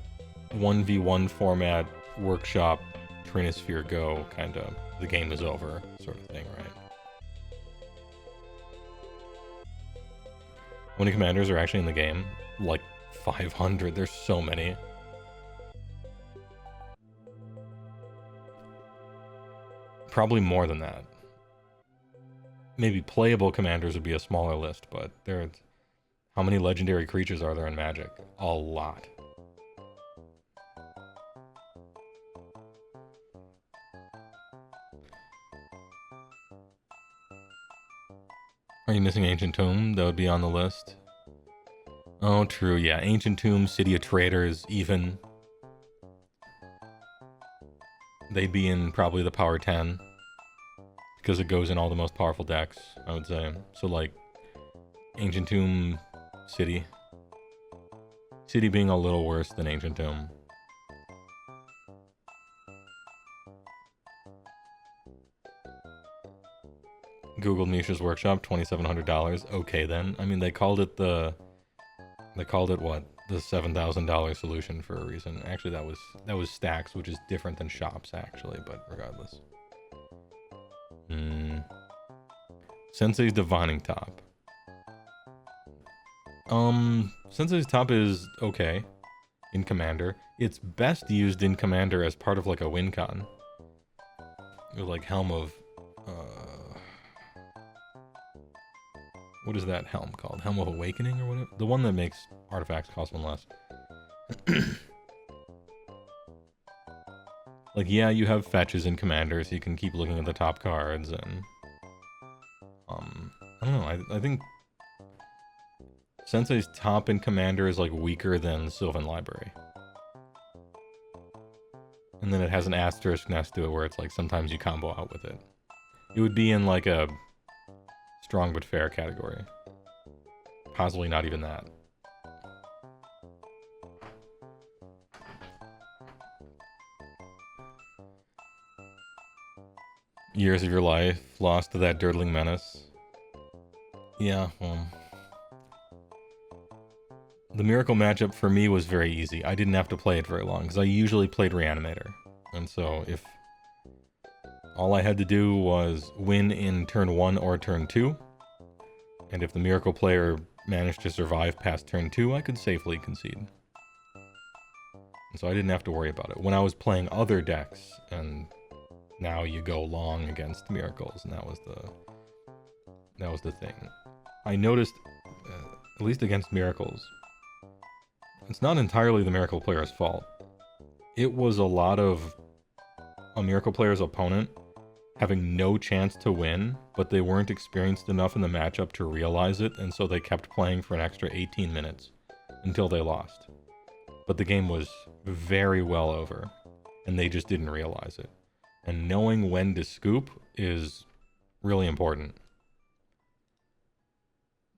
1v1 format, Workshop, Trinosphere Go, kind of, the game is over sort of thing, right? How many commanders are actually in the game? Like 500, there's so many. Probably more than that. Maybe playable commanders would be a smaller list, but there's... How many legendary creatures are there in Magic? A lot. Are you missing Ancient Tomb? That would be on the list. Oh, true, yeah. Ancient Tomb, City of Traders, even. They'd be in probably the power 10. Because it goes in all the most powerful decks, I would say. So, like, Ancient Tomb, City. City being a little worse than Ancient Tomb. Googled Misha's Workshop, $2,700. Okay, then. I mean, they called it what? The $7,000 solution for a reason. Actually, that was Stax, which is different than Shops, actually, but regardless. Sensei's Divining Top. Sensei's Top is okay in Commander. It's best used in Commander as part of like a win con. Like Helm of... what is that helm called? Helm of Awakening or whatever? The one that makes artifacts cost one less. Like, yeah, you have fetches in Commander, so you can keep looking at the top cards, and... I don't know, I think... Sensei's Top in Commander is, like, weaker than Sylvan Library. And then it has an asterisk next to it where it's, like, sometimes you combo out with it. It would be in, like, a strong but fair category. Possibly not even that. Years of your life lost to that dirtling menace. Yeah, well... The Miracle matchup for me was very easy. I didn't have to play it very long, because I usually played Reanimator. And so, if... all I had to do was win in turn 1 or turn 2, and if the Miracle player managed to survive past turn 2, I could safely concede. And so I didn't have to worry about it. When I was playing other decks, and... now you go long against miracles, and that was the thing. I noticed, at least against miracles, it's not entirely the miracle player's fault. It was a lot of a miracle player's opponent having no chance to win, but they weren't experienced enough in the matchup to realize it, and so they kept playing for an extra 18 minutes until they lost. But the game was very well over, and they just didn't realize it. And knowing when to scoop is really important.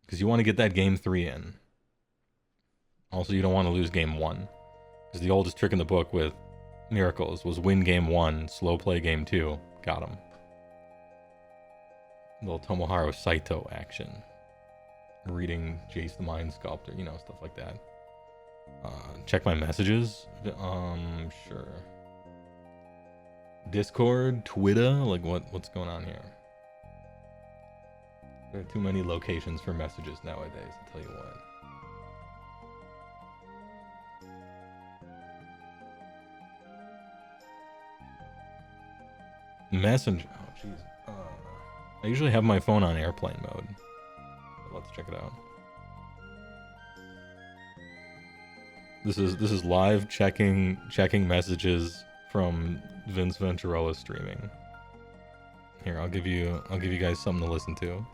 Because you want to get that game 3 in. Also, you don't want to lose game 1. Because the oldest trick in the book with miracles was win game 1, slow play game 2. Got him. Little Tomohiro Saito action. Reading Jace the Mind Sculptor, you know, stuff like that. Check my messages? Sure. Discord, Twitter, like what's going on here? There are too many locations for messages nowadays, I'll tell you what. Messenger, oh jeez. I usually have my phone on airplane mode. But let's check it out. This is live checking messages from Vince Venturella streaming. Here, I'll give you guys something to listen to.